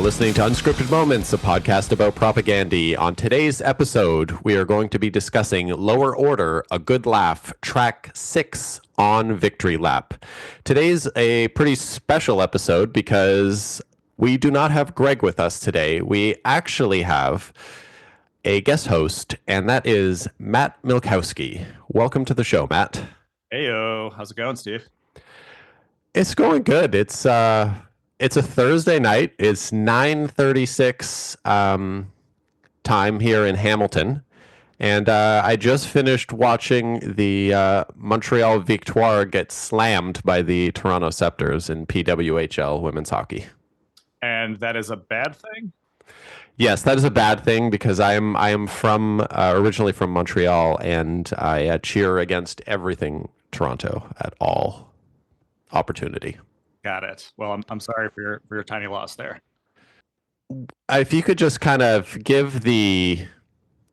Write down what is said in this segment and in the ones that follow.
listening to Unscripted Moments, a podcast about Propagandhi. On today's episode, we are going to be discussing Lower Order, A Good Laugh, track 6 on Victory Lap. Today's a pretty special episode because we do not have Greg with us today. We actually have a guest host, and that is Matt Milkowski. Welcome to the show, Matt. Heyo, how's it going, Steve? It's going good. It's a Thursday night. It's 9:36 time here in Hamilton, and I just finished watching the Montreal Victoire get slammed by the Toronto Scepters in PWHL women's hockey. And that is a bad thing? Yes, that is a bad thing because I am from originally from Montreal, and I cheer against everything Toronto at all opportunity. Got it. Well, I'm sorry for your tiny loss there. If you could just kind of give the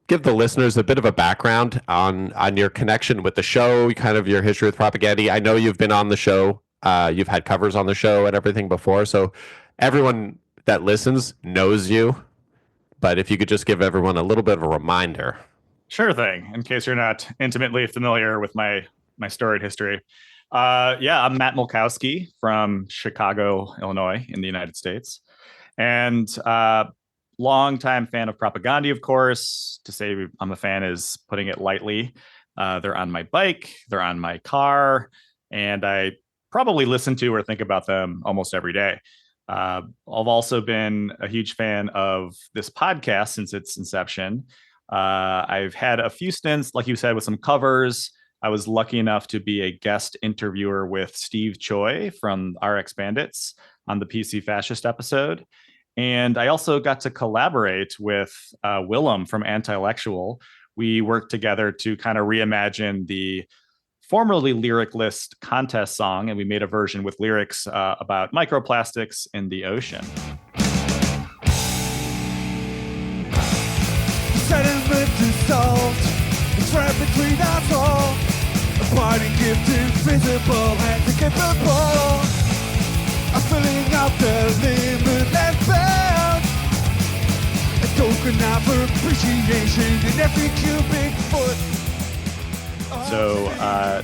listeners a bit of a background on your connection with the show, kind of your history with Propagandhi. I know you've been on the show, you've had covers on the show and everything before, so everyone that listens knows you. But if you could just give everyone a little bit of a reminder. Sure thing. In case you're not intimately familiar with my storied history. I'm Matt Milkowski from Chicago, Illinois, in the United States. And longtime fan of Propagandhi, of course. To say I'm a fan is putting it lightly. They're on my bike, they're on my car, and I probably listen to or think about them almost every day. I've also been a huge fan of this podcast since its inception. I've had a few stints, like you said, with some covers. I was lucky enough to be a guest interviewer with Steve Choi from RX Bandits on the PC Fascist episode. And I also got to collaborate with Willem from Anti-Lectual. We worked together to kind of reimagine the formerly lyricless contest song, and we made a version with lyrics about microplastics in the ocean. Sediment dissolved, it's right between us all. A parting gift invisible and incapable of filling up the limitless bound. A token of appreciation in every cubic foot. So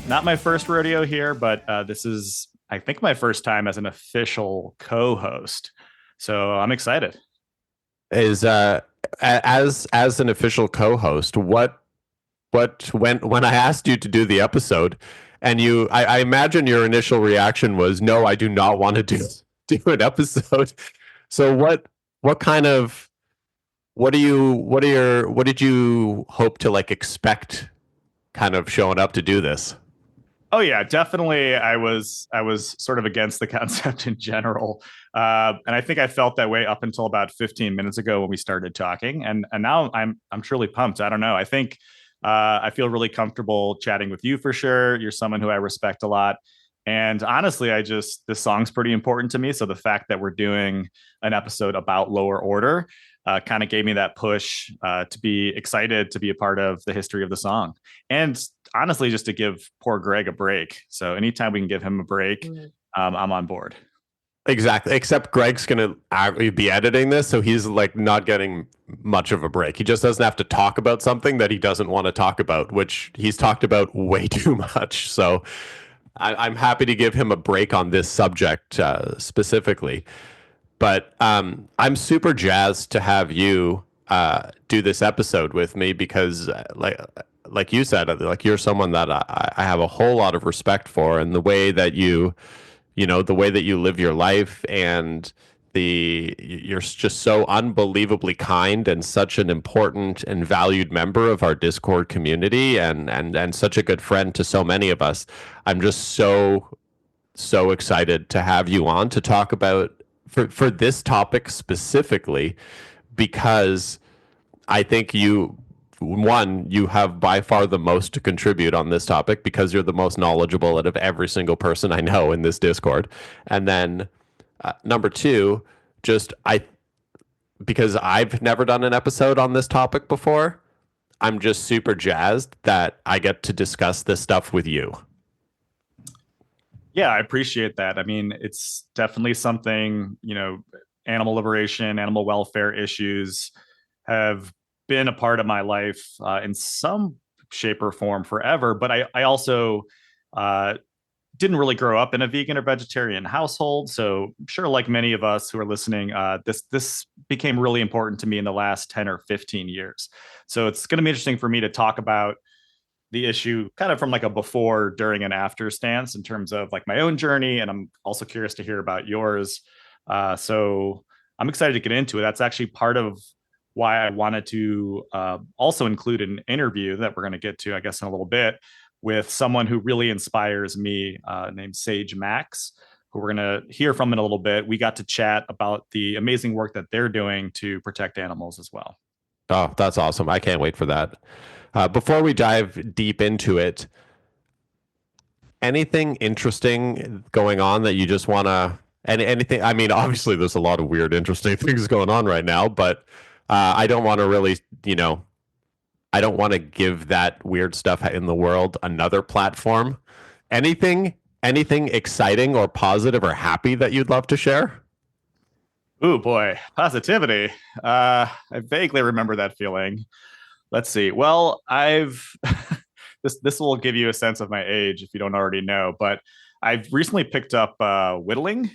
not my first rodeo here, but this is, I think, my first time as an official co-host. So I'm excited. Is as an official co-host, when I asked you to do the episode, and I imagine your initial reaction was, no, I do not want to do an episode. So what did you hope to expect kind of showing up to do this? Oh yeah, definitely. I was sort of against the concept in general, and I think I felt that way up until about 15 minutes ago when we started talking, and now I'm truly pumped. I don't know. I think I feel really comfortable chatting with you for sure. You're someone who I respect a lot, and honestly, this song's pretty important to me. So the fact that we're doing an episode about Lower Order kind of gave me that push to be excited to be a part of the history of the song. And honestly, just to give poor Greg a break. So anytime we can give him a break, I'm on board. Exactly. Except Greg's going to be editing this, so he's not getting much of a break. He just doesn't have to talk about something that he doesn't want to talk about, which he's talked about way too much. So I'm happy to give him a break on this subject specifically. But I'm super jazzed to have you do this episode with me because, like you said, you're someone that I have a whole lot of respect for, and the way that you live your life, and you're just so unbelievably kind and such an important and valued member of our Discord community, and such a good friend to so many of us. I'm just so excited to have you on to talk about for this topic specifically, because I think you have by far the most to contribute on this topic because you're the most knowledgeable out of every single person I know in this Discord. And then number two, because I've never done an episode on this topic before, I'm just super jazzed that I get to discuss this stuff with you. Yeah, I appreciate that. I mean, it's definitely something, animal liberation, animal welfare issues have been a part of my life in some shape or form forever. But I also didn't really grow up in a vegan or vegetarian household. So I'm sure, like many of us who are listening, this became really important to me in the last 10 or 15 years. So it's going to be interesting for me to talk about the issue kind of from like a before, during, and after stance in terms of like my own journey. And I'm also curious to hear about yours. So I'm excited to get into it. That's actually part of why I wanted to also include an interview that we're going to get to, I guess, in a little bit, with someone who really inspires me, named Sage Max, who we're going to hear from in a little bit. We got to chat about the amazing work that they're doing to protect animals as well. Oh, that's awesome. I can't wait for that. Before we dive deep into it, anything interesting going on that you just want to, anything? I mean, obviously, there's a lot of weird, interesting things going on right now, but I don't want to really, I don't want to give that weird stuff in the world another platform. Anything exciting or positive or happy that you'd love to share? Oh boy, positivity. I vaguely remember that feeling. Let's see. Well, I've this will give you a sense of my age if you don't already know, but I've recently picked up whittling,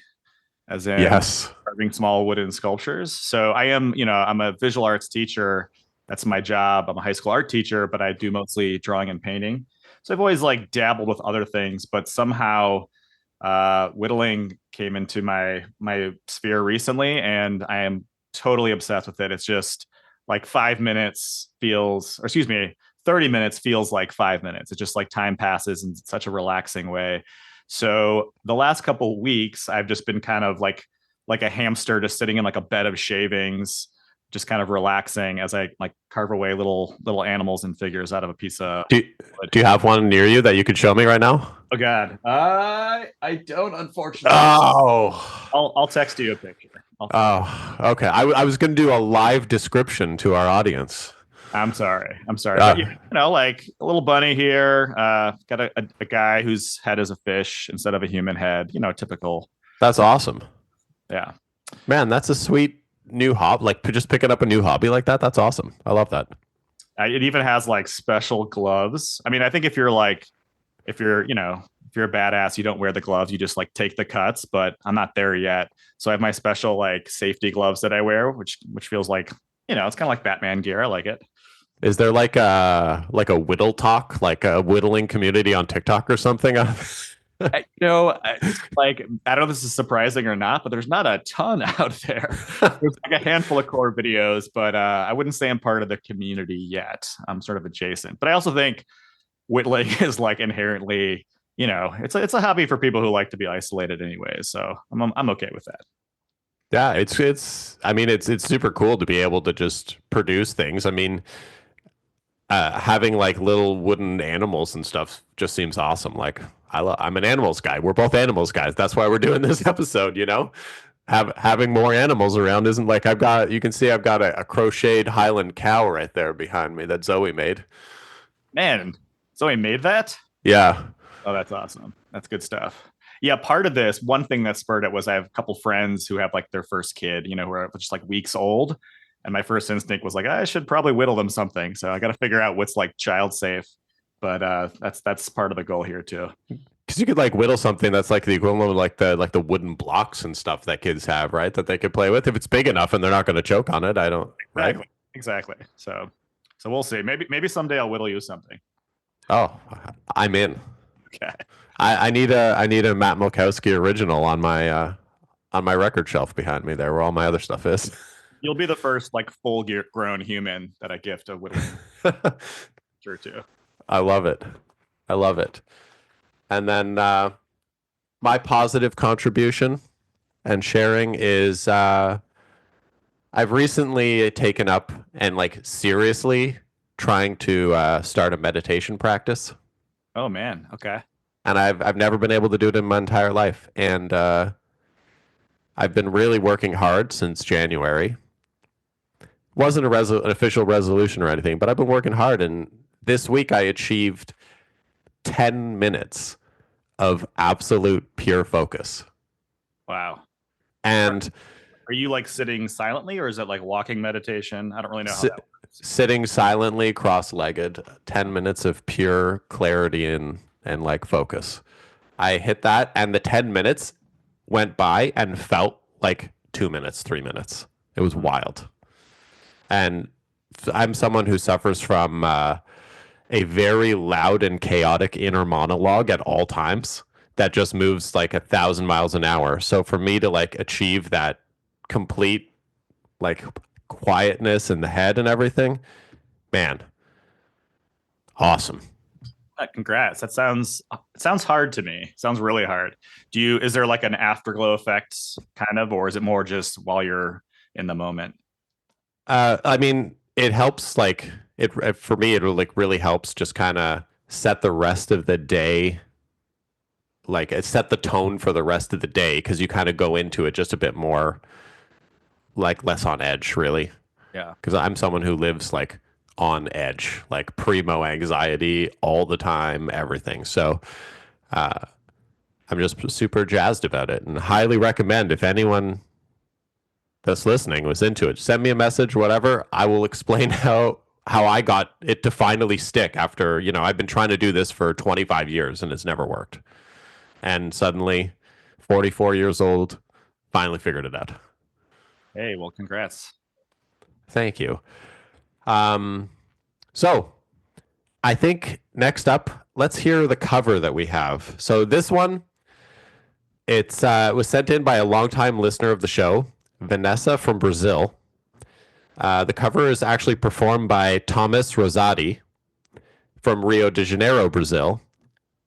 as in Yes. carving small wooden sculptures. So I am, I'm a visual arts teacher. That's my job. I'm a high school art teacher, but I do mostly drawing and painting. So I've always like dabbled with other things, but somehow whittling came into my sphere recently, and I am totally obsessed with it. It's just like 5 minutes feels, or excuse me, 30 minutes feels like 5 minutes. It's just like time passes in such a relaxing way. So the last couple of weeks, I've just been kind of like a hamster, just sitting in like a bed of shavings, just kind of relaxing as I like carve away little animals and figures out of a piece of. Do you have one near you that you could show me right now? Oh God, I don't, unfortunately. Oh, I'll text you a picture. Okay. I was going to do a live description to our audience. I'm sorry. But like a little bunny here. Got a guy whose head is a fish instead of a human head. Typical. That's awesome. Yeah, man, that's a sweet new hobby. Like just picking up a new hobby like that. That's awesome. I love that. It even has like special gloves. I mean, I think if you're a badass, you don't wear the gloves. You just like take the cuts. But I'm not there yet. So I have my special like safety gloves that I wear, which feels like it's kind of like Batman gear. I like it. Is there like a whittle talk, like a whittling community on TikTok or something? Like, I don't know if this is surprising or not, but there's not a ton out there. There's like a handful of core videos, but I wouldn't say I'm part of the community yet. I'm sort of adjacent. But I also think whittling is like inherently, it's a hobby for people who like to be isolated anyway. So I'm okay with that. Yeah, it's super cool to be able to just produce things. I mean, having like little wooden animals and stuff just seems awesome. Like I'm an animals guy. We're both animals guys. That's why we're doing this episode. Having more animals around isn't like you can see I've got a crocheted Highland cow right there behind me that Zoe made. Man, Zoe made that? Yeah. Oh, that's awesome. That's good stuff. Yeah, part of this, one thing that spurred it was I have a couple friends who have like their first kid, who are just like weeks old. And my first instinct was like, I should probably whittle them something. So I got to figure out what's like child safe. But that's part of the goal here too. Because you could like whittle something that's like the equivalent of like the wooden blocks and stuff that kids have, right? That they could play with if it's big enough and they're not going to choke on it. I don't. Right? Exactly. So we'll see. Maybe someday I'll whittle you something. Oh, I'm in. Okay. I need a Matt Milkowski original on my record shelf behind me there, where all my other stuff is. You'll be the first like full grown human that I gift a whittling. Sure too. I love it. And then my positive contribution and sharing is I've recently taken up and like seriously trying to start a meditation practice. Oh man, okay. And I've never been able to do it in my entire life, and I've been really working hard since January. Wasn't an official resolution or anything, but I've been working hard, and this week I achieved 10 minutes of absolute pure focus. Wow. And Are Are you like sitting silently, or is it like walking meditation? I don't really know how that works. Sitting silently, cross-legged, 10 minutes of pure clarity and like focus. I hit that, and the 10 minutes went by and felt like 2 minutes, 3 minutes. It was wild. And I'm someone who suffers from a very loud and chaotic inner monologue at all times that just moves like 1,000 miles an hour. So for me to like achieve that complete like quietness in the head and everything, man, awesome. Congrats. That sounds hard to me. Sounds really hard. Is there like an afterglow effect kind of, or is it more just while you're in the moment? I mean, it helps like it for me, it like really helps just kind of set the rest of the day, like it set the tone for the rest of the day, because you kind of go into it just a bit more like less on edge, really. Yeah. Because I'm someone who lives like on edge, like primo anxiety all the time, everything. So I'm just super jazzed about it and highly recommend if anyone that's listening was into it, send me a message, whatever. I will explain how I got it to finally stick after, I've been trying to do this for 25 years and it's never worked. And suddenly, 44 years old, finally figured it out. Hey, well, congrats. Thank you. So I think next up, let's hear the cover that we have. So this one, it was sent in by a longtime listener of the show, Vanessa from Brazil. The cover is actually performed by Tomas Rosati from Rio de Janeiro, Brazil.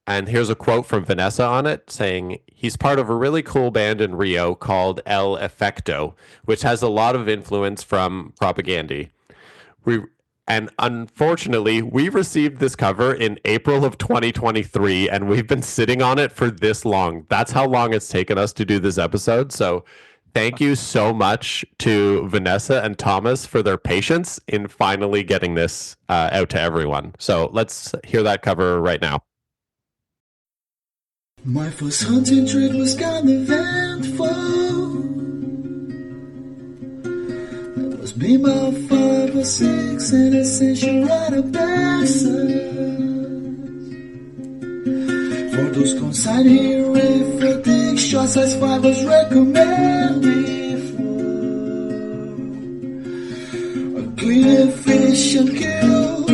And here's a quote from Vanessa on it saying, he's part of a really cool band in Rio called El Efecto, which has a lot of influence from Propagandhi. And unfortunately, we received this cover in April of 2023, and we've been sitting on it for this long. That's how long it's taken us to do this episode. So thank you so much to Vanessa and Thomas for their patience in finally getting this out to everyone. So let's hear that cover right now. My first hunting trip was kind of eventful. It was me about 5 or 6 in a century right of for those consigning river dig short size 5 was recommended for a clean fish and kill.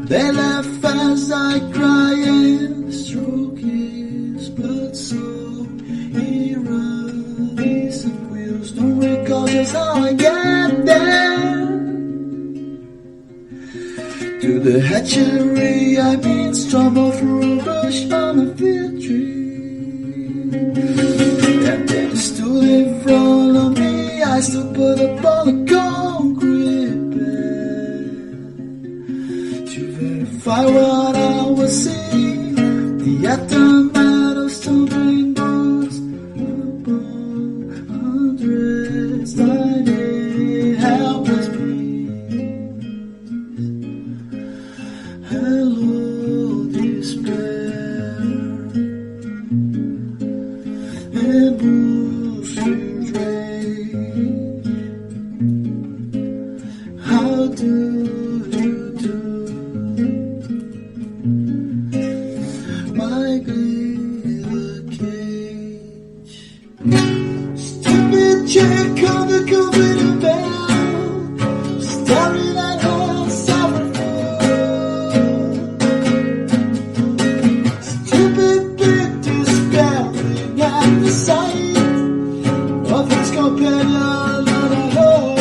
They laugh as I cry and stroke his blood so he runs and wheels. Don't recall just how I get there. To the hatchery I mean stumble through a bush on a fig tree. And then he stood in front of me. I stood put up on a concrete bed to verify what I was seeing. The aftermath of stumbling boots upon hundreds tiny helpless breeze. Hello, despair, and bullshit rain. How do you do, my glitter cage? Stupid chick on the Covery bell, staring at her sovereign food. Stupid bit despairing at the sight of his companion on a hoe.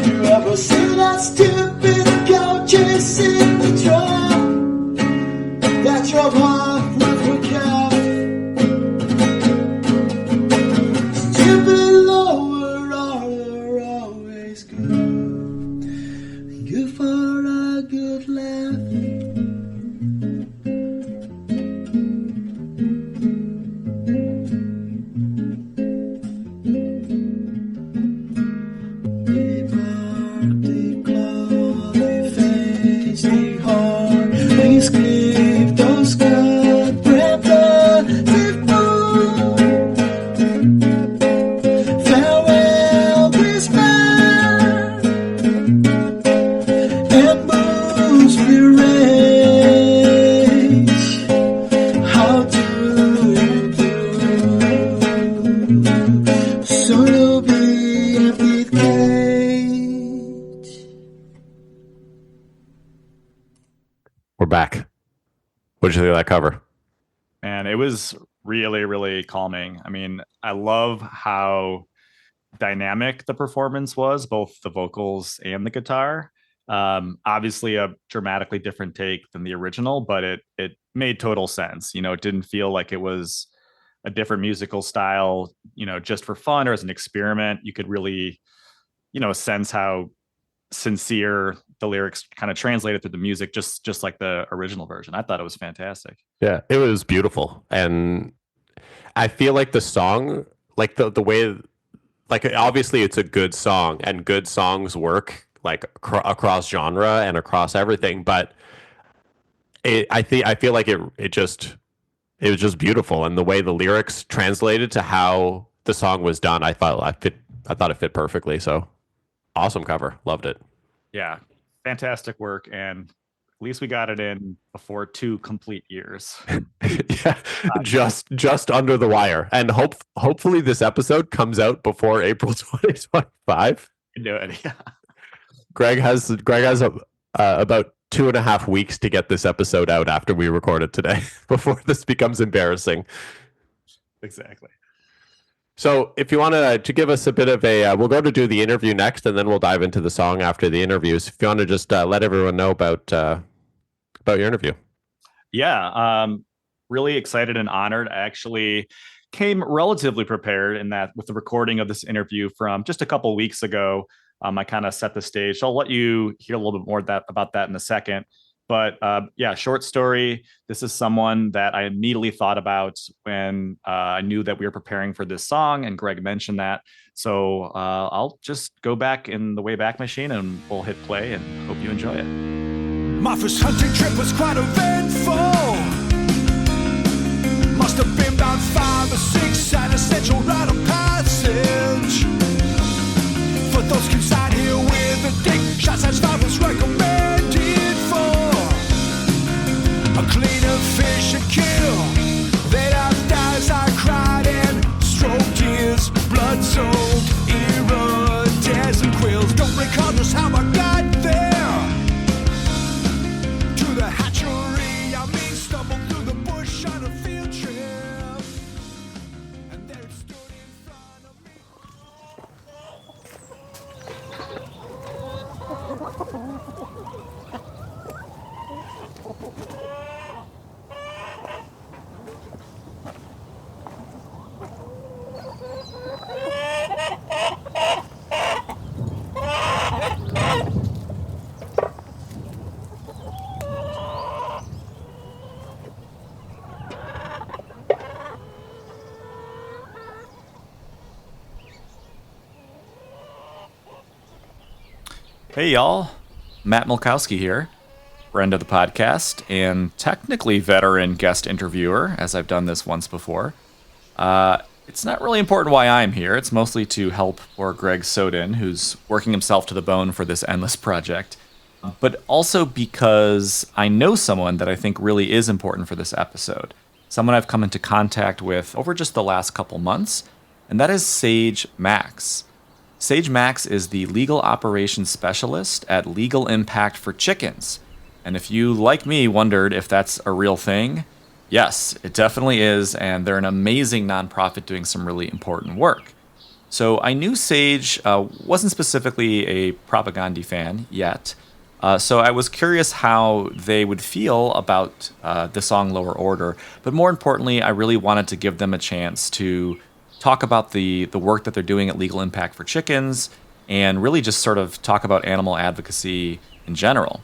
You ever see that stupid cow chasing the drum that drove off with her calf? Stupid lower are always good, good for a good laugh. They mark the clock We're back. What did you think of that cover? And it was really, really calming. I mean, I love how dynamic the performance was, both the vocals and the guitar. Obviously, a dramatically different take than the original, but it made total sense. You know, it didn't feel like it was a different musical style, you know, just for fun or as an experiment. You could really, you know, sense how sincere the lyrics kind of translated through the music, just like the original version. I thought it was fantastic. Yeah, it was beautiful, and I feel like the song, like the way, like obviously it's a good song, and good songs work like across genre and across everything. But I feel like it was just beautiful, and the way the lyrics translated to how the song was done, I thought it fit perfectly. So awesome cover, loved it. Yeah, fantastic work, and at least we got it in before 2 complete years. Yeah, just under the wire, and hopefully this episode comes out before April 2025. Do it. Yeah. Greg has about 2.5 weeks to get this episode out after we record it today before this becomes embarrassing. Exactly. So if you want to give us a bit of we'll go to do the interview next, and then we'll dive into the song after the interviews. If you want to just let everyone know about your interview. Yeah, really excited and honored. I actually came relatively prepared in that with the recording of this interview from just a couple weeks ago. I kind of set the stage. So I'll let you hear a little bit more about that in a second. But yeah, short story. This is someone that I immediately thought about when I knew that we were preparing for this song, and Greg mentioned that. So I'll just go back in the Wayback Machine, and we'll hit play, and hope you enjoy it. My first hunting trip was quite eventful. Must have been about 5 or 6 at a central rite of passage. For those inside here with a dick, shots at 5 was recommended for a cleaner fish to kill. They have dies, I cried and stroked his blood-soaked iridescent quills. Don't recall just how I got there. To the hatchery, I mean, stumbled through the bush on a field trip. And there it stood in front of me. Hey, y'all. Matt Milkowski here, friend of the podcast, and technically veteran guest interviewer, as I've done this once before. It's not really important why I'm here. It's mostly to help poor Greg Soden, who's working himself to the bone for this endless project, but also because I know someone that I think really is important for this episode, someone I've come into contact with over just the last couple months, and that is Sage Max. Sage Max is the legal operations specialist at Legal Impact for Chickens. And if you, like me, wondered if that's a real thing, yes, it definitely is, and they're an amazing nonprofit doing some really important work. So I knew Sage wasn't specifically a Propagandhi fan yet, so I was curious how they would feel about the song Lower Order, but more importantly, I really wanted to give them a chance to talk about the work that they're doing at Legal Impact for Chickens, and really just sort of talk about animal advocacy in general.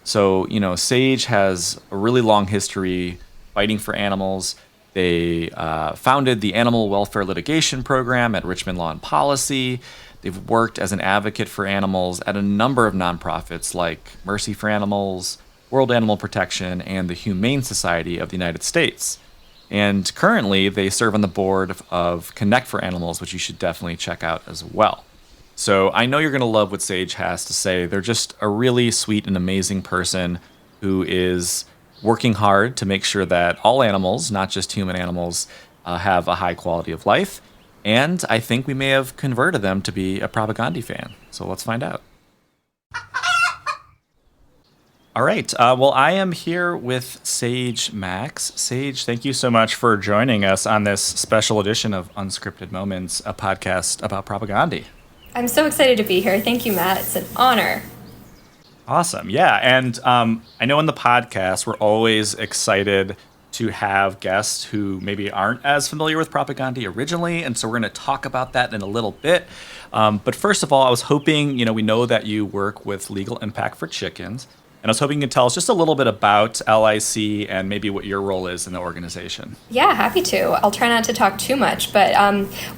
So, you know, Sage has a really long history fighting for animals. They founded the Animal Welfare Litigation Program at Richmond Law and Policy. They've worked as an advocate for animals at a number of nonprofits like Mercy for Animals, World Animal Protection, and the Humane Society of the United States. And currently, they serve on the board of Connect for Animals, which you should definitely check out as well. So I know you're going to love what Sage has to say. They're just a really sweet and amazing person who is working hard to make sure that all animals, not just human animals, have a high quality of life. And I think we may have converted them to be a Propagandhi fan. So let's find out. All right. Well, I am here with Sage Max. Sage, thank you so much for joining us on this special edition of Unscripted Moments, a podcast about Propagandhi. I'm so excited to be here. Thank you, Matt. It's an honor. Awesome. Yeah. And I know in the podcast, we're always excited to have guests who maybe aren't as familiar with Propagandhi originally. And so we're going to talk about that in a little bit. But first of all, I was hoping, we know that you work with Legal Impact for Chickens. And I was hoping you could tell us just a little bit about LIC and maybe what your role is in the organization. Yeah, happy to. I'll try not to talk too much, but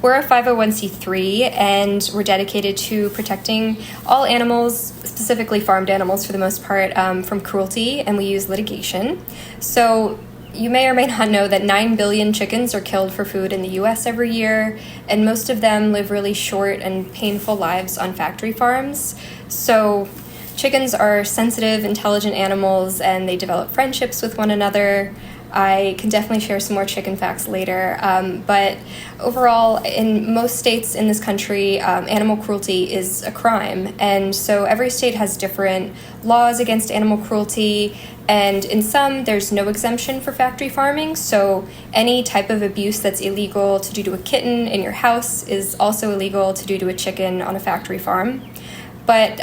we're a 501c3 and we're dedicated to protecting all animals, specifically farmed animals for the most part, from cruelty, and we use litigation. So you may or may not know that 9 billion chickens are killed for food in the U.S. every year, and most of them live really short and painful lives on factory farms. So chickens are sensitive, intelligent animals, and they develop friendships with one another. I can definitely share some more chicken facts later. But overall, in most states in this country, animal cruelty is a crime. And so every state has different laws against animal cruelty. And in some, there's no exemption for factory farming. So any type of abuse that's illegal to do to a kitten in your house is also illegal to do to a chicken on a factory farm. But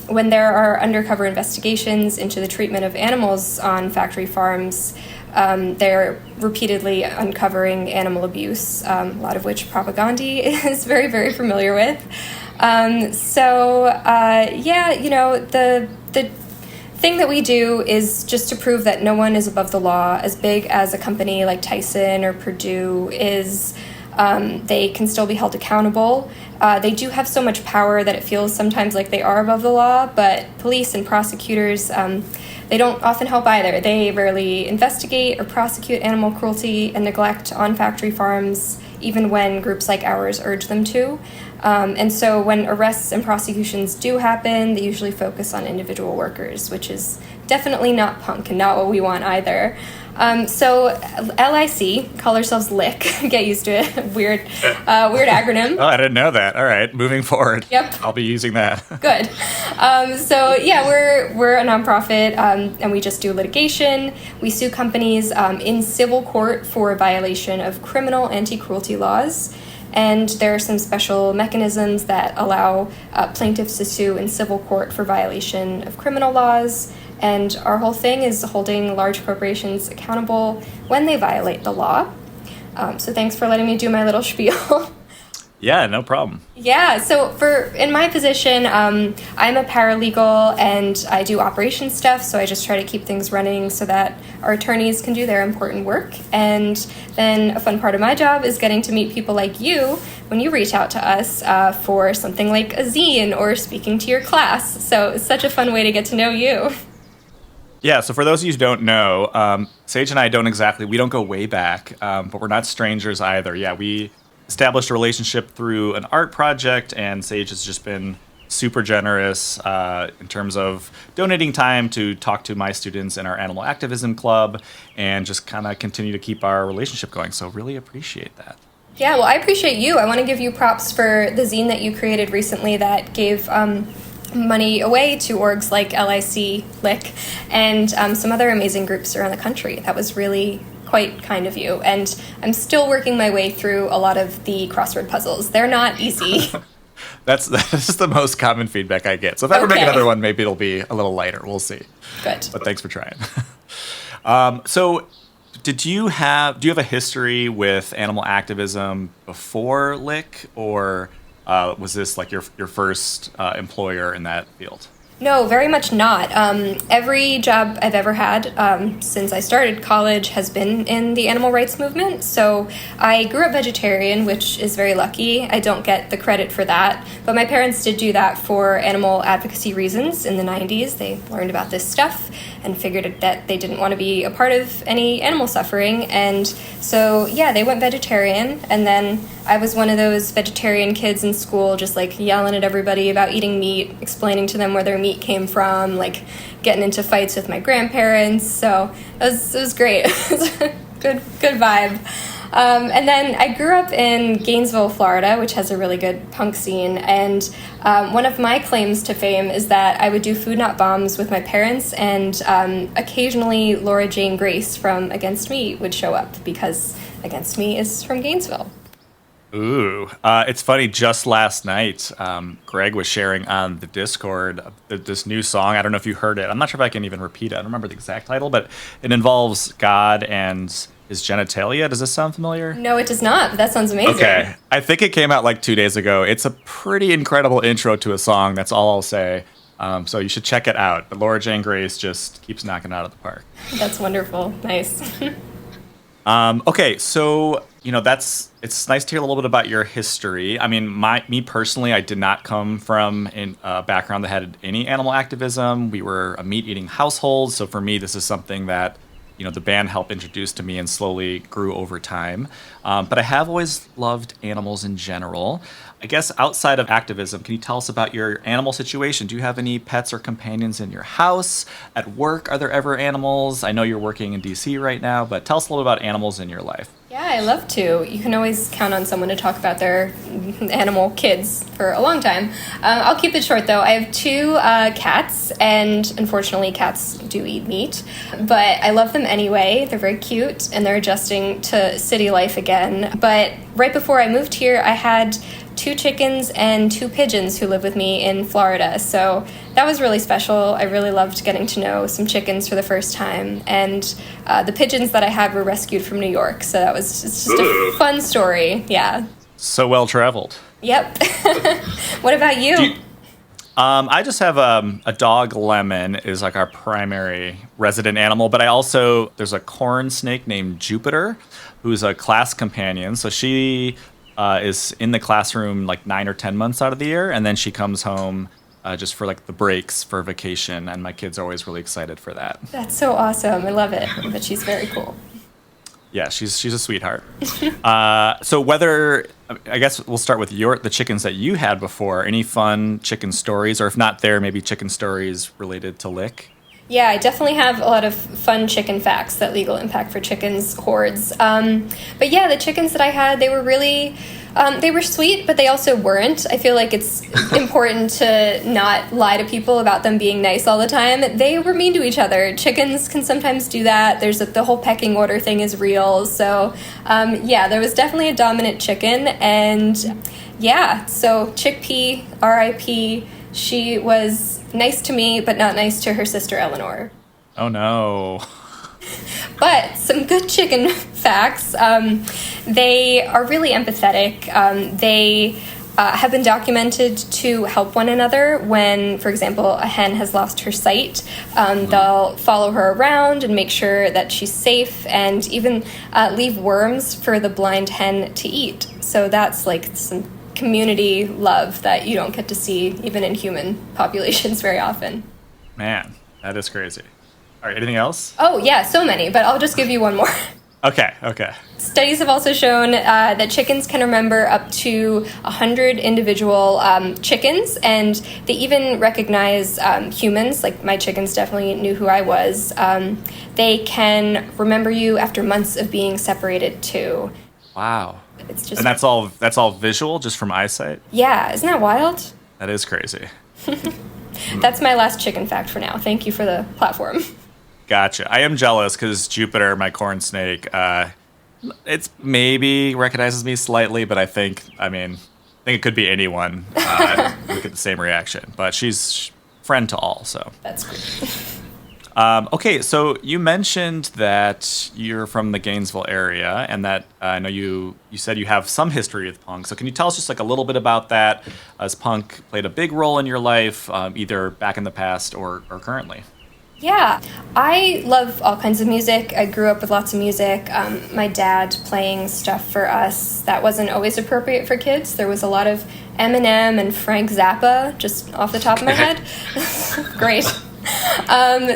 when there are undercover investigations into the treatment of animals on factory farms, they're repeatedly uncovering animal abuse, a lot of which Propagandhi is very, very familiar with. The thing that we do is just to prove that no one is above the law. As big as a company like Tyson or Purdue is, they can still be held accountable. They do have so much power that it feels sometimes like they are above the law, but police and prosecutors, they don't often help either. They rarely investigate or prosecute animal cruelty and neglect on factory farms, even when groups like ours urge them to. And so when arrests and prosecutions do happen, they usually focus on individual workers, which is definitely not punk and not what we want either. So LIC, call ourselves LIC, get used to it, weird acronym. Oh, I didn't know that. All right, moving forward. Yep. I'll be using that. Good. We're a nonprofit, and we just do litigation. We sue companies in civil court for violation of criminal anti-cruelty laws. And there are some special mechanisms that allow plaintiffs to sue in civil court for violation of criminal laws. And our whole thing is holding large corporations accountable when they violate the law. So thanks for letting me do my little spiel. Yeah, no problem. Yeah, so in my position, I'm a paralegal and I do operations stuff, so I just try to keep things running so that our attorneys can do their important work. And then a fun part of my job is getting to meet people like you when you reach out to us for something like a zine or speaking to your class. So it's such a fun way to get to know you. Yeah, so for those of you who don't know, Sage and I we don't go way back, but we're not strangers either. Yeah, we established a relationship through an art project, and Sage has just been super generous in terms of donating time to talk to my students in our animal activism club and just kind of continue to keep our relationship going. So really appreciate that. Yeah, well, I appreciate you. I want to give you props for the zine that you created recently that gave money away to orgs like LIC, and some other amazing groups around the country. That was really quite kind of you. And I'm still working my way through a lot of the crossword puzzles. They're not easy. That's the most common feedback I get. So if I ever make another one, maybe it'll be a little lighter. We'll see. Good. But thanks for trying. So do you have a history with animal activism before LIC, or was this like your first employer in that field? No, very much not. Every job I've ever had since I started college has been in the animal rights movement. So I grew up vegetarian, which is very lucky. I don't get the credit for that. But my parents did do that for animal advocacy reasons in the 90s. They learned about this stuff and figured that they didn't want to be a part of any animal suffering. And so, yeah, they went vegetarian. And then I was one of those vegetarian kids in school just like yelling at everybody about eating meat, explaining to them where their meat came from, like getting into fights with my grandparents. So it was great. It was a good vibe. And then I grew up in Gainesville, Florida, which has a really good punk scene. And one of my claims to fame is that I would do Food Not Bombs with my parents, and occasionally Laura Jane Grace from Against Me would show up because Against Me is from Gainesville. Ooh, it's funny. Just last night, Greg was sharing on the Discord this new song. I don't know if you heard it. I'm not sure if I can even repeat it. I don't remember the exact title, but it involves God and his genitalia. Does this sound familiar? No, it does not, but that sounds amazing. Okay. I think it came out like 2 days ago. It's a pretty incredible intro to a song. That's all I'll say. So you should check it out. But Laura Jane Grace just keeps knocking it out of the park. That's wonderful. Nice. Okay, so it's nice to hear a little bit about your history. I mean, me personally, I did not come from a background that had any animal activism. We were a meat-eating household, so for me, this is something that the band helped introduce to me and slowly grew over time. But I have always loved animals in general. I guess outside of activism, can you tell us about your animal situation? Do you have any pets or companions in your house? At work, are there ever animals? I know you're working in DC right now, but tell us a little about animals in your life. Yeah, I love to. You can always count on someone to talk about their animal kids for a long time. I'll keep it short, though. I have 2 cats, and unfortunately, cats do eat meat. But I love them anyway. They're very cute, and they're adjusting to city life again. But right before I moved here, I had 2 chickens and 2 pigeons who live with me in Florida. So that was really special. I really loved getting to know some chickens for the first time. And the pigeons that I had were rescued from New York. So it's just a fun story. Yeah. So well traveled. Yep. What about you? I just have a dog. Lemon is like our primary resident animal, but there's a corn snake named Jupiter, who's a class companion. So she is in the classroom like 9 or 10 months out of the year, and then she comes home just for like the breaks for vacation, and my kids are always really excited for that. That's so awesome. I love it. But she's very cool. Yeah, she's a sweetheart. So I guess we'll start with the chickens that you had before. Any fun chicken stories, or if not there, maybe chicken stories related to Lick? Yeah, I definitely have a lot of fun chicken facts that Legal Impact for Chickens hoards. But yeah, the chickens that I had, they were really, they were sweet, but they also weren't. I feel like it's important to not lie to people about them being nice all the time. They were mean to each other. Chickens can sometimes do that. The whole pecking order thing is real. So yeah, there was definitely a dominant chicken. And yeah, so Chickpea, R.I.P., she was nice to me, but not nice to her sister Eleanor. Oh no. But some good chicken facts. They are really empathetic. They have been documented to help one another when, for example, a hen has lost her sight. They'll follow her around and make sure that she's safe, and even leave worms for the blind hen to eat. So that's like some community love that you don't get to see even in human populations very often. Man, that is crazy. All right, anything else? Oh yeah, so many, but I'll just give you one more. Okay. Studies have also shown that chickens can remember up to 100 individual chickens, and they even recognize humans. Like my chickens definitely knew who I was. They can remember you after months of being separated too. Wow. It's just, and that's all visual, just from eyesight? Yeah, isn't that wild? That is crazy. That's my last chicken fact for now. Thank you for the platform. Gotcha. I am jealous because Jupiter, my corn snake, it's maybe recognizes me slightly, but I think it could be anyone. We get the same reaction, but she's friend to all, so. That's great. Okay, so you mentioned that you're from the Gainesville area, and that I know you said you have some history with punk. So can you tell us just like a little bit about that? Has punk played a big role in your life, either back in the past or currently? Yeah, I love all kinds of music. I grew up with lots of music. My dad playing stuff for us that wasn't always appropriate for kids. There was a lot of Eminem and Frank Zappa, just off the top of my head. Great.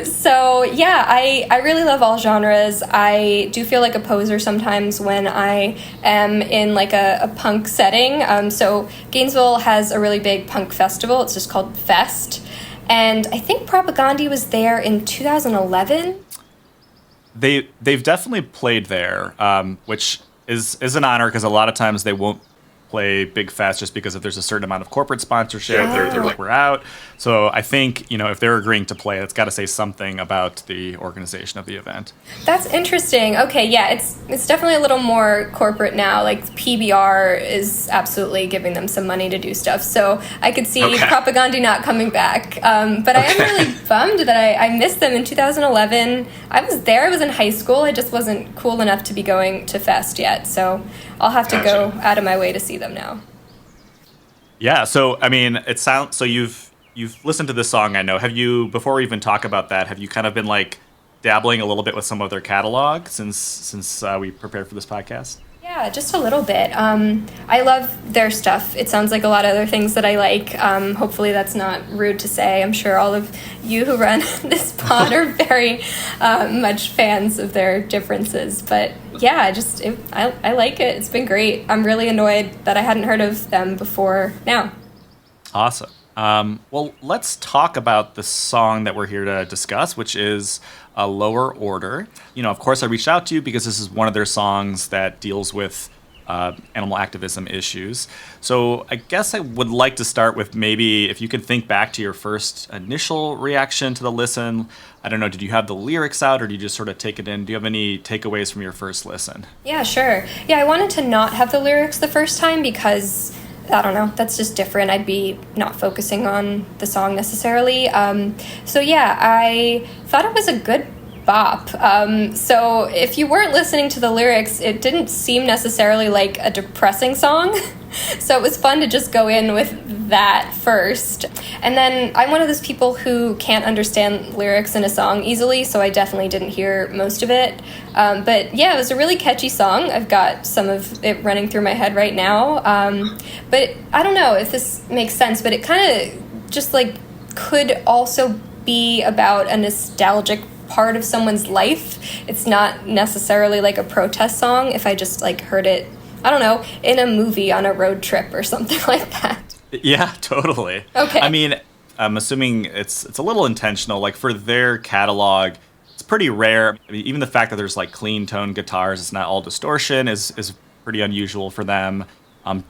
So yeah, I really love all genres. I do feel like a poser sometimes when I am in like a punk setting. So Gainesville has a really big punk festival. It's just called Fest. And I think Propagandhi was there in 2011. They've definitely played there, which is an honor, because a lot of times they won't play big fest just because if there's a certain amount of corporate sponsorship, they're like, we're out. So I think, if they're agreeing to play, it's got to say something about the organization of the event. That's interesting. Okay, yeah, it's definitely a little more corporate now. Like PBR is absolutely giving them some money to do stuff. So I could see Propagandhi not coming back. But I am really bummed that I missed them in 2011. I was there. I was in high school. I just wasn't cool enough to be going to Fest yet. So I'll have to go out of my way to see them now. Yeah, so I mean, it sounds so you've listened to this song, I know. Have you, before we even talk about that, have you kind of been like dabbling a little bit with some of their catalog since we prepared for this podcast? Yeah, just a little bit. I love their stuff. It sounds like a lot of other things that I like. Hopefully that's not rude to say. I'm sure all of you who run this pod are very much fans of their differences. But yeah, I like it. It's been great. I'm really annoyed that I hadn't heard of them before now. Awesome. Well, let's talk about the song that we're here to discuss, which is A Lower Order. Of course, I reached out to you because this is one of their songs that deals with animal activism issues. So I guess I would like to start with maybe if you can think back to your first initial reaction to the listen. I don't know, did you have the lyrics out or did you just sort of take it in? Do you have any takeaways from your first listen? Yeah, sure. Yeah, I wanted to not have the lyrics the first time because I don't know, that's just different. I'd be not focusing on the song necessarily. So yeah, I thought it was a good bop. So if you weren't listening to the lyrics, it didn't seem necessarily like a depressing song. So it was fun to just go in with that first. And then I'm one of those people who can't understand lyrics in a song easily, so I definitely didn't hear most of it. But yeah, it was a really catchy song. I've got some of it running through my head right now. But I don't know if this makes sense, but it kind of just like could also be about a nostalgic part of someone's life. It's not necessarily like a protest song if I just like heard it, I don't know, in a movie on a road trip or something like that. Yeah, totally. Okay. I mean, I'm assuming it's a little intentional. Like for their catalog, it's pretty rare. I mean, even the fact that there's like clean tone guitars, it's not all distortion, is pretty unusual for them.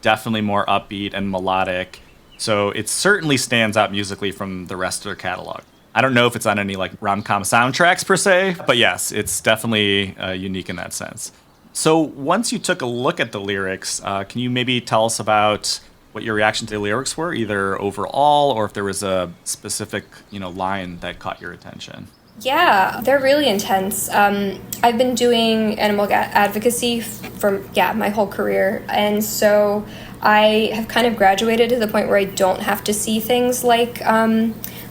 Definitely more upbeat and melodic. So it certainly stands out musically from the rest of their catalog. I don't know if it's on any like rom-com soundtracks per se, but yes, it's definitely unique in that sense. So once you took a look at the lyrics, can you maybe tell us about what your reaction to the lyrics were, either overall or if there was a specific, line that caught your attention? Yeah, they're really intense. I've been doing animal advocacy for my whole career, and so I have kind of graduated to the point where I don't have to see things like,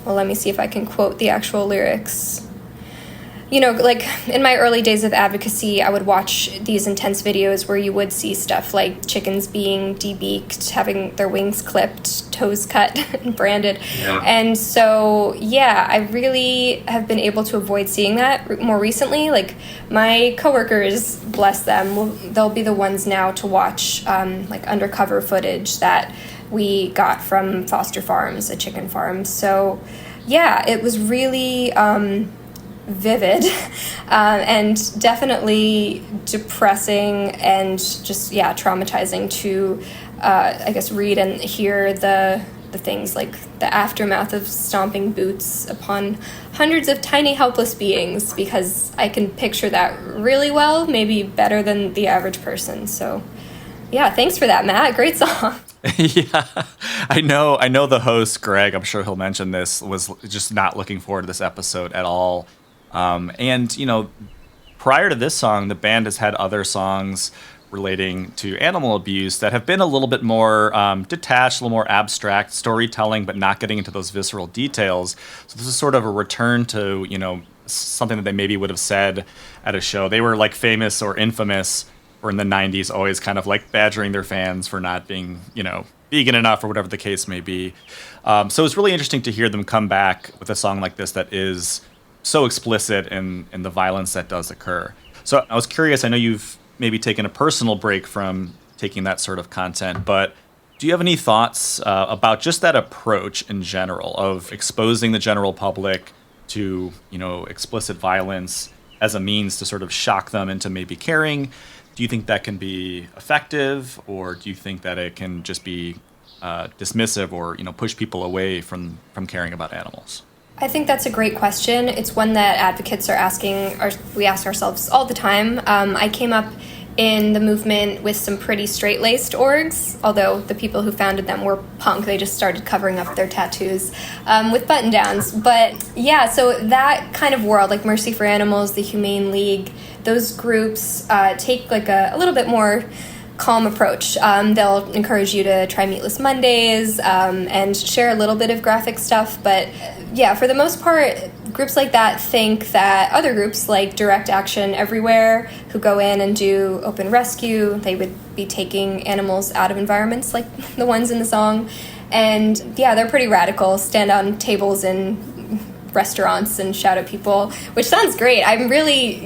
let me see if I can quote the actual lyrics. Like in my early days of advocacy, I would watch these intense videos where you would see stuff like chickens being debeaked, having their wings clipped, toes cut, and branded. Yeah. And so, I really have been able to avoid seeing that more recently. Like my coworkers, bless them, they'll be the ones now to watch like undercover footage that we got from Foster Farms, a chicken farm. So, it was really vivid and definitely depressing and just traumatizing to read and hear the things like the aftermath of stomping boots upon hundreds of tiny helpless beings, because I can picture that really well, maybe better than the average person. So thanks for that, Matt. Great song. Yeah, I know the host, Greg, I'm sure he'll mention this, was just not looking forward to this episode at all. And prior to this song, the band has had other songs relating to animal abuse that have been a little bit more detached, a little more abstract storytelling, but not getting into those visceral details. So this is sort of a return to, something that they maybe would have said at a show. They were like famous or infamous, or in the 90s, always kind of like badgering their fans for not being, vegan enough or whatever the case may be. So it's really interesting to hear them come back with a song like this that is so explicit in the violence that does occur. So I was curious, I know you've maybe taken a personal break from taking that sort of content, but do you have any thoughts about just that approach in general of exposing the general public to, explicit violence as a means to sort of shock them into maybe caring? Do you think that can be effective, or do you think that it can just be dismissive, or push people away from caring about animals? I think that's a great question. It's one that advocates are asking, or we ask ourselves all the time. I came up in the movement with some pretty straight-laced orgs, although the people who founded them were punk. They just started covering up their tattoos with button-downs. But yeah, so that kind of world, like Mercy for Animals, the Humane League, those groups take like a little bit more calm approach. They'll encourage you to try Meatless Mondays and share a little bit of graphic stuff. But yeah, for the most part, groups like that think that other groups like Direct Action Everywhere, who go in and do open rescue, they would be taking animals out of environments like the ones in the song. And yeah, they're pretty radical, stand on tables in restaurants and shout at people, which sounds great. I'm really,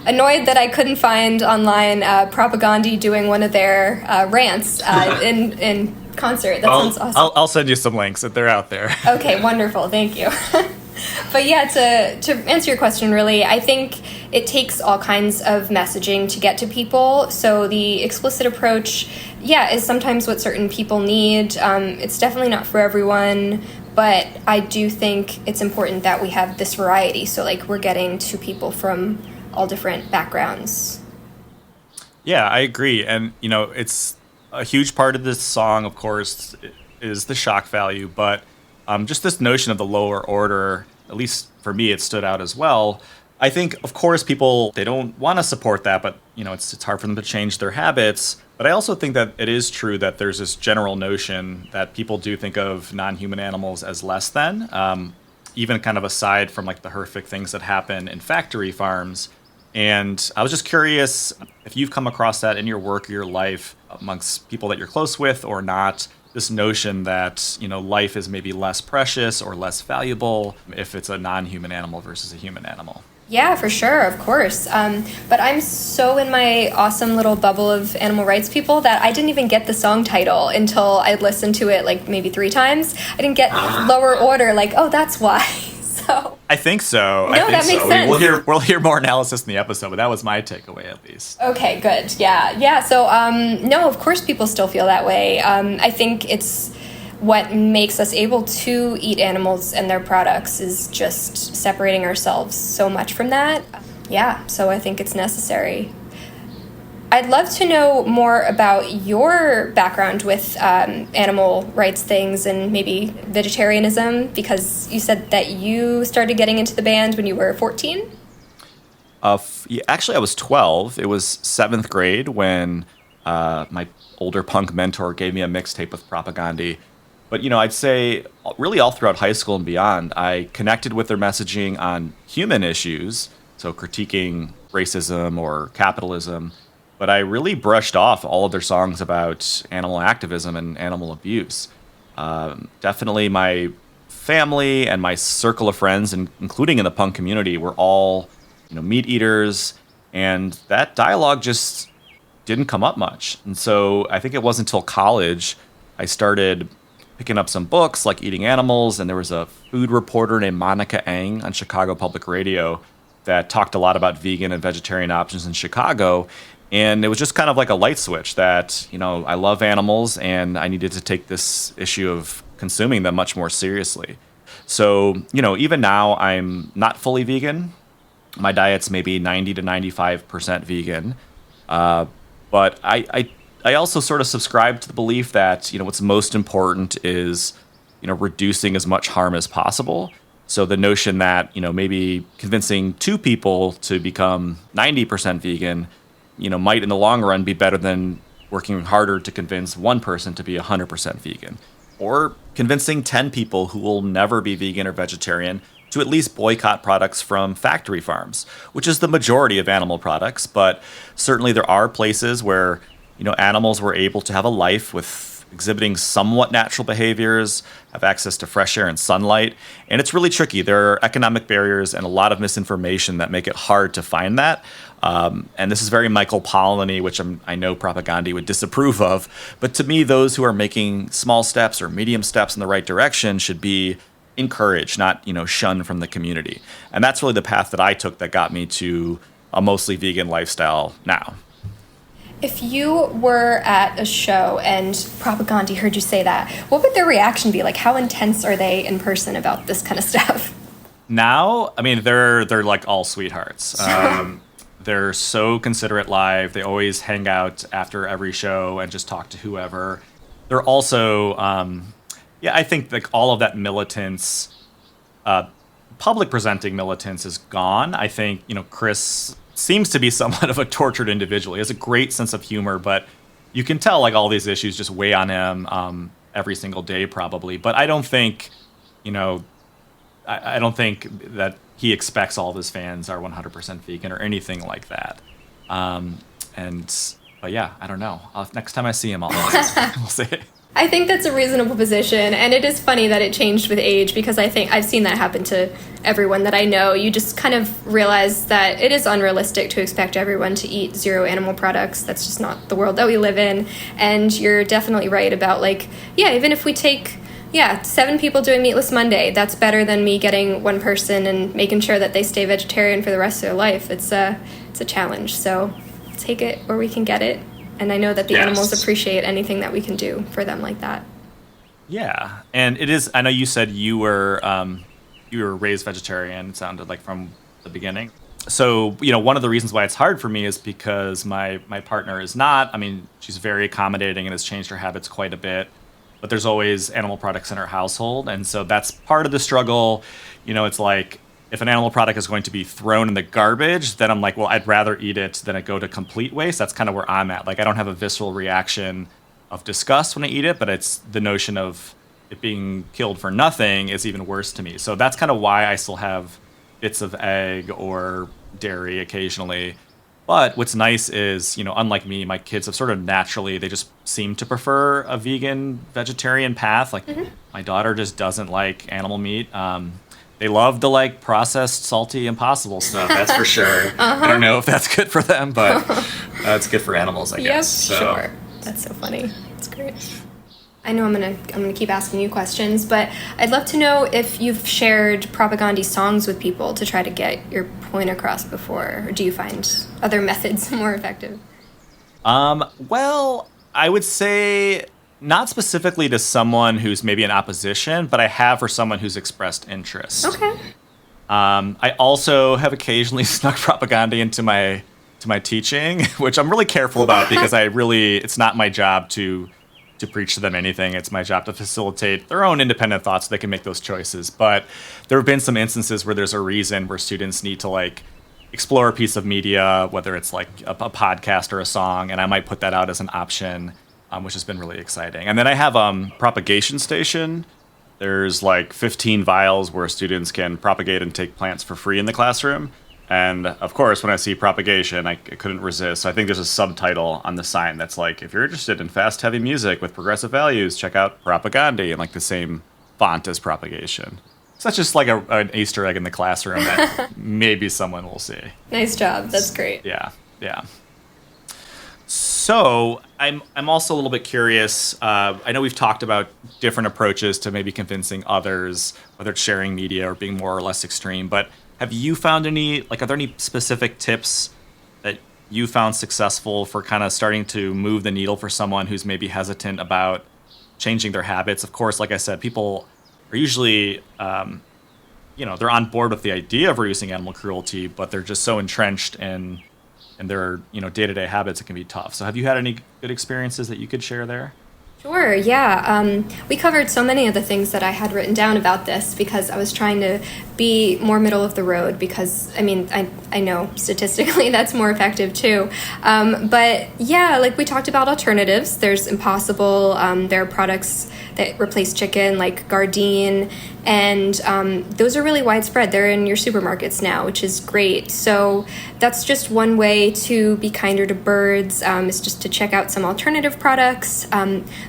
annoyed that I couldn't find online Propagandhi doing one of their rants in concert. That sounds awesome. I'll send you some links if they're out there. Okay, wonderful. Thank you. But yeah, to answer your question, really, I think it takes all kinds of messaging to get to people. So the explicit approach, is sometimes what certain people need. It's definitely not for everyone. But I do think it's important that we have this variety. So, like, we're getting to people from all different backgrounds. Yeah, I agree. And, it's a huge part of this song, of course, is the shock value. But just this notion of the lower order, at least for me, it stood out as well. I think, of course, people, they don't want to support that, but, it's hard for them to change their habits. But I also think that it is true that there's this general notion that people do think of non-human animals as less than, even kind of aside from like the horrific things that happen in factory farms. And I was just curious if you've come across that in your work or your life amongst people that you're close with or not, this notion that, life is maybe less precious or less valuable if it's a non-human animal versus a human animal. Yeah, for sure, of course. But I'm so in my awesome little bubble of animal rights people that I didn't even get the song title until I listened to it like maybe 3 times. I didn't get lower order, like, oh, that's why. So I think so. No, that makes sense. We'll hear more analysis in the episode, but that was my takeaway at least. Okay, good. Yeah. So no, of course people still feel that way. I think it's what makes us able to eat animals and their products is just separating ourselves so much from that. Yeah, so I think it's necessary. I'd love to know more about your background with animal rights things and maybe vegetarianism, because you said that you started getting into the band when you were 14? Actually, I was 12. It was 7th grade when my older punk mentor gave me a mixtape with Propagandhi. But, I'd say really all throughout high school and beyond, I connected with their messaging on human issues, so critiquing racism or capitalism. But I really brushed off all of their songs about animal activism and animal abuse. Definitely my family and my circle of friends, and including in the punk community, were all, meat eaters. And that dialogue just didn't come up much. And so I think it wasn't until college I started picking up some books like Eating Animals, and there was a food reporter named Monica Eng on Chicago Public Radio that talked a lot about vegan and vegetarian options in Chicago. And it was just kind of like a light switch that, I love animals and I needed to take this issue of consuming them much more seriously. So, even now I'm not fully vegan. My diet's maybe 90 to 95% vegan. But I also sort of subscribe to the belief that, what's most important is, reducing as much harm as possible. So the notion that, maybe convincing 2 people to become 90% vegan, might in the long run be better than working harder to convince 1 person to be 100% vegan. Or convincing 10 people who will never be vegan or vegetarian to at least boycott products from factory farms, which is the majority of animal products. But certainly there are places where animals were able to have a life with exhibiting somewhat natural behaviors, have access to fresh air and sunlight. And it's really tricky. There are economic barriers and a lot of misinformation that make it hard to find that. And this is very Michael Pollan-y, which I know Propagandhi would disapprove of. But to me, those who are making small steps or medium steps in the right direction should be encouraged, not, shunned from the community. And that's really the path that I took that got me to a mostly vegan lifestyle now. If you were at a show and Propagandhi heard you say that, what would their reaction be? Like, how intense are they in person about this kind of stuff? Now, I mean, they're like all sweethearts. They're so considerate live. They always hang out after every show and just talk to whoever. They're also, I think like all of that militance, public presenting militance is gone. I think, Chris seems to be somewhat of a tortured individual. He has a great sense of humor, but you can tell like all these issues just weigh on him every single day probably. But I don't think, I don't think that he expects all of his fans are 100% vegan or anything like that. But yeah, I don't know. Next time I see him, we'll see. I think that's a reasonable position, and it is funny that it changed with age, because I think I've seen that happen to everyone that I know. You just kind of realize that it is unrealistic to expect everyone to eat zero animal products. That's just not the world that we live in. And you're definitely right about, like, even if we take 7 people doing Meatless Monday, that's better than me getting one person and making sure that they stay vegetarian for the rest of their life. It's a challenge, so take it where we can get it. And I know that the animals appreciate anything that we can do for them like that. Yeah, and it is. I know you said you were raised vegetarian. It sounded like from the beginning. So one of the reasons why it's hard for me is because my partner is not. I mean, she's very accommodating and has changed her habits quite a bit. But there's always animal products in her household, and so that's part of the struggle. It's like, if an animal product is going to be thrown in the garbage, then I'm like, well, I'd rather eat it than it go to complete waste. That's kind of where I'm at. Like, I don't have a visceral reaction of disgust when I eat it, but it's the notion of it being killed for nothing is even worse to me. So that's kind of why I still have bits of egg or dairy occasionally. But what's nice is, unlike me, my kids have sort of naturally, they just seem to prefer a vegan, vegetarian path. Like, my daughter just doesn't like animal meat. They love the processed, salty, impossible stuff. That's for sure. I don't know if that's good for them, but it's good for animals, I guess. Yep, sure. That's so funny. That's great. I know I'm gonna keep asking you questions, but I'd love to know if you've shared Propagandhi songs with people to try to get your point across before, or do you find other methods more effective? Well, I would say not specifically to someone who's maybe in opposition, but I have for someone who's expressed interest. Okay. I also have occasionally snuck Propagandhi into my teaching, which I'm really careful about because it's not my job to preach to them anything. It's my job to facilitate their own independent thoughts so they can make those choices. But there have been some instances where there's a reason where students need to explore a piece of media, whether it's like a podcast or a song, and I might put that out as an option. Which has been really exciting. And then I have propagation station. There's 15 vials where students can propagate and take plants for free in the classroom. And of course, when I see propagation, I couldn't resist. So I think there's a subtitle on the sign that's like, if you're interested in fast, heavy music with progressive values, check out Propagandhi, and the same font as propagation. So that's just an Easter egg in the classroom that maybe someone will see. Nice job. That's great. Yeah. So I'm also a little bit curious. I know we've talked about different approaches to maybe convincing others, whether it's sharing media or being more or less extreme. But have you found any, are there any specific tips that you found successful for kind of starting to move the needle for someone who's maybe hesitant about changing their habits? Of course, like I said, people are usually, they're on board with the idea of reducing animal cruelty, but they're just so entrenched in their day-to-day habits, it can be tough. So have you had any good experiences that you could share there? Sure, yeah. We covered so many of the things that I had written down about this because I was trying to be more middle of the road because, I know statistically that's more effective too. But yeah, we talked about alternatives. There's Impossible. There are products that replace chicken like Gardein. And those are really widespread. They're in your supermarkets now, which is great. So that's just one way to be kinder to birds, is just to check out some alternative products.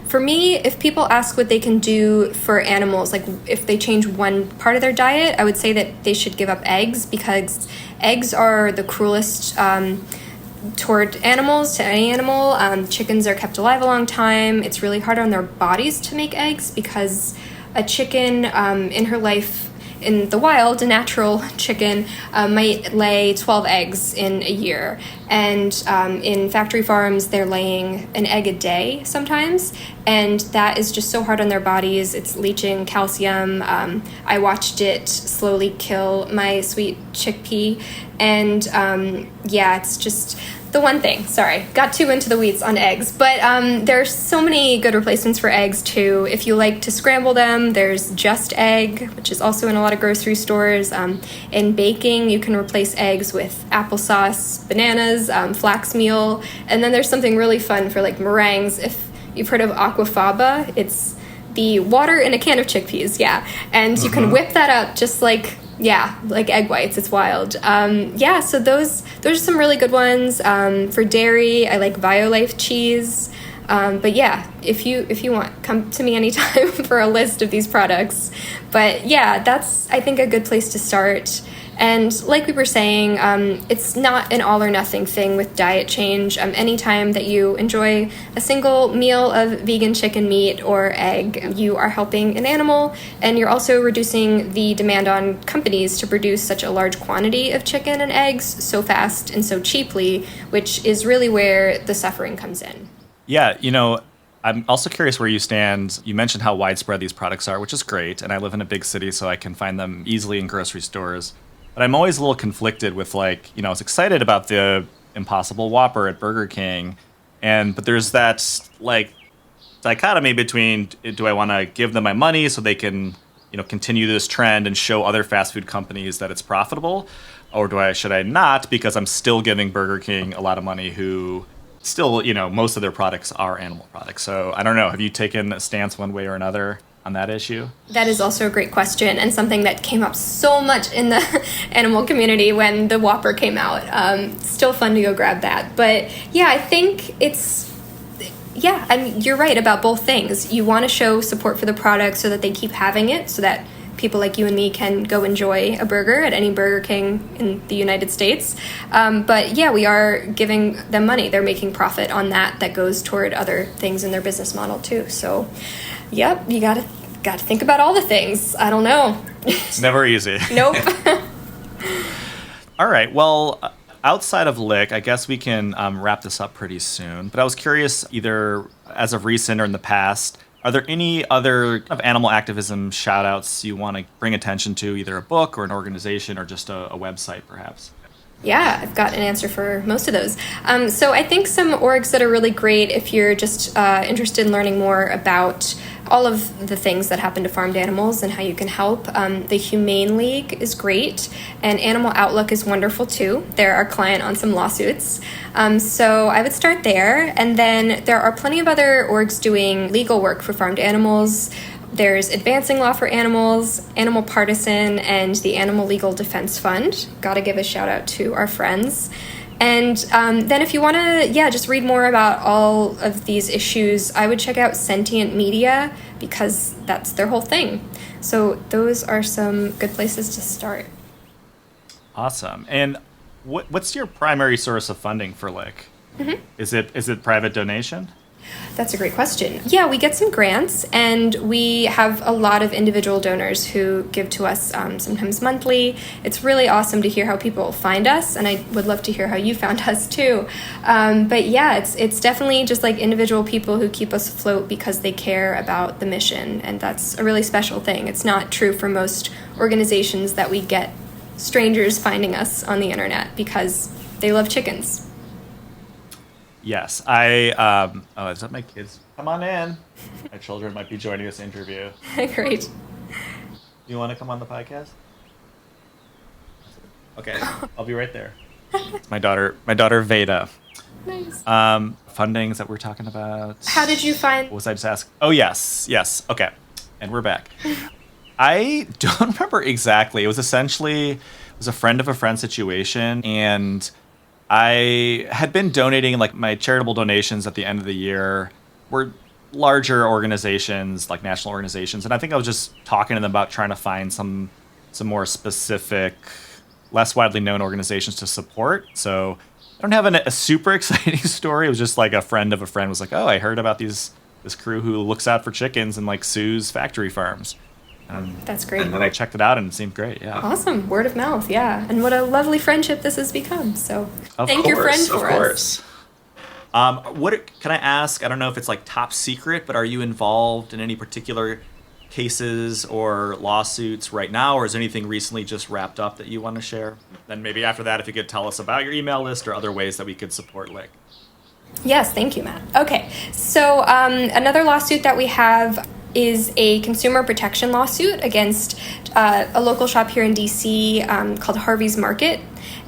For me, if people ask what they can do for animals, if they change one part of their diet, I would say that they should give up eggs because eggs are the cruelest toward animals, to any animal. Chickens are kept alive a long time. It's really hard on their bodies to make eggs because a chicken in her life in the wild, a natural chicken might lay 12 eggs in a year. And in factory farms, they're laying an egg a day sometimes. And that is just so hard on their bodies. It's leaching calcium. I watched it slowly kill my sweet chickpea. And it's just the one thing. Sorry, got too into the weeds on eggs. But there's so many good replacements for eggs, too. If you like to scramble them, there's Just Egg, which is also in a lot of grocery stores. In baking, you can replace eggs with applesauce, bananas, flax meal. And then there's something really fun for like meringues. If you've heard of aquafaba, it's the water in a can of chickpeas, and you can whip that up just like egg whites. It's wild. So those are some really good ones. For dairy, I like Violife cheese. If you want, come to me anytime for a list of these products. But that's, I think, a good place to start. And like we were saying, it's not an all or nothing thing with diet change. Anytime that you enjoy a single meal of vegan chicken meat or egg, you are helping an animal, and you're also reducing the demand on companies to produce such a large quantity of chicken and eggs so fast and so cheaply, which is really where the suffering comes in. Yeah, I'm also curious where you stand. You mentioned how widespread these products are, which is great, and I live in a big city, so I can find them easily in grocery stores. But I'm always a little conflicted with, I was excited about the Impossible Whopper at Burger King, but there's that, dichotomy between, do I want to give them my money so they can, continue this trend and show other fast food companies that it's profitable, or should I not, because I'm still giving Burger King a lot of money, who still, most of their products are animal products. So I don't know. Have you taken a stance one way or another on that issue? That is also a great question, and something that came up so much in the animal community when the Whopper came out. Still fun to go grab that. But I think you're right about both things. You want to show support for the product so that they keep having it, so that people like you and me can go enjoy a burger at any Burger King in the United States. We are giving them money. They're making profit on that goes toward other things in their business model too. So, you got to think about all the things. I don't know. It's never easy. Nope. All right. Well, outside of Lick, I guess we can wrap this up pretty soon. But I was curious, either as of recent or in the past, are there any other kind of animal activism shout-outs you want to bring attention to, either a book or an organization or just a website, perhaps? Yeah, I've got an answer for most of those. So I think some orgs that are really great if you're just interested in learning more about all of the things that happen to farmed animals and how you can help. The Humane League is great, and Animal Outlook is wonderful too. They're our client on some lawsuits. So I would start there, and then there are plenty of other orgs doing legal work for farmed animals. There's Advancing Law for Animals, Animal Partisan, and the Animal Legal Defense Fund. Gotta give a shout out to our friends. And then if you want to, just read more about all of these issues, I would check out Sentient Media, because that's their whole thing. So those are some good places to start. Awesome. And what's your primary source of funding for Lick? Mm-hmm. Is it private donation? That's a great question. Yeah, we get some grants, and we have a lot of individual donors who give to us sometimes monthly. It's really awesome to hear how people find us, and I would love to hear how you found us too. It's definitely just like individual people who keep us afloat because they care about the mission, and that's a really special thing. It's not true for most organizations that we get strangers finding us on the internet because they love chickens. Yes, is that my kids? Come on in. My children might be joining this interview. Great. You want to come on the podcast? Okay, I'll be right there. It's my daughter Veda. Nice. Fundings that we're talking about. How did you find? What was I just asking? Oh, yes. Okay, and we're back. I don't remember exactly. It was a friend of a friend situation, and I had been donating, my charitable donations at the end of the year were larger organizations, like national organizations. And I think I was just talking to them about trying to find some more specific, less widely known organizations to support. So I don't have a super exciting story. It was just like a friend of a friend was like, oh, I heard about this crew who looks out for chickens and sues factory farms. That's great. And then I checked it out and it seemed great. Yeah. Awesome. Word of mouth. Yeah. And what a lovely friendship this has become. So thank your friend for us. What can I ask? I don't know if it's like top secret, but are you involved in any particular cases or lawsuits right now, or is anything recently just wrapped up that you want to share? Then maybe after that, if you could tell us about your email list or other ways that we could support Lick. Yes, thank you, Matt. Okay, so another lawsuit that we have is a consumer protection lawsuit against a local shop here in DC called Harvey's Market.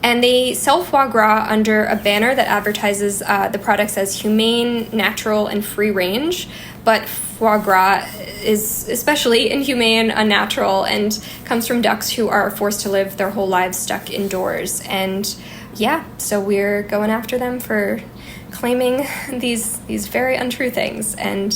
And they sell foie gras under a banner that advertises the products as humane, natural, and free range. But foie gras is especially inhumane, unnatural, and comes from ducks who are forced to live their whole lives stuck indoors. And yeah, so we're going after them for claiming these very untrue things. And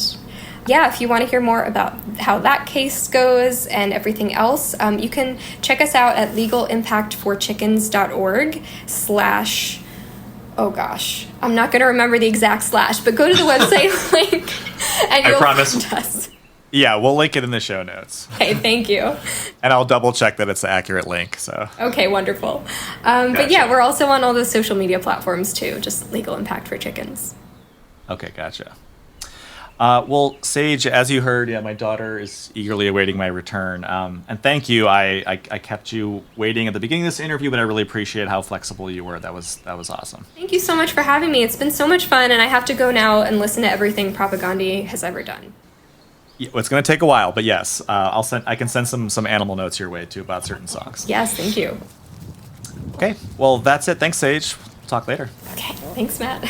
yeah, if you want to hear more about how that case goes and everything else, you can check us out at legalimpactforchickens.org/ oh gosh, I'm not going to remember the exact slash, but go to the website link and you'll find us. Yeah, we'll link it in the show notes. Okay, thank you. And I'll double check that it's the accurate link. So okay, wonderful. But yeah, we're also on all the social media platforms too, just Legal Impact for Chickens. Okay, gotcha. Well, Sage, as you heard, yeah, my daughter is eagerly awaiting my return. And thank you. I kept you waiting at the beginning of this interview, but I really appreciate how flexible you were. That was awesome. Thank you so much for having me. It's been so much fun, and I have to go now and listen to everything Propagandhi has ever done. Yeah, well, it's going to take a while, but yes, I can send some animal notes your way too about certain songs. Yes, thank you. Okay, well, that's it. Thanks, Sage. We'll talk later. Okay, thanks, Matt.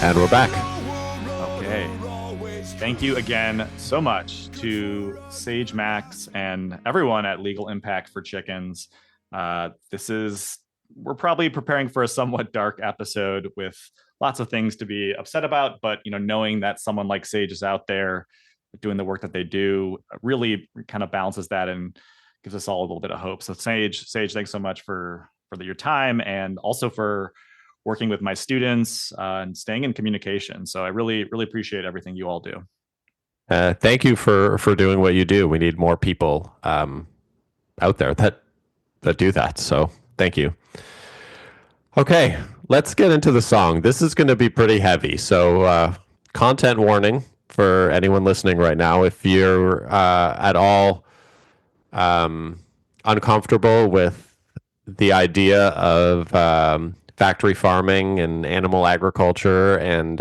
And we're back. Okay. Thank you again so much to Sage Max and everyone at Legal Impact for Chickens. We're probably preparing for a somewhat dark episode with lots of things to be upset about, but knowing that someone like Sage is out there doing the work that they do really kind of balances that and gives us all a little bit of hope. So Sage, thanks so much for your time and also for working with my students and staying in communication. So I really, really appreciate everything you all do. Thank you for doing what you do. We need more people out there that do that. So thank you. Okay, let's get into the song. This is going to be pretty heavy. So content warning for anyone listening right now. If you're at all uncomfortable with the idea of factory farming and animal agriculture and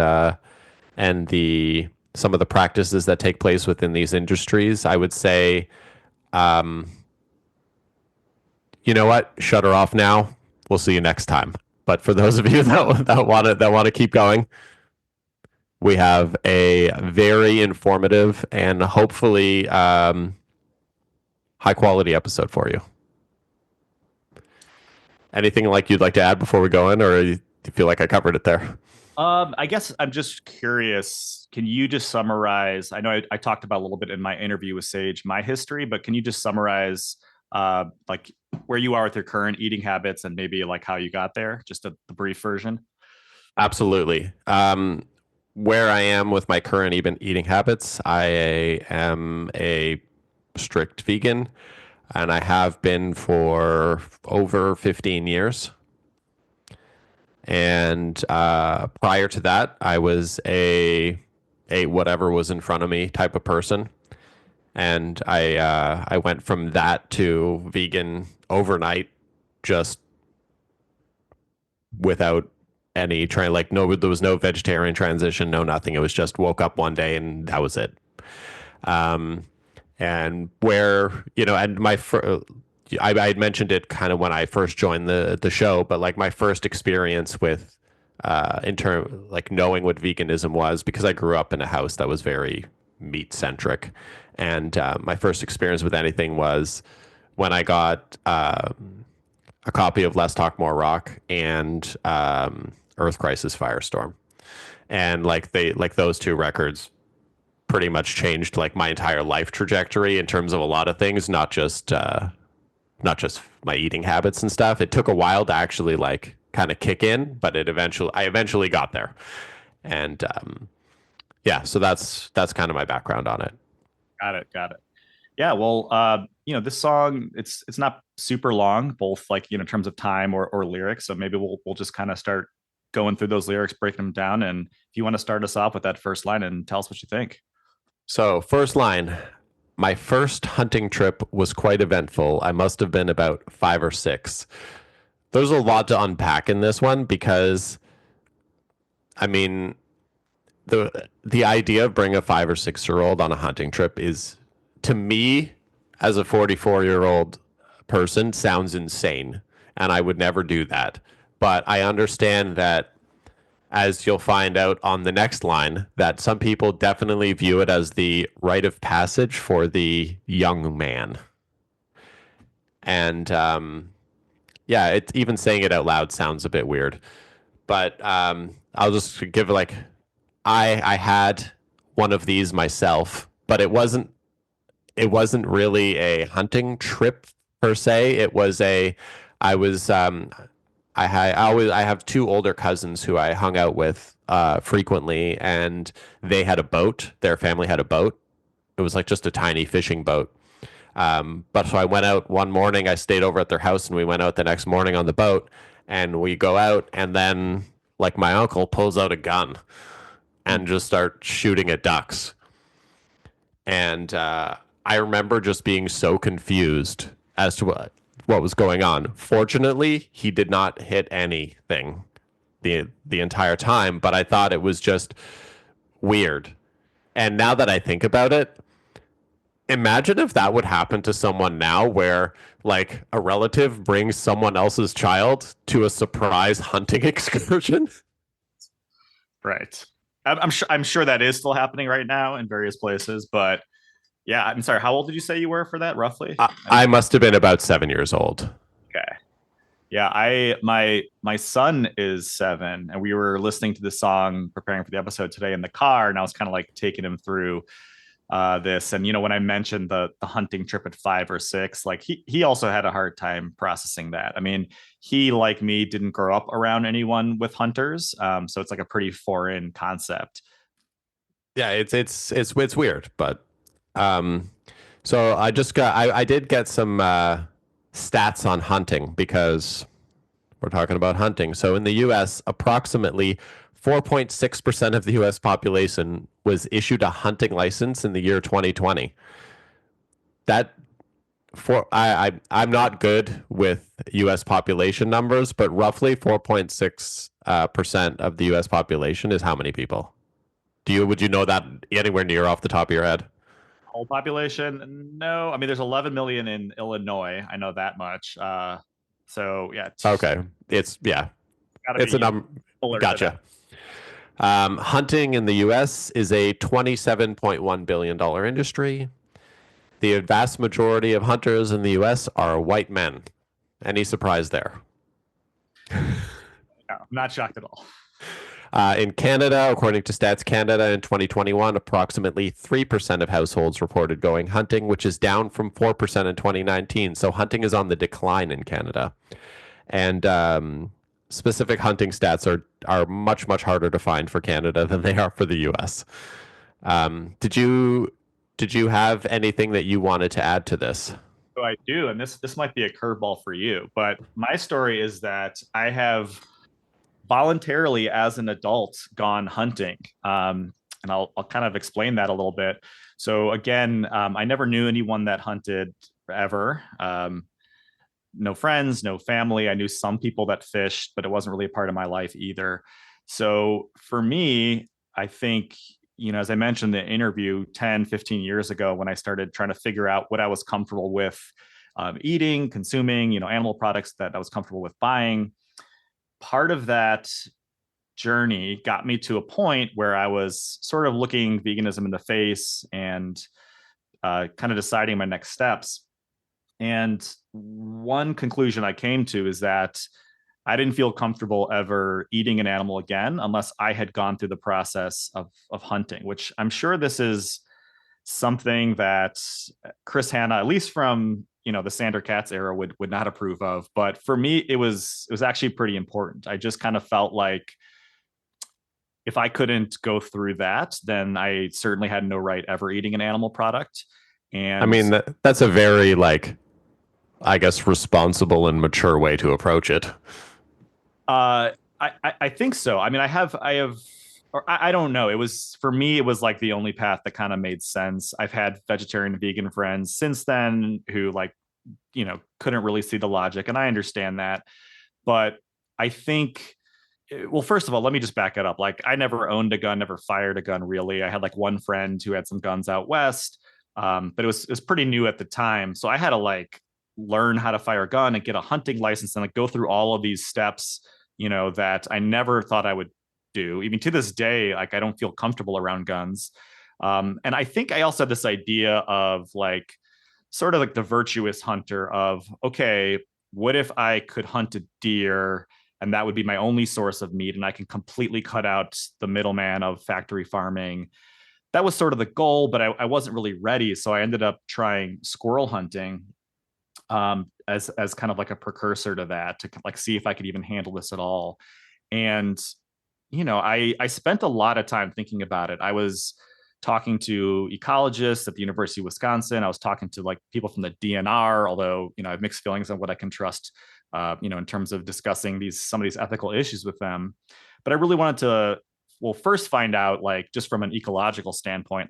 some of the practices that take place within these industries, I would say, you know what? Shut her off now. We'll see you next time. But for those of you that want to keep going, we have a very informative and hopefully high quality episode for you. Anything you'd like to add before we go in, or do you feel like I covered it there? I guess I'm just curious. Can you just summarize? I know I talked about a little bit in my interview with Sage, my history, but can you just summarize where you are with your current eating habits and maybe how you got there? Just the brief version. Absolutely. where I am with my current even eating habits, I am a strict vegan, and I have been for over 15 years. And prior to that, I was a whatever was in front of me type of person, and I went from that to vegan overnight, just without any trying. Like, no, there was no vegetarian transition, no nothing. It was just woke up one day and that was it. Um, and where and I had mentioned it kind of when I first joined the show, but like my first experience with in term like knowing what veganism was, because I grew up in a house that was very meat centric, and my first experience with anything was when I got a copy of Less Talk More Rock and Earth Crisis Firestorm, and like those two records pretty much changed like my entire life trajectory in terms of a lot of things, not just my eating habits and stuff. It took a while to actually like kind of kick in, but I eventually got there. And yeah, so that's kind of my background on it. Got it. Yeah, well, this song, it's not super long, both like in terms of time or lyrics. So maybe we'll just kind of start going through those lyrics, breaking them down. And if you want to start us off with that first line and tell us what you think. So, first line: my first hunting trip was quite eventful. I must have been about 5 or 6. There's a lot to unpack in this one, because, I mean, the idea of bringing a 5 or 6-year-old on a hunting trip is, to me, as a 44-year-old person, sounds insane, and I would never do that. But I understand that, as you'll find out on the next line, that some people definitely view it as the rite of passage for the young man. And yeah, it's even saying it out loud sounds a bit weird. But I'll just give like I had one of these myself, but it wasn't really a hunting trip per se. It was I was I have 2 older cousins who I hung out with frequently, and they had a boat. Their family had a boat. It was like just a tiny fishing boat. But so I went out one morning. I stayed over at their house, and we went out the next morning on the boat. And we go out, and then like my uncle pulls out a gun and just starts shooting at ducks. And I remember just being so confused as to what was going on. Fortunately, he did not hit anything the entire time, but I thought it was just weird. And now that I think about it, imagine if that would happen to someone now, where like a relative brings someone else's child to a surprise hunting excursion. Right. I'm sure that is still happening right now in various places, but yeah, I'm sorry. How old did you say you were for that, roughly? I must have been about 7 years old. Okay. Yeah, my son is 7, and we were listening to the song preparing for the episode today in the car, and I was kind of like taking him through this. And when I mentioned the hunting trip at 5 or 6, like he also had a hard time processing that. I mean, he, like me, didn't grow up around anyone with hunters, so it's like a pretty foreign concept. Yeah, it's weird, but so I did get some stats on hunting, because we're talking about hunting. So in the US, approximately 4.6% of the US population was issued a hunting license in the year 2020. That I'm not good with US population numbers, but roughly 4.6% of the US population is how many people? Would you know that anywhere near off the top of your head? Whole population? No. I mean, there's 11 million in Illinois. I know that much. So yeah. Okay. It's a number. Gotcha. Hunting in the U.S. is a $27.1 billion industry. The vast majority of hunters in the U.S. are white men. Any surprise there? No, I'm not shocked at all. In Canada, according to Stats Canada in 2021, approximately 3% of households reported going hunting, which is down from 4% in 2019. So hunting is on the decline in Canada. And specific hunting stats are much harder to find for Canada than they are for the U.S. Did you have anything that you wanted to add to this? So I do, and this might be a curveball for you, but my story is that I have voluntarily, as an adult, gone hunting, and I'll kind of explain that a little bit. So again, I never knew anyone that hunted ever. No friends, no family. I knew some people that fished, but it wasn't really a part of my life either. So for me, I think, as I mentioned in the interview 10, 15 years ago, when I started trying to figure out what I was comfortable with eating, consuming, animal products that I was comfortable with buying, part of that journey got me to a point where I was sort of looking veganism in the face and kind of deciding my next steps. And one conclusion I came to is that I didn't feel comfortable ever eating an animal again unless I had gone through the process of hunting, which I'm sure this is something that Chris Hanna, at least from the Sander Katz era, would not approve of. But for me, it was actually pretty important. I just kind of felt like if I couldn't go through that, then I certainly had no right ever eating an animal product. And I mean, that's a very, like, I guess, responsible and mature way to approach it. I think so. I mean, I have, or I don't know. It was, for me, it was like the only path that kind of made sense. I've had vegetarian and vegan friends since then who couldn't really see the logic, and I understand that. But I think, well, first of all, let me just back it up. Like, I never owned a gun, never fired a gun, really. I had like one friend who had some guns out west, but it was pretty new at the time. So I had to learn how to fire a gun and get a hunting license and go through all of these steps, that I never thought I would do. Even to this day, I don't feel comfortable around guns. And I think I also had this idea of sort of the virtuous hunter of, okay, what if I could hunt a deer and that would be my only source of meat and I can completely cut out the middleman of factory farming? That was sort of the goal, but I wasn't really ready. So I ended up trying squirrel hunting as kind of like a precursor to that, to see if I could even handle this at all. And I spent a lot of time thinking about it. I was talking to ecologists at the University of Wisconsin. I was talking to people from the DNR, although I have mixed feelings on what I can trust in terms of discussing some of these ethical issues with them. But I really wanted to, well, first find out just from an ecological standpoint,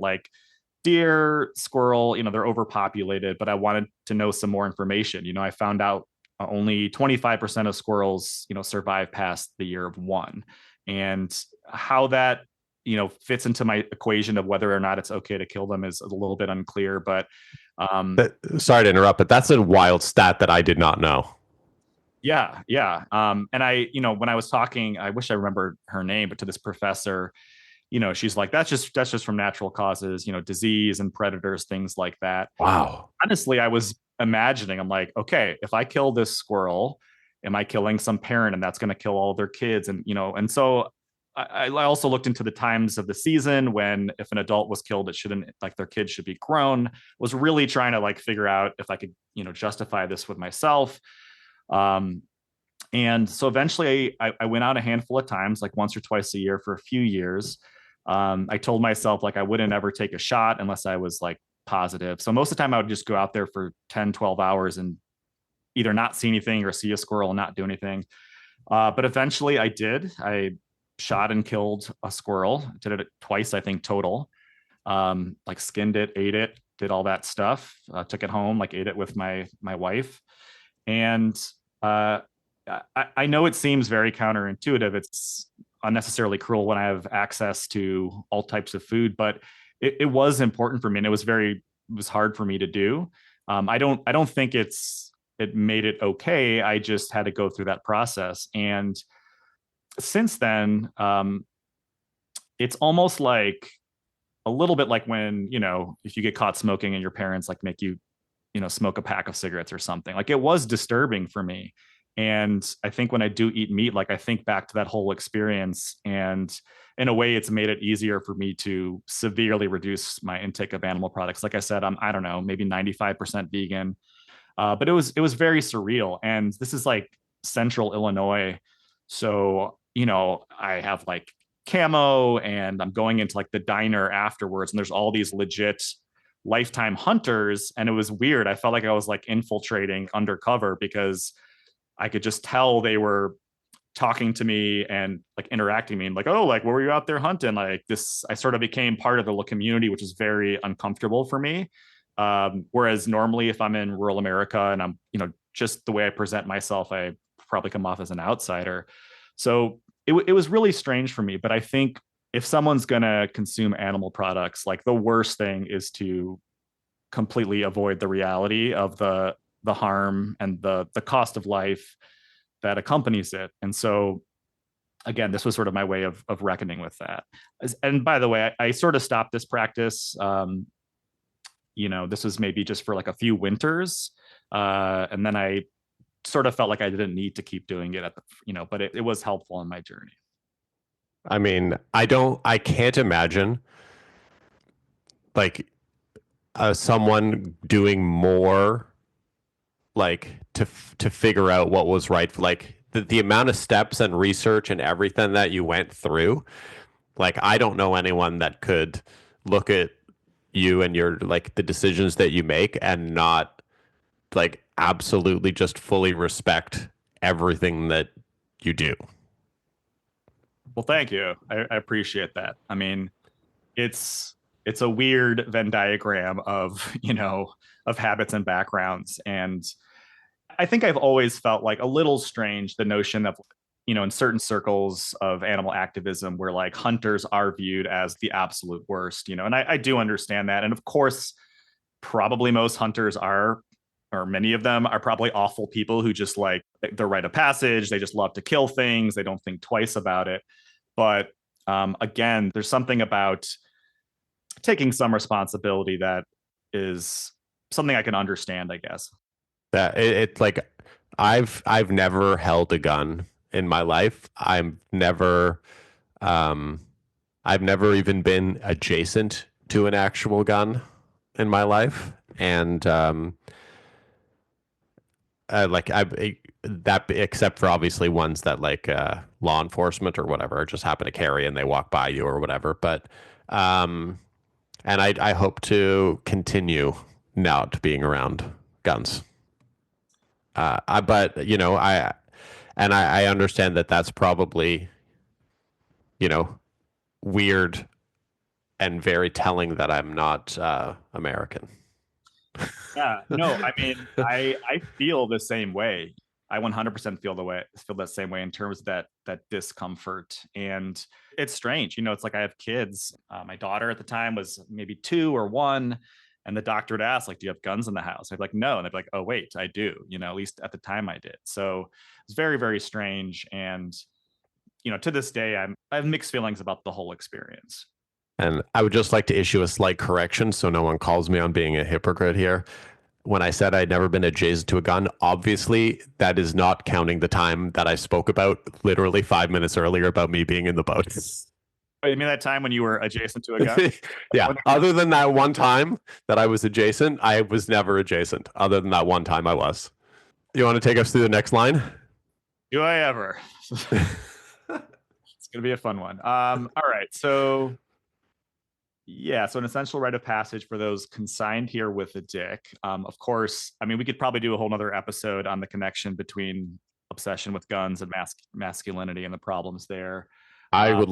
deer, squirrel, they're overpopulated, but I wanted to know some more information. I found out only 25% of squirrels, survive past the year of one. And how that, fits into my equation of whether or not it's okay to kill them is a little bit unclear. But sorry to interrupt, but that's a wild stat that I did not know. Yeah. And I, when I was talking, I wish I remembered her name, but to this professor, she's like, that's just from natural causes, disease and predators, things like that. Wow. Honestly, I was imagining, I'm like, okay, if I kill this squirrel, am I killing some parent and that's going to kill all of their kids? And, and so I also looked into the times of the season when if an adult was killed, it shouldn't, their kids should be grown. Was really trying to figure out if I could, justify this with myself. And so eventually I went out a handful of times, once or twice a year for a few years. I told myself I wouldn't ever take a shot unless I was positive. So most of the time I would just go out there for 10, 12 hours and either not see anything or see a squirrel and not do anything. But eventually I did. I shot and killed a squirrel. Did it twice, I think, total. Skinned it, ate it, did all that stuff. Took it home, ate it with my wife. And I know it seems very counterintuitive. It's unnecessarily cruel when I have access to all types of food, but it was important for me, and it was hard for me to do. I don't think it made it okay. I just had to go through that process. And since then, it's almost a little bit like when, if you get caught smoking and your parents make you, smoke a pack of cigarettes or something. It was disturbing for me. And I think when I do eat meat, I think back to that whole experience, and in a way it's made it easier for me to severely reduce my intake of animal products. Like I said, I don't know, maybe 95% vegan. But it was very surreal. And this is central Illinois. So, I have like camo and I'm going into like the diner afterwards, and there's all these legit lifetime hunters. And it was weird. I felt like I was like infiltrating undercover because I could just tell they were talking to me and like interacting me and like, oh, like, what were you out there hunting? Like this, I sort of became part of the little community, which is very uncomfortable for me. Whereas normally if I'm in rural America and I'm, just the way I present myself, I probably come off as an outsider. So it was really strange for me. But I think if someone's going to consume animal products, like the worst thing is to completely avoid the reality of the harm and the cost of life that accompanies it. And so again, this was sort of my way of reckoning with that. And by the way, I sort of stopped this practice. This was maybe just for like a few winters. And then I sort of felt like I didn't need to keep doing it but it was helpful in my journey. I mean, I can't imagine like someone doing more like to figure out what was right. Like the amount of steps and research and everything that you went through. Like, I don't know anyone that could look at you and your like the decisions that you make and not like absolutely just fully respect everything that you do. Well, thank you. I appreciate that. I mean, it's a weird Venn diagram of, of habits and backgrounds. And I think I've always felt like a little strange the notion of, in certain circles of animal activism where like hunters are viewed as the absolute worst, and I do understand that. And of course, probably most hunters are, or many of them are probably awful people who just like their rite of passage. They just love to kill things. They don't think twice about it. But again, there's something about taking some responsibility that is something I can understand, I guess. That it's like I've never held a gun in my life. I've never even been adjacent to an actual gun in my life, and that except for obviously ones that like law enforcement or whatever just happen to carry and they walk by you or whatever. But and I hope to continue not being around guns. But I understand that that's probably, weird and very telling that I'm not American. Yeah, no, I mean, I feel the same way. I 100% feel that same way in terms of that discomfort. And it's strange, it's like I have kids. My daughter at the time was maybe 2 or 1. And the doctor would ask, like, do you have guns in the house? I'd be like, no. And they'd be like, oh, wait, I do. At least at the time I did. So it's very, very strange. And, to this day, I have mixed feelings about the whole experience. And I would just like to issue a slight correction so no one calls me on being a hypocrite here. When I said I'd never been adjacent to a gun, obviously that is not counting the time that I spoke about literally 5 minutes earlier about me being in the boat. Oh, you mean that time when you were adjacent to a gun? Yeah. Other than that one time that I was adjacent, I was never adjacent. Other than that one time I was. You want to take us through the next line? Do I ever? It's going to be a fun one. All right. So, yeah. So an essential rite of passage for those consigned here with a dick. Of course, I mean, we could probably do a whole nother episode on the connection between obsession with guns and masculinity and the problems there. I would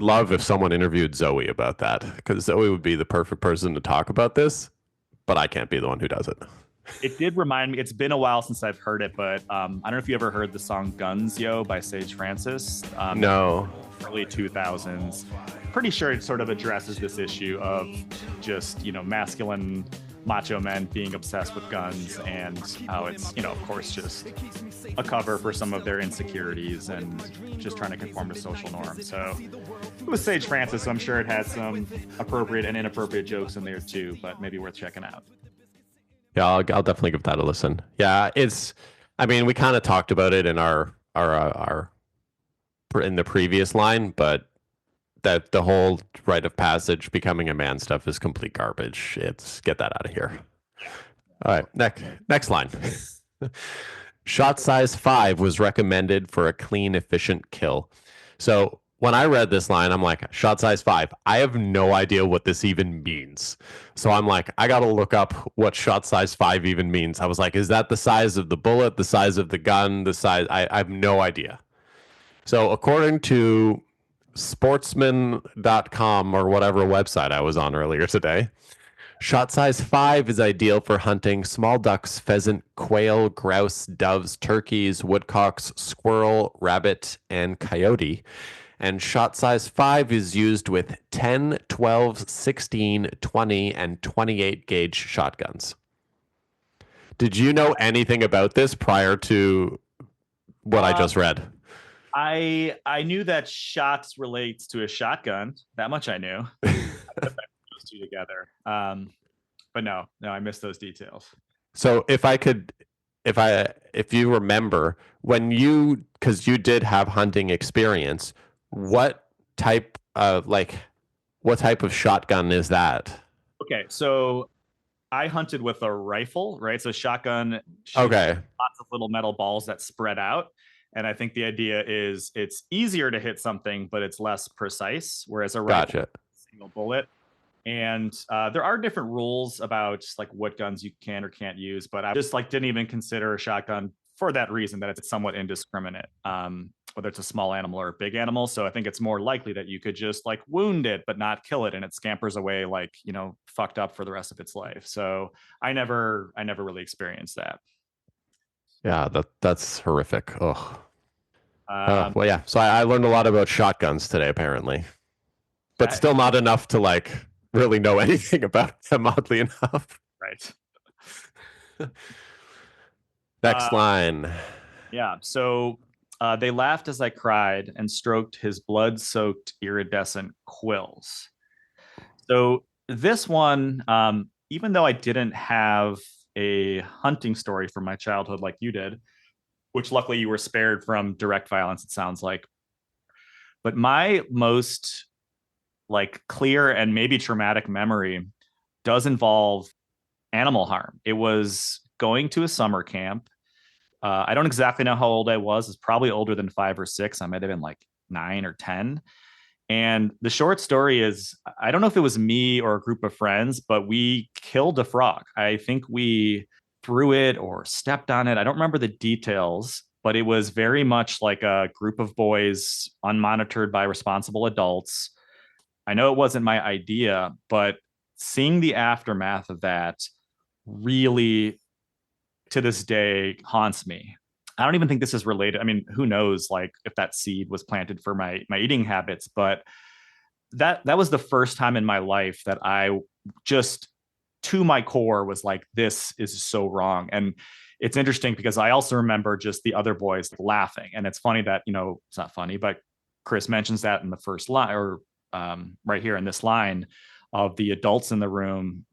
love if someone interviewed Zoe about that, because Zoe would be the perfect person to talk about this, but I can't be the one who does it. It did remind me, it's been a while since I've heard it, but I don't know if you ever heard the song Guns Yo by Sage Francis. No. Early 2000s. Pretty sure it sort of addresses this issue of just, masculine macho men being obsessed with guns and how it's, of course, just a cover for some of their insecurities and just trying to conform to social norms. So it was Sage Francis, so I'm sure it had some appropriate and inappropriate jokes in there too, but maybe worth checking out. Yeah, I'll definitely give that a listen. Yeah, I mean, we kind of talked about it in our in the previous line, but that the whole rite of passage becoming a man stuff is complete garbage. Get that out of here. All right, next line. Shot size 5 was recommended for a clean, efficient kill. So when I read this line, I'm like, shot size 5. I have no idea what this even means. So I'm like, I got to look up what shot size 5 even means. I was like, is that the size of the bullet, the size of the gun, the size? I have no idea. So according to sportsman.com or whatever website I was on earlier today, shot size 5 is ideal for hunting small ducks, pheasant, quail, grouse, doves, turkeys, woodcocks, squirrel, rabbit, and coyote. And shot size 5 is used with 10, 12, 16, 20, and 28 gauge shotguns. Did you know anything about this prior to what I just read? I knew that shots relates to a shotgun. That much I knew. I put those two together. But no, I missed those details. So if you remember when because you did have hunting experience, what type of shotgun is that? Okay, so I hunted with a rifle, right? So shotgun shoots Okay. lots of little metal balls that spread out. And I think the idea is it's easier to hit something, but it's less precise. Whereas a rifle, Gotcha. single bullet. And there are different rules about just like what guns you can or can't use, but I just like didn't even consider a shotgun for that reason, that it's somewhat indiscriminate, whether it's a small animal or a big animal. So I think it's more likely that you could just like wound it but not kill it, and it scampers away like, fucked up for the rest of its life. So I never really experienced that. Yeah, that's horrific. Oh. Um, Well, yeah. So I learned a lot about shotguns today, apparently, but still not enough to like really know anything about them. Oddly enough. right. Next line. Yeah. So they laughed as I cried and stroked his blood-soaked iridescent quills. So this one, even though I didn't have a hunting story from my childhood like you did, which luckily you were spared from direct violence, it sounds like. But my most like clear and maybe traumatic memory does involve animal harm. It was going to a summer camp. I don't exactly know how old I was. It's probably older than 5 or 6. I might have been like 9 or 10. And the short story is, I don't know if it was me or a group of friends, but we killed a frog. I think we threw it or stepped on it. I don't remember the details, but it was very much like a group of boys unmonitored by responsible adults. I know it wasn't my idea, but seeing the aftermath of that really, to this day, haunts me. I don't even think this is related. I mean, who knows, like if that seed was planted for my eating habits, but that was the first time in my life that I just, to my core, was like, this is so wrong. And it's interesting because I also remember just the other boys laughing. And it's funny that, it's not funny, but Chris mentions that in the first line, or right here in this line, of the adults in the room,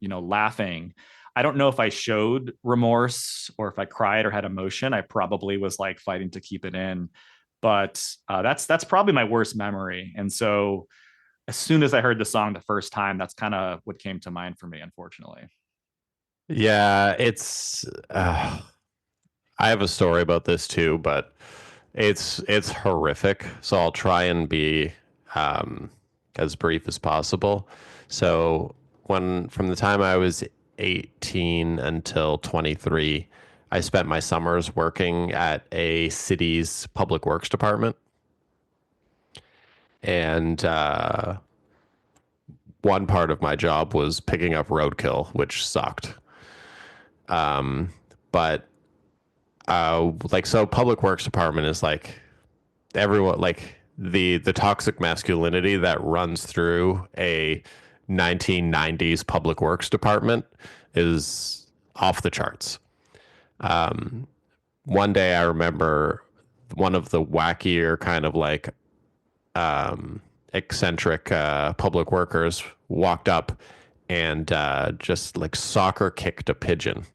laughing. I don't know if I showed remorse or if I cried or had emotion. I probably was like fighting to keep it in, but that's probably my worst memory. And so as soon as I heard the song the first time, that's kind of what came to mind for me, unfortunately. Yeah, it's. I have a story about this too, but it's horrific. So I'll try and be as brief as possible. So from the time I was 18 until 23, I spent my summers working at a city's public works department. And one part of my job was picking up roadkill, which sucked. But so public works department is like everyone, like the toxic masculinity that runs through a 1990s public works department is off the charts. One day I remember one of the wackier kind of like eccentric public workers walked up and just like soccer kicked a pigeon,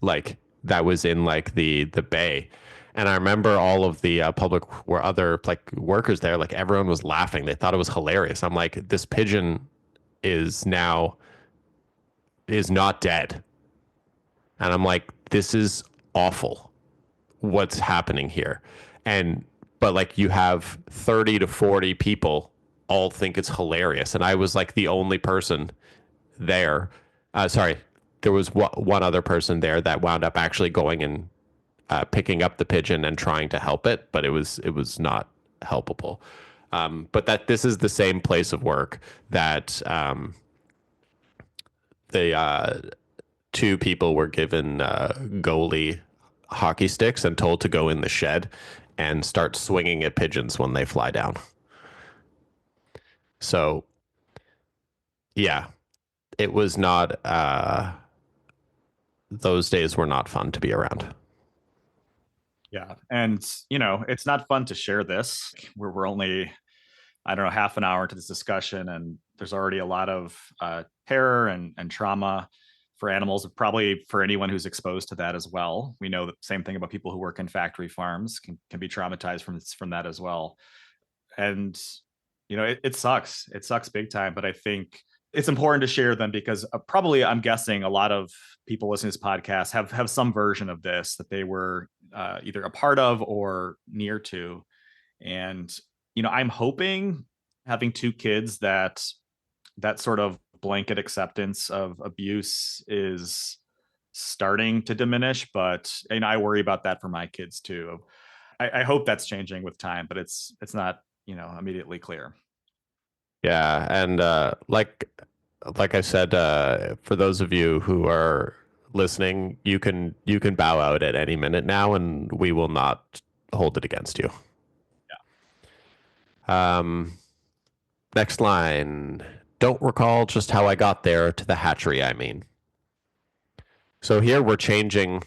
like that was in like the bay. And I remember all of the other like workers there, like everyone was laughing. They thought it was hilarious. I'm like, this pigeon is not dead. And I'm like, this is awful what's happening here. And but like you have 30 to 40 people all think it's hilarious, and I was like the only person there. Sorry, there was one other person there that wound up actually going and picking up the pigeon and trying to help it, but it was not helpable. But that this is the same place of work that the two people were given goalie hockey sticks and told to go in the shed and start swinging at pigeons when they fly down. So, yeah, it was not. Those days were not fun to be around. Yeah. And, it's not fun to share this. We're only, I don't know, half an hour into this discussion, and there's already a lot of terror and trauma for animals, probably for anyone who's exposed to that as well. We know the same thing about people who work in factory farms can be traumatized from that as well. And, it sucks. It sucks big time. But I think it's important to share them because probably I'm guessing a lot of people listening to this podcast have some version of this that they were either a part of or near to. And, I'm hoping, having two kids, that sort of blanket acceptance of abuse is starting to diminish. But I worry about that for my kids too. I hope that's changing with time, but it's not, immediately clear. Yeah, and like I said, for those of you who are listening, you can bow out at any minute now, and we will not hold it against you. Yeah. Next line. Don't recall just how I got there to the hatchery, I mean. So here we're changing.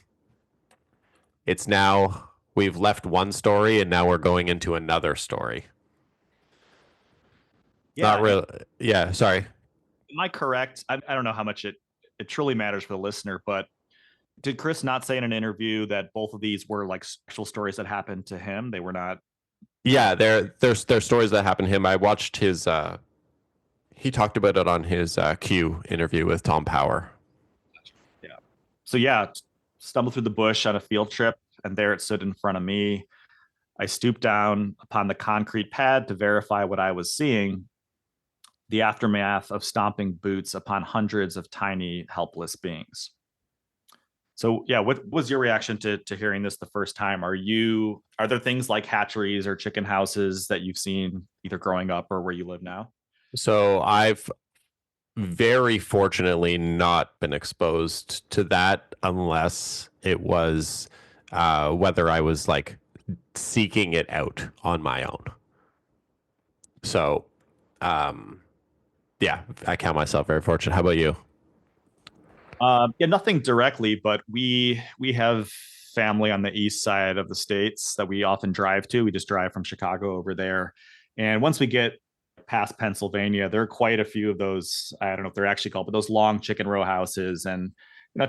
It's now, we've left one story and now we're going into another story. Yeah. Not really. Yeah, sorry. Am I correct? I don't know how much it truly matters for the listener, but did Chris not say in an interview that both of these were like actual stories that happened to him? They were not. Yeah, they're stories that happened to him. I watched his he talked about it on his Q interview with Tom Power. Yeah. So yeah, stumbled through the bush on a field trip, and there it stood in front of me. I stooped down upon the concrete pad to verify what I was seeing. The aftermath of stomping boots upon hundreds of tiny, helpless beings. So yeah, what was your reaction to hearing this the first time? Are there things like hatcheries or chicken houses that you've seen either growing up or where you live now? So I've very fortunately not been exposed to that unless it was whether I was like seeking it out on my own. So yeah, I count myself very fortunate. How about you? Yeah, nothing directly, but we have family on the east side of the states that we often drive to. We just drive from Chicago over there. And once we get past Pennsylvania, there are quite a few of those, I don't know if they're actually called, but those long chicken row houses. And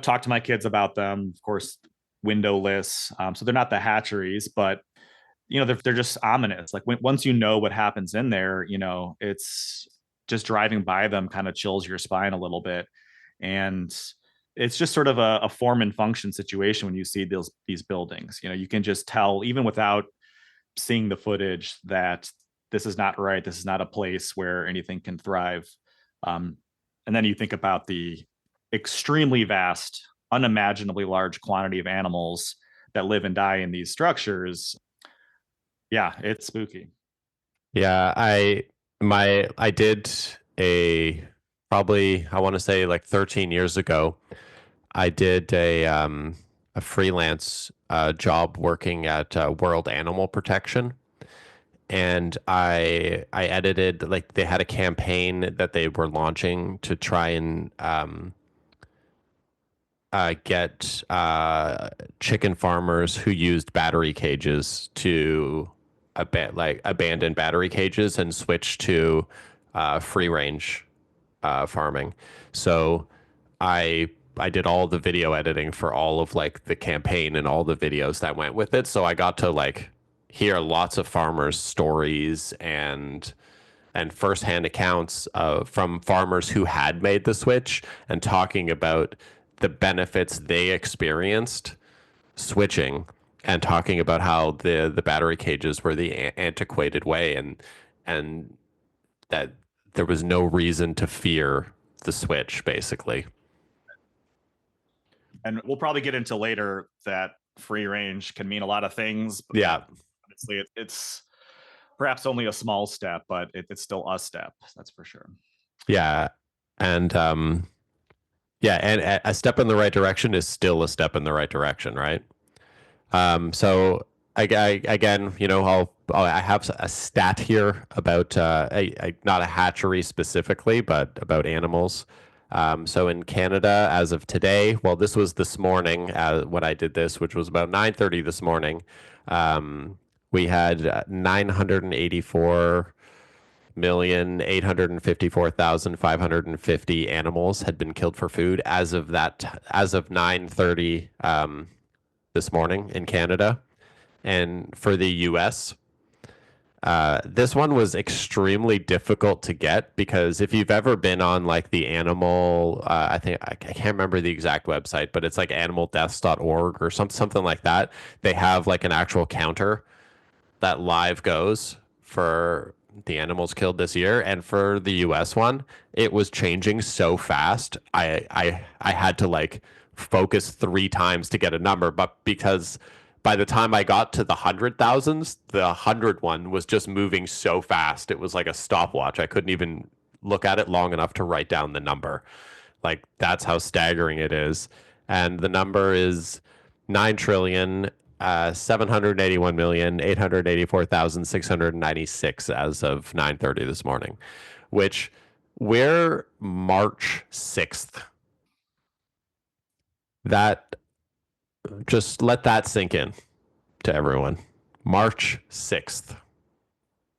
talk to my kids about them, of course, windowless. So they're not the hatcheries, but they're just ominous. Like once you know what happens in there, it's just driving by them kind of chills your spine a little bit. And it's just sort of a form and function situation when you see these buildings. You can just tell, even without seeing the footage, that this is not right. This is not a place where anything can thrive. And then you think about the extremely vast, unimaginably large quantity of animals that live and die in these structures. Yeah, it's spooky. Yeah, I did probably, I want to say like 13 years ago, I did a freelance job working at World Animal Protection. And I edited, like, they had a campaign that they were launching to try and get chicken farmers who used battery cages to abandon battery cages and switch to free range farming. So I did all the video editing for all of like the campaign and all the videos that went with it. So I got to like hear lots of farmers' stories and firsthand accounts from farmers who had made the switch and talking about the benefits they experienced. switching and talking about how the battery cages were the antiquated way, and that there was no reason to fear the switch, basically. And we'll probably get into later that free range can mean a lot of things. But Yeah. honestly, it's perhaps only a small step, but it's still a step. That's for sure. Yeah. And yeah, and a step in the right direction is still a step in the right direction, right? So again, I have a stat here about not a hatchery specifically, but about animals. So in Canada, as of today, well, this was this morning when I did this, which was about 9:30 this morning. We had 984,854,550 animals had been killed for food as of 9:30 this morning in Canada. And for the US, this one was extremely difficult to get because if you've ever been on like the animal, I can't remember the exact website, but it's like animaldeaths.org or something like that. They have like an actual counter that live goes for the animals killed this year. And for the US one, it was changing so fast. I had to like focus 3 times to get a number, but because by the time I got to the 100,000s, the 100 one was just moving so fast. It was like a stopwatch. I couldn't even look at it long enough to write down the number. Like that's how staggering it is. And the number is 9,781,884,696 as of 9:30 this morning, which we're March 6th. That just let that sink in to everyone. March 6th.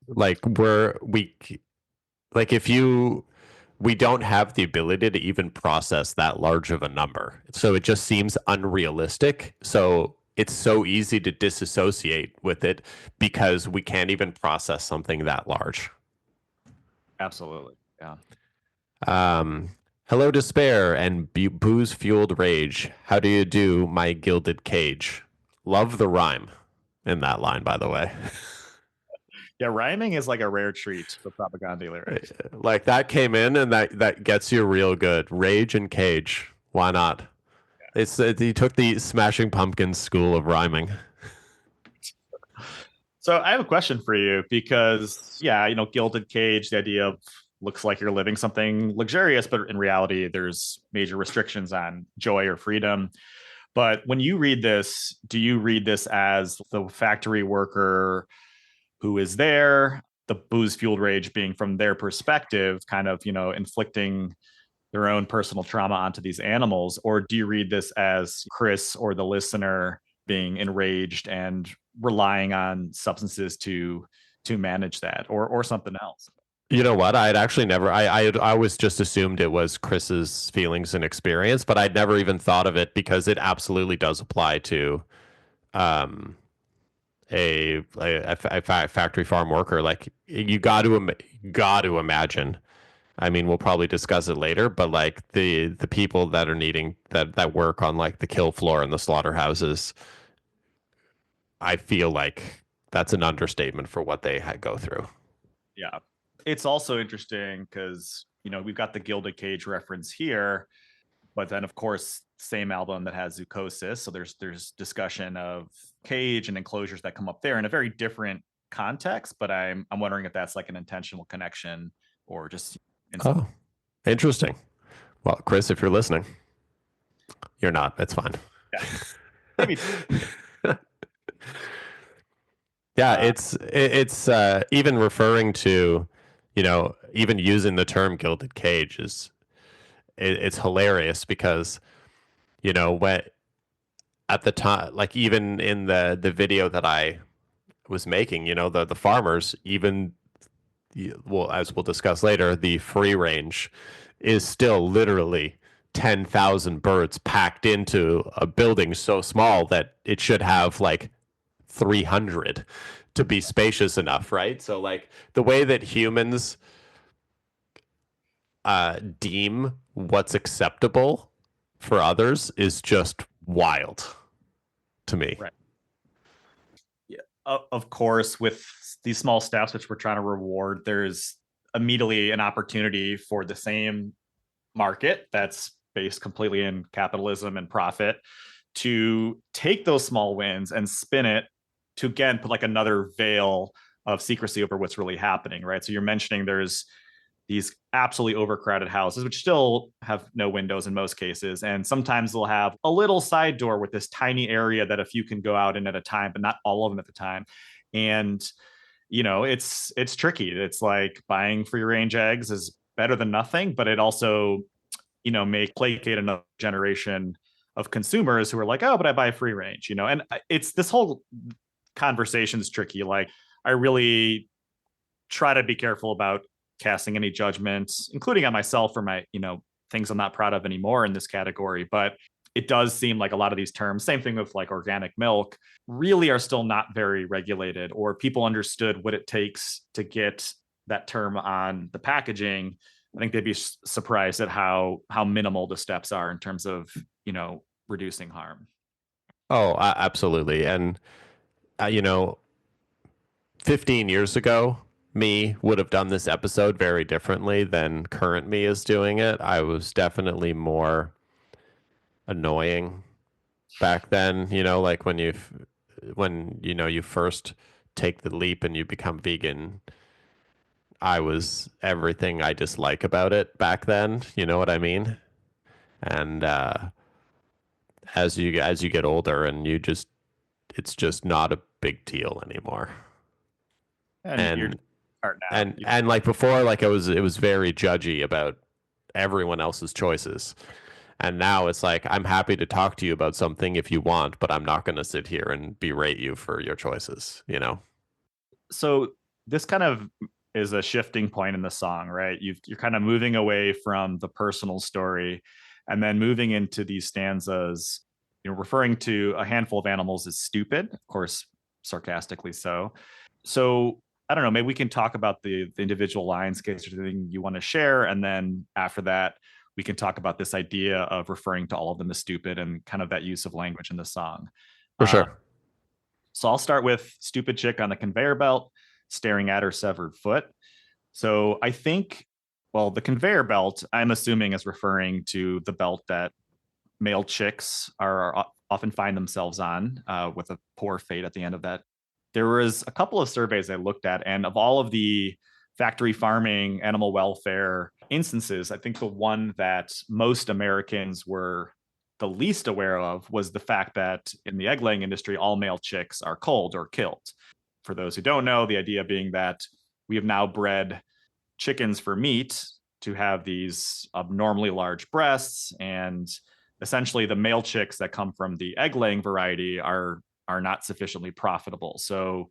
Like we don't have the ability to even process that large of a number. So it just seems unrealistic. So it's so easy to disassociate with it because we can't even process something that large. Absolutely. Yeah. Hello, despair and booze fueled rage. How do you do, my gilded cage? Love the rhyme in that line, by the way. Yeah, rhyming is like a rare treat for Propagandhi lyrics. Like that came in and that gets you real good. Rage and cage. Why not? Yeah. He took the Smashing Pumpkins school of rhyming. So I have a question for you because, yeah, gilded cage, the idea of looks like you're living something luxurious, but in reality, there's major restrictions on joy or freedom. But when you read this, do you read this as the factory worker who is there, the booze fueled rage being from their perspective, kind of, inflicting their own personal trauma onto these animals? Or do you read this as Chris or the listener being enraged and relying on substances to manage that, or something else? You know what? I'd actually never. I always just assumed it was Chris's feelings and experience, but I'd never even thought of it because it absolutely does apply to, a factory farm worker. Like you got to imagine. I mean, we'll probably discuss it later, but like the people that are needing that work on like the kill floor and the slaughterhouses, I feel like that's an understatement for what they go through. Yeah. It's also interesting because, we've got the Gilded Cage reference here, but then of course, same album that has Zoochosis. So there's discussion of cage and enclosures that come up there in a very different context, but I'm wondering if that's like an intentional connection or just. Oh, interesting. Well, Chris, if you're listening, you're not. It's fine. Yeah. Maybe. Yeah, it's even referring to, even using the term gilded cage it's hilarious because, when at the time, like even in the video that I was making, the farmers, even, well, as we'll discuss later, the free range is still literally 10,000 birds packed into a building so small that it should have like 300 to be spacious enough, right? So like the way that humans deem what's acceptable for others is just wild to me. Right. Yeah. Of course, with these small steps, which we're trying to reward, there's immediately an opportunity for the same market that's based completely in capitalism and profit to take those small wins and spin it to, again, put like another veil of secrecy over what's really happening, right? So you're mentioning there's these absolutely overcrowded houses, which still have no windows in most cases. And sometimes they'll have a little side door with this tiny area that a few can go out in at a time, but not all of them at the time. And, you know, it's tricky. It's like buying free range eggs is better than nothing, but it also, you know, may placate another generation of consumers who are like, oh, but I buy free range, you know, and it's this whole conversation is tricky. Like, I really try to be careful about casting any judgments, including on myself for my, you know, things I'm not proud of anymore in this category. But it does seem like a lot of these terms, same thing with like organic milk, really are still not very regulated, or people understood what it takes to get that term on the packaging. I think they'd be surprised at how minimal the steps are in terms of, you know, reducing harm. Oh, absolutely. And, you know, 15 years ago, me would have done this episode very differently than current me is doing it. I was definitely more annoying back then, you know, like when you know, you first take the leap and you become vegan. I was everything I dislike about it back then, you know what I mean? And as you get older and it's just not a big deal anymore. And you're now. And like before, like it was very judgy about everyone else's choices. And now it's like, I'm happy to talk to you about something if you want, but I'm not going to sit here and berate you for your choices, you know? So this kind of is a shifting point in the song, right? You're kind of moving away from the personal story and then moving into these stanzas, you know, referring to a handful of animals as stupid, of course, sarcastically so. So I don't know, maybe we can talk about the individual lines in case there's anything you want to share. And then after that, we can talk about this idea of referring to all of them as stupid and kind of that use of language in the song. For sure. So I'll start with stupid chick on the conveyor belt, staring at her severed foot. So I think, well, the conveyor belt, I'm assuming is referring to the belt that male chicks are often find themselves on with a poor fate at the end of that. There was a couple of surveys I looked at, and of all of the factory farming, animal welfare instances, I think the one that most Americans were the least aware of was the fact that in the egg laying industry, all male chicks are culled or killed. For those who don't know, the idea being that we have now bred chickens for meat to have these abnormally large breasts, and essentially the male chicks that come from the egg laying variety are not sufficiently profitable. So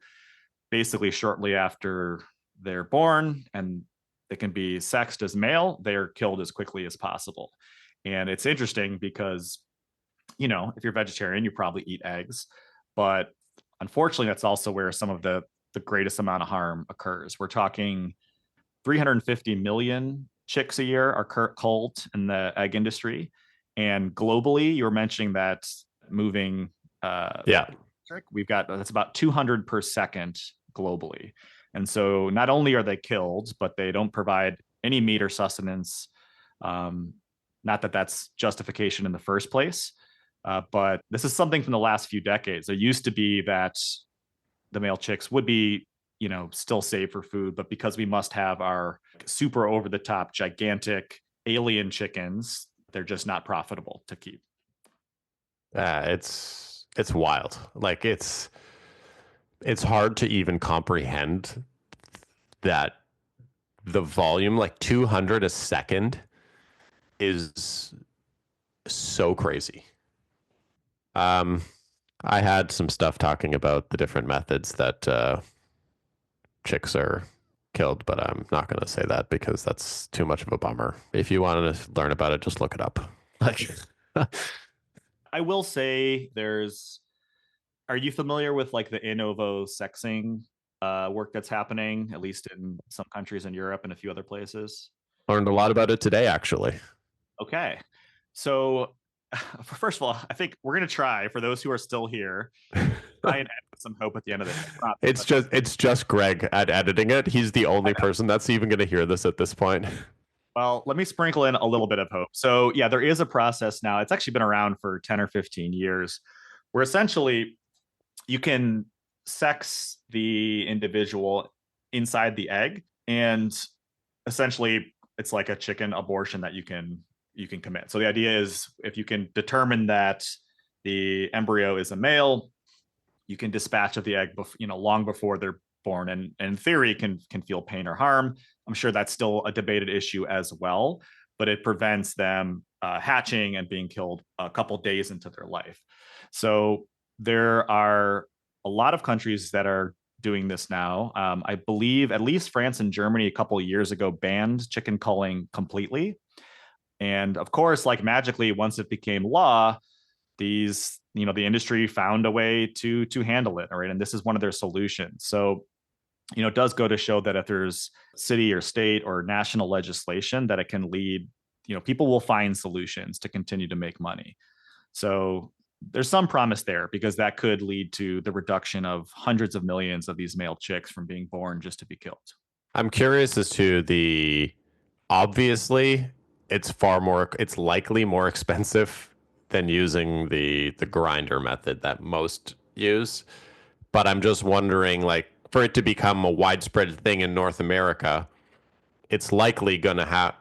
basically shortly after they're born and they can be sexed as male, they're killed as quickly as possible. And it's interesting because, you know, if you're vegetarian, you probably eat eggs, but unfortunately, that's also where some of the greatest amount of harm occurs. We're talking 350 million chicks a year are culled in the egg industry. And globally, you were mentioning that moving we've got that's about 200 per second globally. And so not only are they killed, but they don't provide any meat or sustenance. Not that that's justification in the first place, but this is something from the last few decades. There used to be that the male chicks would be, you know, still saved for food, but because we must have our super over the top, gigantic alien chickens, they're just not profitable to keep. It's wild. Like it's hard to even comprehend that the volume, like 200 a second, is so crazy. I had some stuff talking about the different methods that chicks are killed, but I'm not going to say that because that's too much of a bummer. If you want to learn about it, just look it up. Like, I will say are you familiar with like the in ovo sexing work that's happening, at least in some countries in Europe and a few other places? learned a lot about it today, actually. Okay. So first of all, I think we're going to try, for those who are still here, try and add some hope at the end of it. It's just Greg at editing it. He's the only person that's even going to hear this at this point. Well, let me sprinkle in a little bit of hope. So, yeah, there is a process now. It's actually been around for 10 or 15 years where essentially you can sex the individual inside the egg, and essentially it's like a chicken abortion that you can commit. So the idea is, if you can determine that the embryo is a male, you can dispatch of the egg long before they're born, and in theory can feel pain or harm. I'm sure that's still a debated issue as well, but it prevents them hatching and being killed a couple days into their life. So there are a lot of countries that are doing this now. I believe at least France and Germany a couple of years ago banned chicken culling completely. And of course, like magically, once it became law, the industry found a way to handle it. All right. And this is one of their solutions. So, it does go to show that if there's city or state or national legislation, that it can lead, people will find solutions to continue to make money. So there's some promise there, because that could lead to the reduction of hundreds of millions of these male chicks from being born just to be killed. I'm curious as to obviously it's likely more expensive than using the grinder method that most use. But I'm just wondering, like, for it to become a widespread thing in North America, it's likely going to have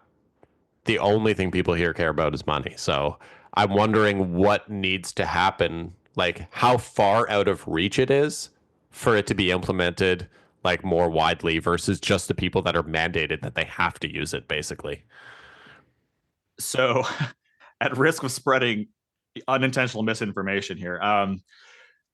the only thing people here care about is money. So I'm wondering what needs to happen, like how far out of reach it is for it to be implemented like more widely versus just the people that are mandated that they have to use it, basically. So at risk of spreading unintentional misinformation here,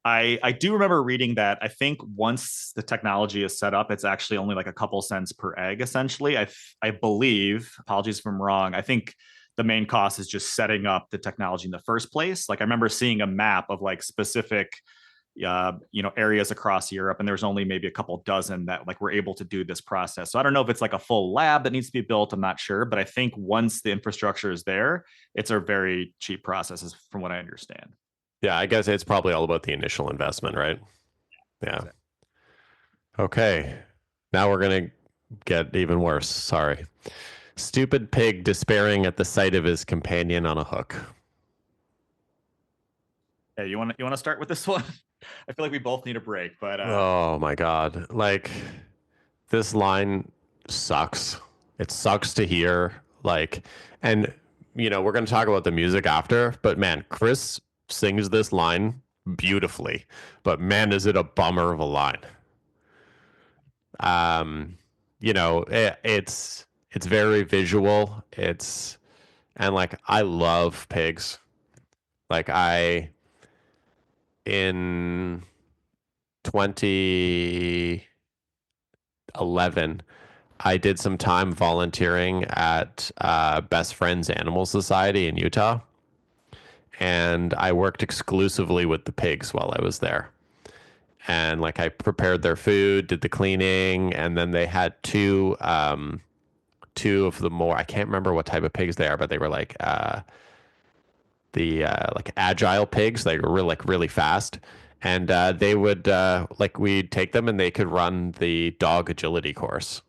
I do remember reading that I think once the technology is set up, it's actually only like a couple cents per egg, essentially. I believe, apologies if I'm wrong, I think the main cost is just setting up the technology in the first place. Like I remember seeing a map of like specific areas across Europe, and there's only maybe a couple dozen that like were able to do this process. So I don't know if it's like a full lab that needs to be built. I'm not sure, but I think once the infrastructure is there, it's a very cheap process, from what I understand. Yeah, I guess it's probably all about the initial investment, right? Yeah. Okay. Now we're going to get even worse. Sorry. Stupid pig despairing at the sight of his companion on a hook. Hey, you want to start with this one? I feel like we both need a break, but oh my God. Like, this line sucks. It sucks to hear. Like, and we're going to talk about the music after, but man, Chris sings this line beautifully, but man, is it a bummer of a line. It's very visual. And like, I love pigs. Like in 2011, I did some time volunteering at Best Friends Animal Society in Utah. And I worked exclusively with the pigs while I was there. And like I prepared their food, did the cleaning, and then they had two of the more, I can't remember what type of pigs they are, but they were like like agile pigs. They were really fast. And they would we'd take them and they could run the dog agility course,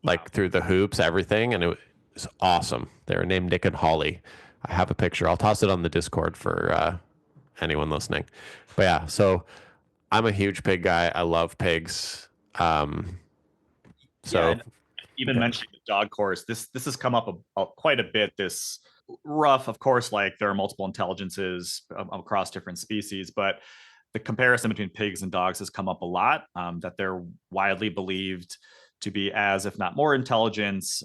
like through the hoops, everything. And it was awesome. They were named Nick and Holly. I have a picture. I'll toss it on the Discord for anyone listening. But yeah, so I'm a huge pig guy. I love pigs. Mentioning the dog course, this has come up quite a bit. This rough, of course, like there are multiple intelligences across different species, but the comparison between pigs and dogs has come up a lot. That they're widely believed to be as, if not more, intelligence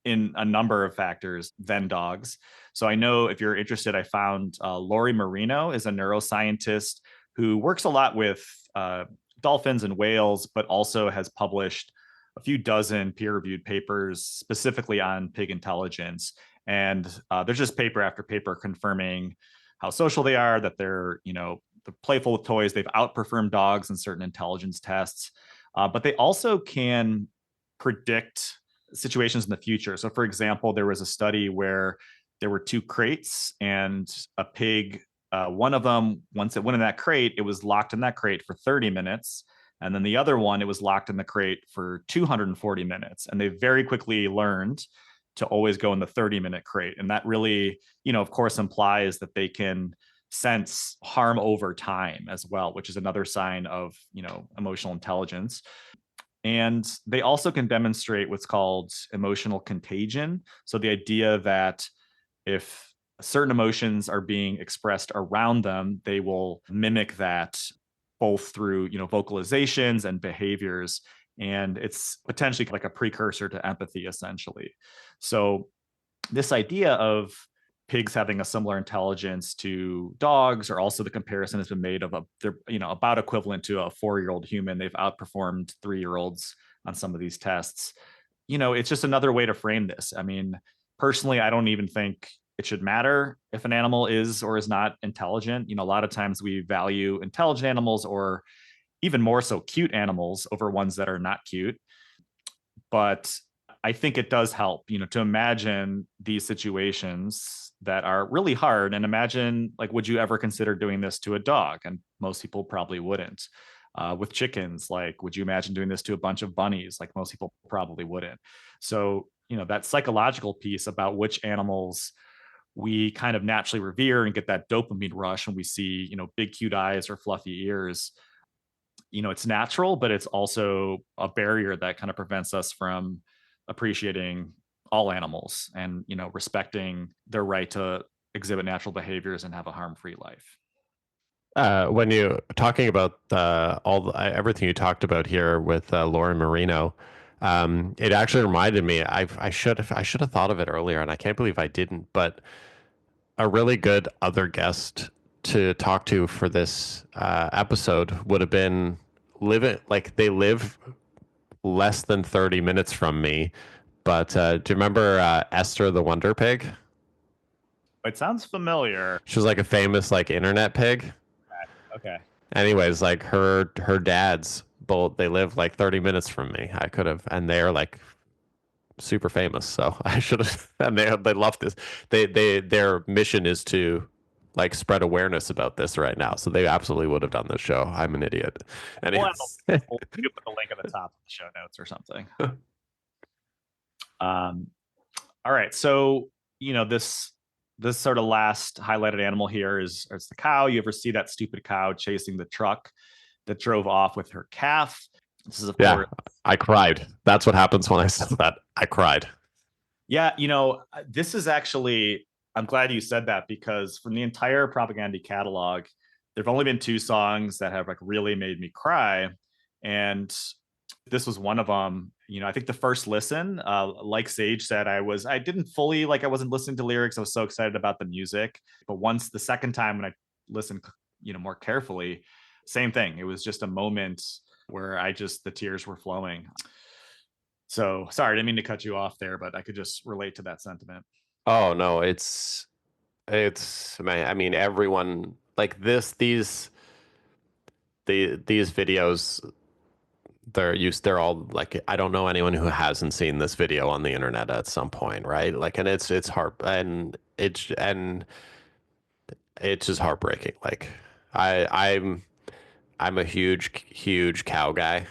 in a number of factors than dogs. So I know, if you're interested, I found Lori Marino is a neuroscientist who works a lot with dolphins and whales, but also has published a few dozen peer-reviewed papers specifically on pig intelligence. And there's just paper after paper confirming how social they are, that they're playful with toys. They've outperformed dogs in certain intelligence tests, but they also can predict situations in the future. So for example, there was a study where there were two crates and a pig. One of them, once it went in that crate, it was locked in that crate for 30 minutes. And then the other one, it was locked in the crate for 240 minutes. And they very quickly learned to always go in the 30-minute crate. And that really, of course, implies that they can sense harm over time as well, which is another sign of, emotional intelligence. And they also can demonstrate what's called emotional contagion. So the idea that if certain emotions are being expressed around them, they will mimic that both through, vocalizations and behaviors. And it's potentially like a precursor to empathy, essentially. So this idea of pigs having a similar intelligence to dogs, or also the comparison has been made of they're about equivalent to a 4-year-old human. They've outperformed 3-year-olds on some of these tests. It's just another way to frame this. I mean, personally, I don't even think it should matter if an animal is or is not intelligent. A lot of times we value intelligent animals, or even more so cute animals, over ones that are not cute. But I think it does help, to imagine these situations that are really hard, and imagine, like, would you ever consider doing this to a dog? And most people probably wouldn't. With chickens, like, would you imagine doing this to a bunch of bunnies? Like, most people probably wouldn't. So, that psychological piece about which animals we kind of naturally revere and get that dopamine rush when we see, big cute eyes or fluffy ears. It's natural, but it's also a barrier that kind of prevents us from appreciating all animals and, respecting their right to exhibit natural behaviors and have a harm-free life. When you talking about everything you talked about here with Lauren Marino, it actually reminded me. I should have thought of it earlier, and I can't believe I didn't. But a really good other guest to talk to for this episode would have been they live less than 30 minutes from me. But do you remember Esther the Wonder Pig? It sounds familiar. She was like a famous internet pig. Okay. Anyways, like her dads both, they live like 30 minutes from me. I could have, and they're like super famous. So I should have, and they love this. Their mission is to like spread awareness about this right now. So they absolutely would have done this show. I'm an idiot. Anyways. We'll put the link at the top of the show notes or something. All right. So, this sort of last highlighted animal here is the cow. You ever see that stupid cow chasing the truck that drove off with her calf? This is, of course, I cried. That's what happens when I said that. I cried. Yeah. This is actually, I'm glad you said that, because from the entire Propagandhi catalog, there've only been 2 songs that have like really made me cry. And this was one of them. I think the first listen, like Sage said, I wasn't listening to lyrics. I was so excited about the music. But once the second time when I listened, more carefully, same thing. It was just a moment where the tears were flowing. So sorry, I didn't mean to cut you off there, but I could just relate to that sentiment. Oh no, it's man, I mean, everyone like these videos, they're all like, I don't know anyone who hasn't seen this video on the internet at some point, right? Like, and it's hard, and it's just heartbreaking. Like I'm a huge cow guy.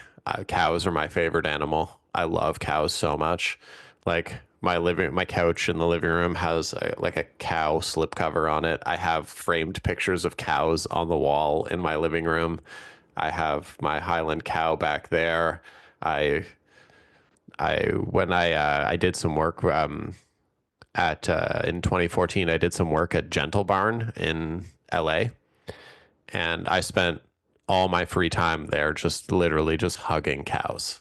Cows are my favorite animal. I love cows so much. Like my couch in the living room has a cow slipcover on it. I have framed pictures of cows on the wall in my living room. I have my Highland cow back there. I did some work at in 2014. I did some work at Gentle Barn in LA, and I spent all my free time there just literally just hugging cows.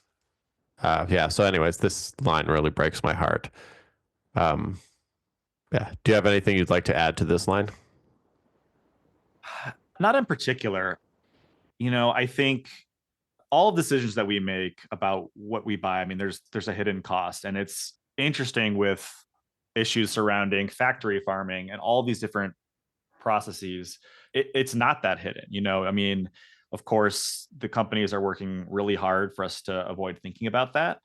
Yeah. So, anyways, this line really breaks my heart. Yeah. Do you have anything you'd like to add to this line? Not in particular. I think all decisions that we make about what we buy, I mean, there's a hidden cost, and it's interesting with issues surrounding factory farming and all these different processes. It's not that hidden. I mean, of course, the companies are working really hard for us to avoid thinking about that.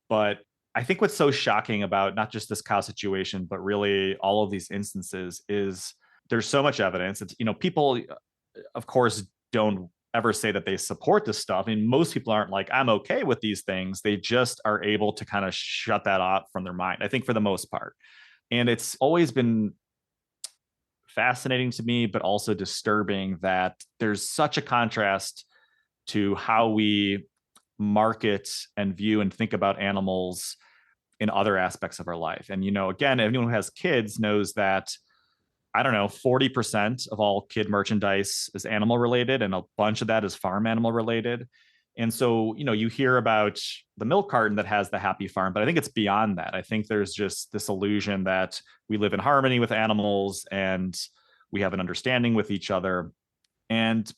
But I think what's so shocking about not just this cow situation, but really all of these instances is there's so much evidence. It's, people, of course, don't ever say that they support this stuff. I mean, most people aren't like, I'm okay with these things. They just are able to kind of shut that off from their mind, I think, for the most part. And it's always been fascinating to me, but also disturbing that there's such a contrast to how we market and view and think about animals in other aspects of our life. And, again, anyone who has kids knows that, I don't know, 40% of all kid merchandise is animal related, and a bunch of that is farm animal related. And so, you hear about the milk carton that has the happy farm, but I think it's beyond that. I think there's just this illusion that we live in harmony with animals and we have an understanding with each other. And,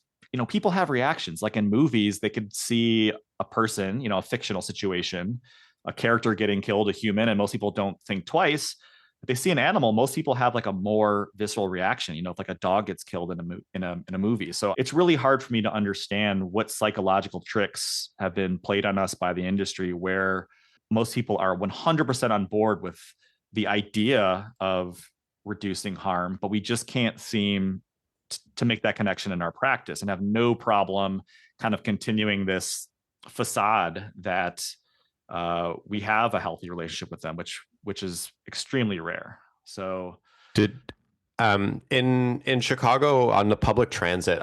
people have reactions. Like in movies, they could see a person, a fictional situation, a character getting killed, a human, and most people don't think twice. If they see an animal, most people have like a more visceral reaction, if like a dog gets killed in a movie. So it's really hard for me to understand what psychological tricks have been played on us by the industry, where most people are 100% on board with the idea of reducing harm, but we just can't seem to make that connection in our practice, and have no problem kind of continuing this facade that we have a healthy relationship with them, which is extremely rare. So Did in Chicago on the public transit,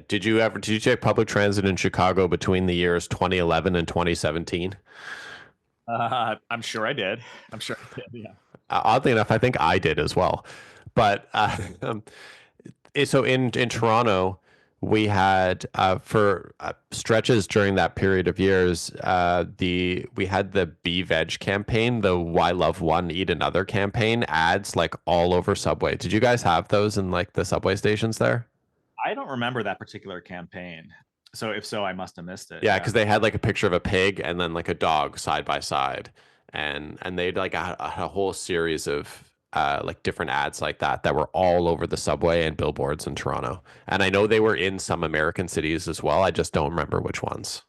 did you take public transit in Chicago between the years 2011 and 2017? I'm sure I did. Yeah. Oddly enough, I think I did as well. But so in Toronto, we had for stretches during that period of years, we had the Be Veg campaign, the Why Love One Eat Another campaign, ads like all over Subway. Did you guys have those in like the subway stations there? I don't remember that particular campaign. So if so, I must have missed it. Yeah, because they had like a picture of a pig and then like a dog side by side, and they'd like a whole series of like different ads like that were all over the subway and billboards in Toronto. And I know they were in some American cities as well. I just don't remember which ones.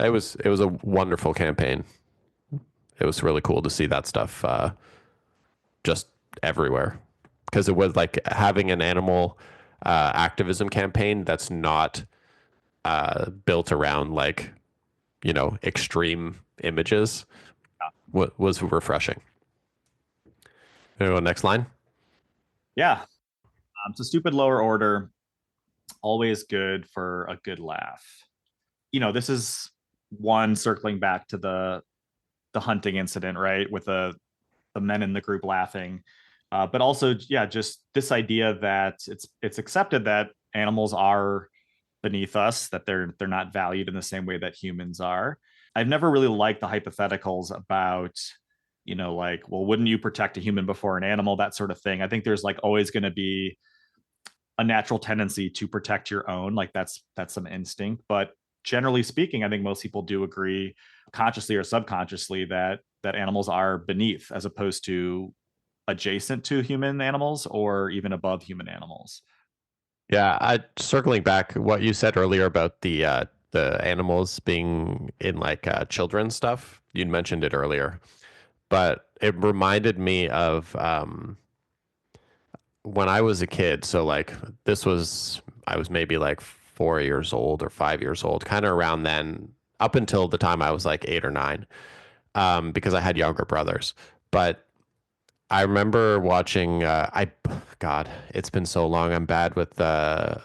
It was a wonderful campaign. It was really cool to see that stuff just everywhere, because it was like having an animal activism campaign that's not built around like extreme images was refreshing. Next line. Yeah. So stupid lower order, always good for a good laugh. This is one circling back to the hunting incident, right? With the men in the group laughing. But also, yeah, just this idea that it's accepted that animals are beneath us, that they're not valued in the same way that humans are. I've never really liked the hypotheticals about, like, well, wouldn't you protect a human before an animal, that sort of thing. I think there's like always going to be a natural tendency to protect your own, like that's some instinct. But generally speaking, I think most people do agree, consciously or subconsciously, that animals are beneath as opposed to adjacent to human animals or even above human animals. Yeah, circling back what you said earlier about the animals being in like children's stuff. You'd mentioned it earlier, but it reminded me of when I was a kid. So like I was maybe like 4 years old or 5 years old, kind of around then, up until the time I was like 8 or 9, because I had younger brothers. But I remember watching. God, it's been so long. I'm bad with the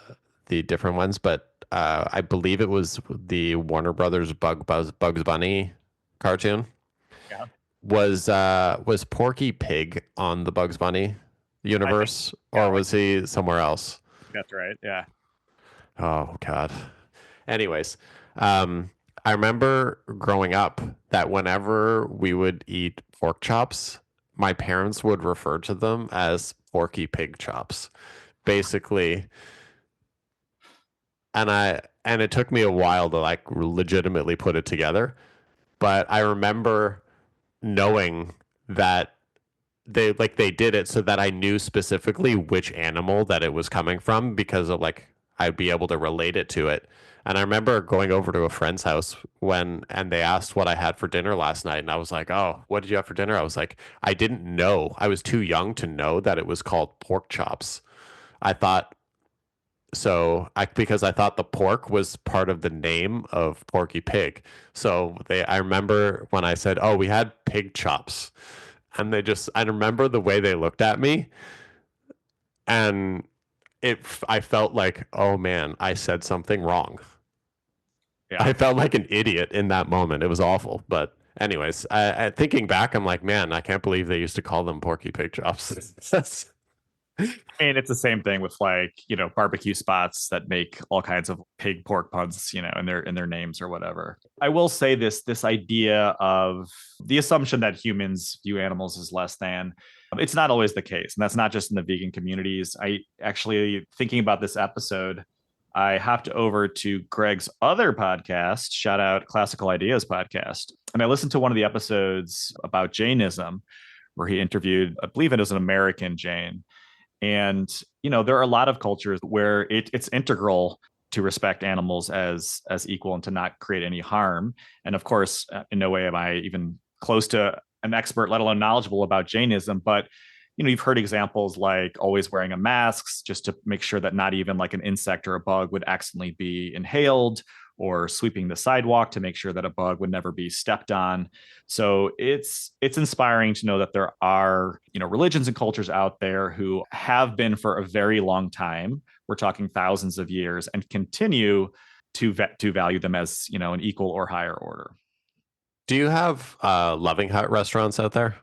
different ones, but I believe it was the Warner Brothers Bugs Bunny cartoon. Yeah. Was Porky Pig on the Bugs Bunny universe, or was he somewhere else? That's right. Yeah. Oh God. Anyways, I remember growing up that whenever we would eat pork chops, my parents would refer to them as Porky Pig chops, basically. And it took me a while to like legitimately put it together, but I remember knowing that they did it so that I knew specifically which animal that it was coming from, because of like I'd be able to relate it to it. And I remember going over to a friend's house and they asked what I had for dinner last night. And I was like, oh, what did you have for dinner? I was like, I didn't know. I was too young to know that it was called pork chops. I thought because I thought the pork was part of the name of Porky Pig. I remember when I said, oh, we had pig chops. And I remember the way they looked at me. And I felt like, oh man, I said something wrong. Yeah. I felt like an idiot in that moment. It was awful. But anyways, thinking back, I'm like, man, I can't believe they used to call them Porky Pig chops. I mean, it's the same thing with like, barbecue spots that make all kinds of pig pork puns, in their names or whatever. I will say this idea of the assumption that humans view animals as less than, it's not always the case. And that's not just in the vegan communities. I actually, thinking about this episode, I hopped over to Greg's other podcast, shout out Classical Ideas podcast. And I listened to one of the episodes about Jainism, where he interviewed, I believe it was an American Jain. And, there are a lot of cultures where it's integral to respect animals as equal and to not create any harm. And of course, in no way am I even close to an expert, let alone knowledgeable about Jainism. But, you've heard examples like always wearing a mask just to make sure that not even like an insect or a bug would accidentally be inhaled, or sweeping the sidewalk to make sure that a bug would never be stepped on. So it's inspiring to know that there are, religions and cultures out there who have been for a very long time. We're talking thousands of years, and continue to value them as, an equal or higher order. Do you have Loving Hut restaurants out there?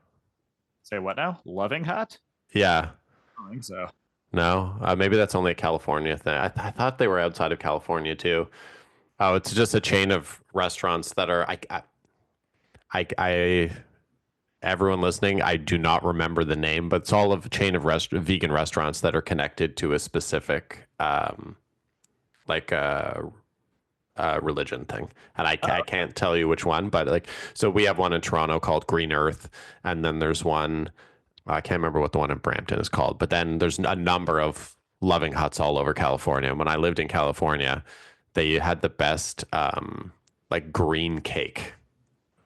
Say what now? Loving Hut? Yeah. I don't think so. No, maybe that's only a California thing. I thought they were outside of California too. Oh, it's just a chain of restaurants that are everyone listening, I do not remember the name, but it's all of a chain of vegan restaurants that are connected to a specific religion thing. And I can't tell you which one, but so we have one in Toronto called Green Earth, and then there's one, I can't remember what the one in Brampton is called, but then there's a number of Loving Huts all over California. And when I lived in California, they had the best green cake.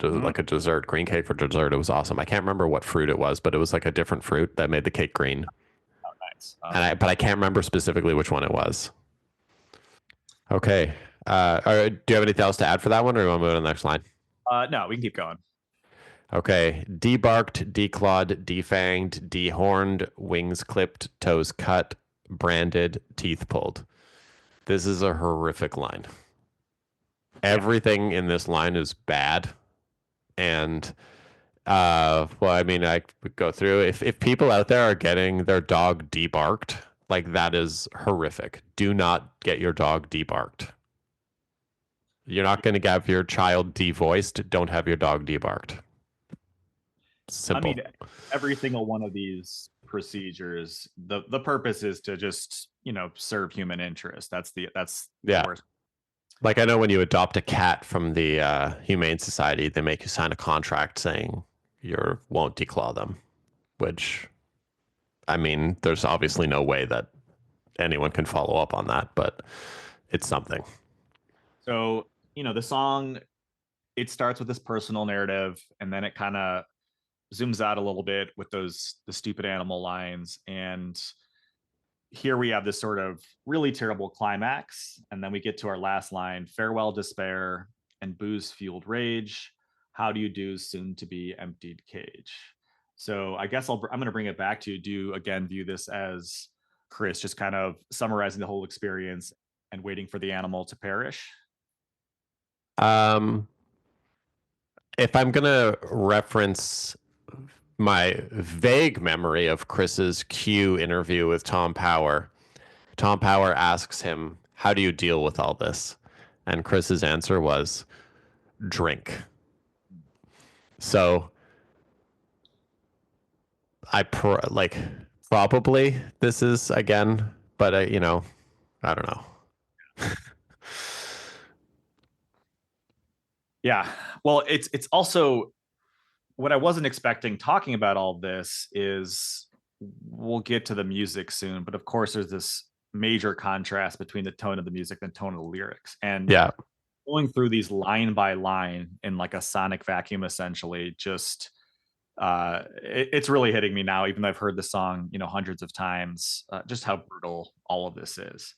Like a dessert, green cake for dessert. It was awesome. I can't remember what fruit it was, but it was like a different fruit that made the cake green. Oh, nice. But I can't remember specifically which one it was. Okay. Do you have anything else to add for that one, or do you want to move to the next line? No, we can keep going. Okay. Debarked, declawed, defanged, dehorned, wings clipped, toes cut, branded, teeth pulled. This is a horrific line. Everything in this line is bad. And I would go through, if people out there are getting their dog debarked, that is horrific. Do not get your dog debarked. You're not going to have your child devoiced. Don't have your dog debarked. Simple. I mean, every single one of these procedures, the purpose is to just, serve human interest. That's the worst. I know when you adopt a cat from the Humane Society, they make you sign a contract saying you won't declaw them, which, I mean, there's obviously no way that anyone can follow up on that, but it's something. So, the song, it starts with this personal narrative, and then it kind of zooms out a little bit with the stupid animal lines. And here we have this sort of really terrible climax. And then we get to our last line: farewell, despair, and booze-fueled rage. How do you do, soon to be emptied cage? So I guess I'm going to bring it back to, do you again view this as Chris just kind of summarizing the whole experience and waiting for the animal to perish? If I'm going to reference my vague memory of Chris's Q interview with Tom Power asks him, how do you deal with all this? And Chris's answer was, drink. So probably this is again, but I don't know. Yeah. Well, it's also what I wasn't expecting talking about all this is, we'll get to the music soon, but of course there's this major contrast between the tone of the music and the tone of the lyrics. And Yeah. going through these line by line in like a sonic vacuum, essentially, just it's really hitting me now, even though I've heard the song, hundreds of times, just how brutal all of this is.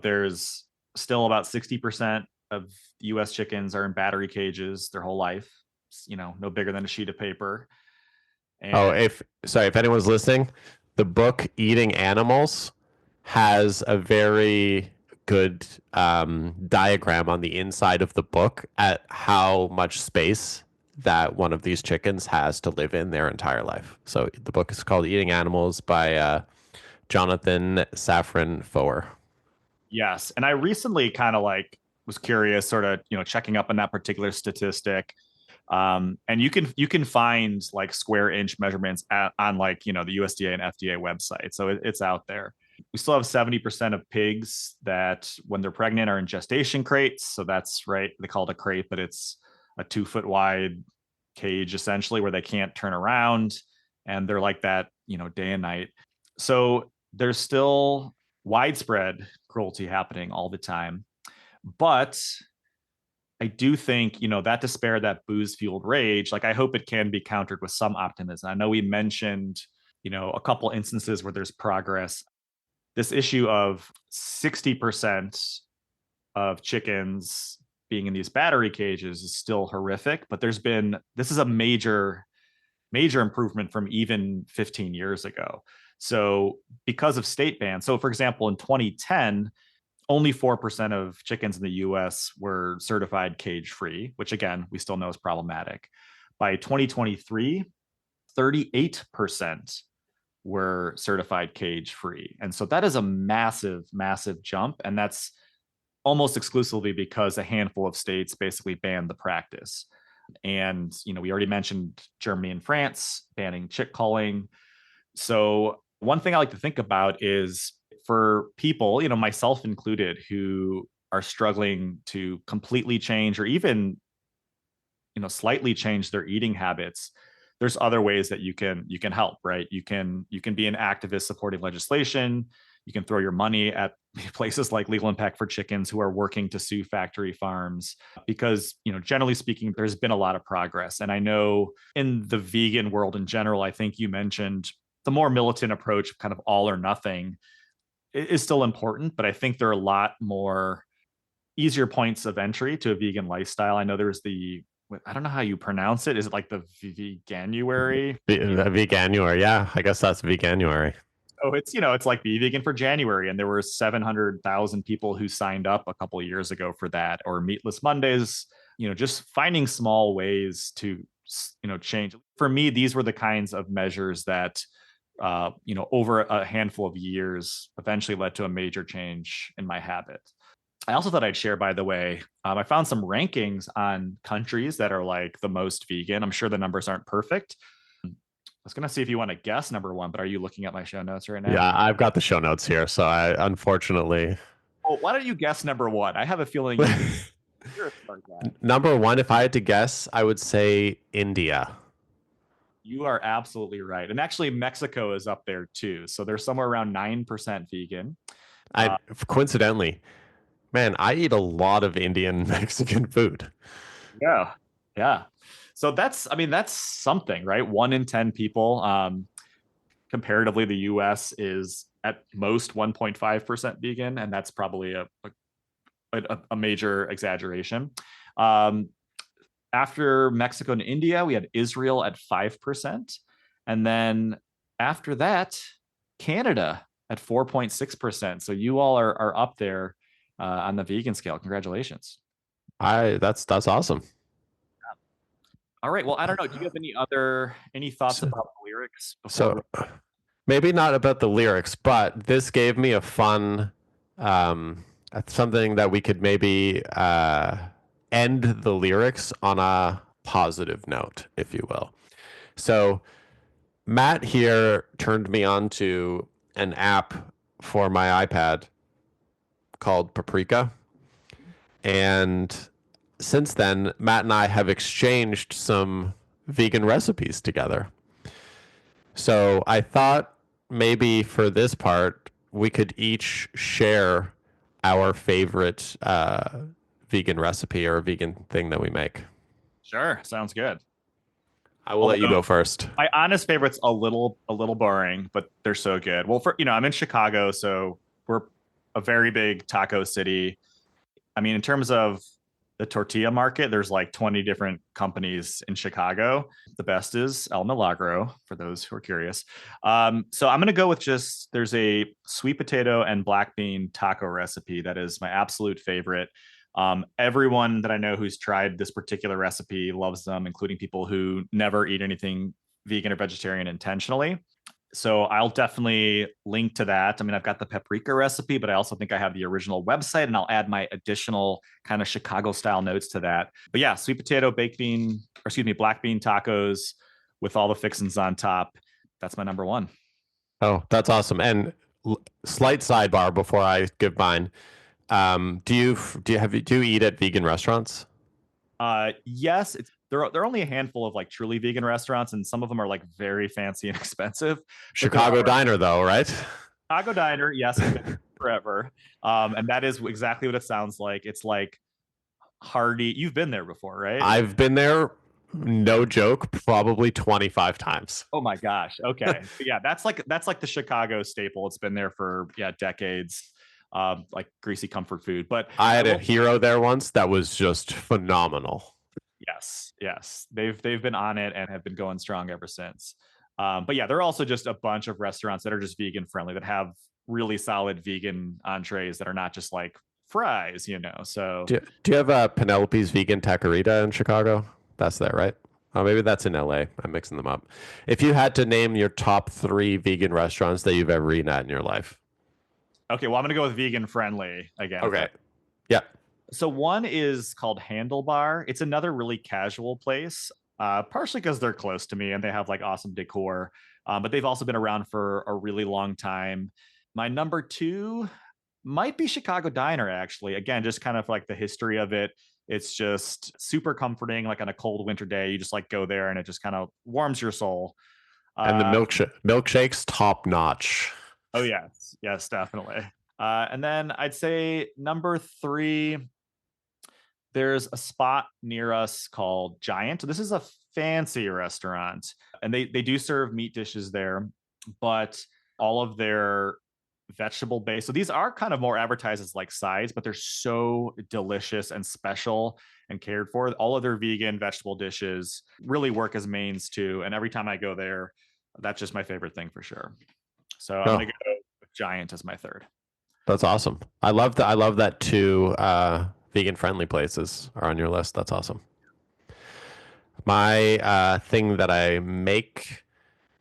There's still about 60% of US chickens are in battery cages their whole life, no bigger than a sheet of paper. Oh, And if anyone's listening, the book Eating Animals has a very good diagram on the inside of the book at how much space that one of these chickens has to live in their entire life. So the book is called Eating Animals by Jonathan Safran Foer. yes, and I recently kind of like was curious, sort of, checking up on that particular statistic. And you can find like square inch measurements on like, the USDA and FDA website. So it's out there. We still have 70% of pigs that when they're pregnant are in gestation crates. So that's right. They call it a crate, but it's a 2 foot wide cage essentially where they can't turn around. And they're like that, day and night. So there's still widespread cruelty happening all the time. But I do think, that despair, that booze fueled rage, like I hope it can be countered with some optimism. I know we mentioned, a couple instances where there's progress. This issue of 60% of chickens being in these battery cages is still horrific, but this is a major, major improvement from even 15 years ago. So because of state bans, so for example, in 2010, only 4% of chickens in the US were certified cage free, which again, we still know is problematic. By 2023, 38% were certified cage free. And so that is a massive, massive jump. And that's almost exclusively because a handful of states basically banned the practice. And, we already mentioned Germany and France banning chick calling. So one thing I like to think about is for people, myself included, who are struggling to completely change or even, slightly change their eating habits, there's other ways that you can help, right? You can be an activist supporting legislation. You can throw your money at places like Legal Impact for Chickens, who are working to sue factory farms, because, generally speaking, there's been a lot of progress. And I know in the vegan world in general, I think you mentioned the more militant approach of kind of all or nothing is still important, but I think there are a lot more easier points of entry to a vegan lifestyle. I know there's I don't know how you pronounce it. Is it like the Veganuary? The Veganuary, yeah. I guess that's Veganuary. Oh, it's like Be Vegan for January, and there were 700,000 people who signed up a couple of years ago for that, or Meatless Mondays. Just finding small ways to change. For me, these were the kinds of measures that over a handful of years eventually led to a major change in my habit. I also thought I'd share, by the way, I found some rankings on countries that are like the most vegan. I'm sure the numbers aren't perfect. I was going to see if you want to guess number one, but are you looking at my show notes right now? Yeah, I've got the show notes here. So I unfortunately. Well, why don't you guess number one? I have a feeling you're a smart guy. Number one, if I had to guess, I would say India. You are absolutely right. And actually, Mexico is up there too. So they're somewhere around 9% vegan. Coincidentally, man, I eat a lot of Indian Mexican food. Yeah. Yeah. So that's something, right? 1 in 10 people. Comparatively, the US is at most 1.5% vegan, and that's probably a major exaggeration. After Mexico and India, we had Israel at 5%. And then after that, Canada at 4.6%. So you all are up there on the vegan scale. Congratulations. That's awesome. All right. Well, I don't know. Do you have any thoughts about the lyrics? So maybe not about the lyrics, but this gave me a fun, something that we could maybe end the lyrics on a positive note, if you will. So Matt here turned me on to an app for my iPad called Paprika. And since then, Matt and I have exchanged some vegan recipes together. So I thought maybe for this part, we could each share our favorite vegan recipe or vegan thing that we make. Sure, sounds good. I will let you go first. My honest favorite's a little boring, but they're so good. Well, I'm in Chicago, so we're a very big taco city. I mean, in terms of the tortilla market, there's like 20 different companies in Chicago. The best is El Milagro, for those who are curious. So I'm going to go with there's a sweet potato and black bean taco recipe that is my absolute favorite. Everyone that I know who's tried this particular recipe loves them, including people who never eat anything vegan or vegetarian intentionally. So I'll definitely link to that. I mean, I've got the paprika recipe, but I also think I have the original website, and I'll add my additional kind of Chicago style notes to that. But yeah, sweet potato, black bean tacos with all the fixings on top. That's my number one. Oh, that's awesome. And slight sidebar before I give mine. Do you eat at vegan restaurants? Yes, there are only a handful of like truly vegan restaurants, and some of them are like very fancy and expensive. Chicago Diner, though, right? Chicago Diner, yes, I've been there forever. And that is exactly what it sounds like. It's like hearty. You've been there before, right? I've been there, no joke, probably 25 times. Oh my gosh. Okay. Yeah, that's like the Chicago staple. It's been there for decades. Like greasy comfort food. But I had a hero there once that was just phenomenal. Yes. They've been on it and have been going strong ever since. But yeah, there are also just a bunch of restaurants that are just vegan friendly that have really solid vegan entrees that are not just like fries, So do you have a Penelope's Vegan Taquerita in Chicago? That's there, right? Oh, maybe that's in LA. I'm mixing them up. If you had to name your top 3 vegan restaurants that you've ever eaten at in your life. Okay, well, I'm going to go with vegan friendly again. Okay. Yeah. So one is called Handlebar. It's another really casual place, partially because they're close to me and they have like awesome decor. But they've also been around for a really long time. My number 2 might be Chicago Diner, actually. Again, just kind of like the history of it. It's just super comforting. Like on a cold winter day, you just like go there and it just kind of warms your soul. And the milkshake's top notch. Oh, yes, definitely. And then I'd say number 3, there's a spot near us called Giant. This is a fancy restaurant, and they do serve meat dishes there, but all of their vegetable base. So these are kind of more advertised as like sides, but they're so delicious and special and cared for. All of their vegan vegetable dishes really work as mains too. And every time I go there, that's just my favorite thing for sure. So I'm going to go with Giant as my 3rd. That's awesome. I love that 2 vegan friendly places are on your list. That's awesome. My thing that I make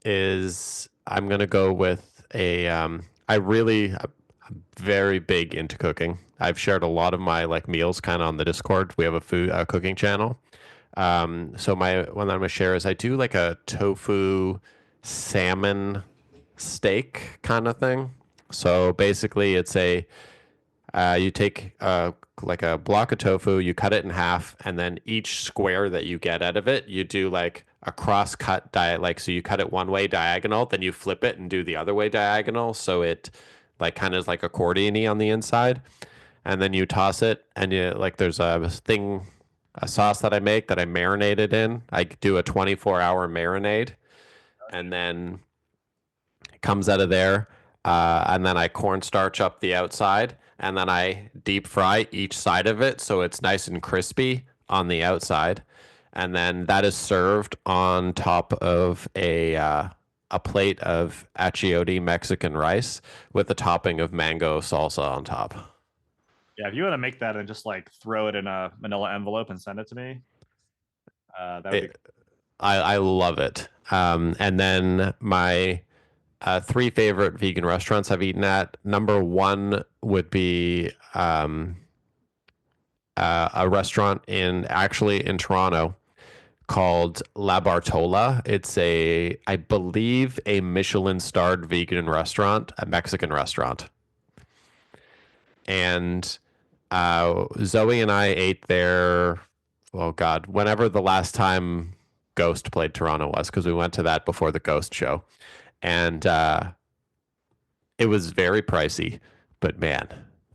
is I'm going to go with I'm very big into cooking. I've shared a lot of my like meals kind of on the Discord. We have a cooking channel. So one that I'm going to share is I do like a tofu salmon steak kind of thing. So basically it's you take like a block of tofu, you cut it in half, and then each square that you get out of it, you do like a cross cut so you cut it one way diagonal, then you flip it and do the other way diagonal, so it like kind of is like accordion-y on the inside, and then you toss it, and you like there's a sauce that I make that I marinate it in. I do a 24-hour marinade, and then it comes out of there, and then I cornstarch up the outside, and then I deep fry each side of it so it's nice and crispy on the outside, and then that is served on top of a plate of achiote Mexican rice with a topping of mango salsa on top. Yeah, if you want to make that and just like throw it in a manila envelope and send it to me, that would be. I love it. And then my 3 favorite vegan restaurants I've eaten at. Number 1 would be a restaurant in Toronto called La Bartola. It's I believe a Michelin-starred vegan restaurant, a Mexican restaurant. And Zoe and I ate there, oh God, whenever the last time Ghost played Toronto was, because we went to that before the Ghost show. And It was very pricey, but man,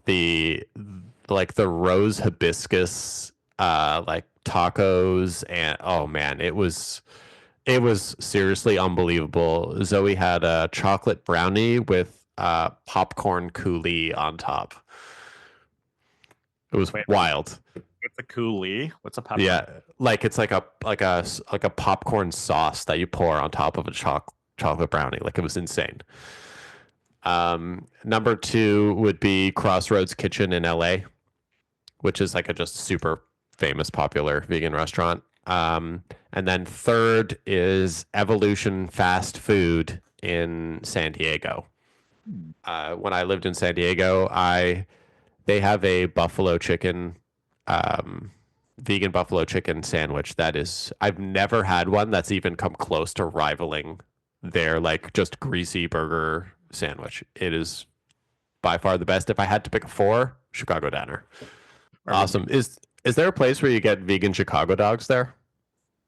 the the rose hibiscus like tacos, and oh man, it was seriously unbelievable. Zoe had a chocolate brownie with popcorn coulis on top. It was Wait, wild. what's a coulis? What's a popcorn? Yeah, like it's like a popcorn sauce that you pour on top of a chocolate brownie. Like it was insane. Number two would be Crossroads Kitchen in LA, which is like a just super famous, popular vegan restaurant. And then third is Evolution Fast Food in San Diego. When I lived in San Diego, they have a buffalo chicken, vegan buffalo chicken sandwich that is, I've never had one that's even come close to rivaling their like just greasy burger sandwich. It is by far the best. If I had to pick a four, Chicago Diner. Awesome. Is there a place where you get vegan Chicago dogs there?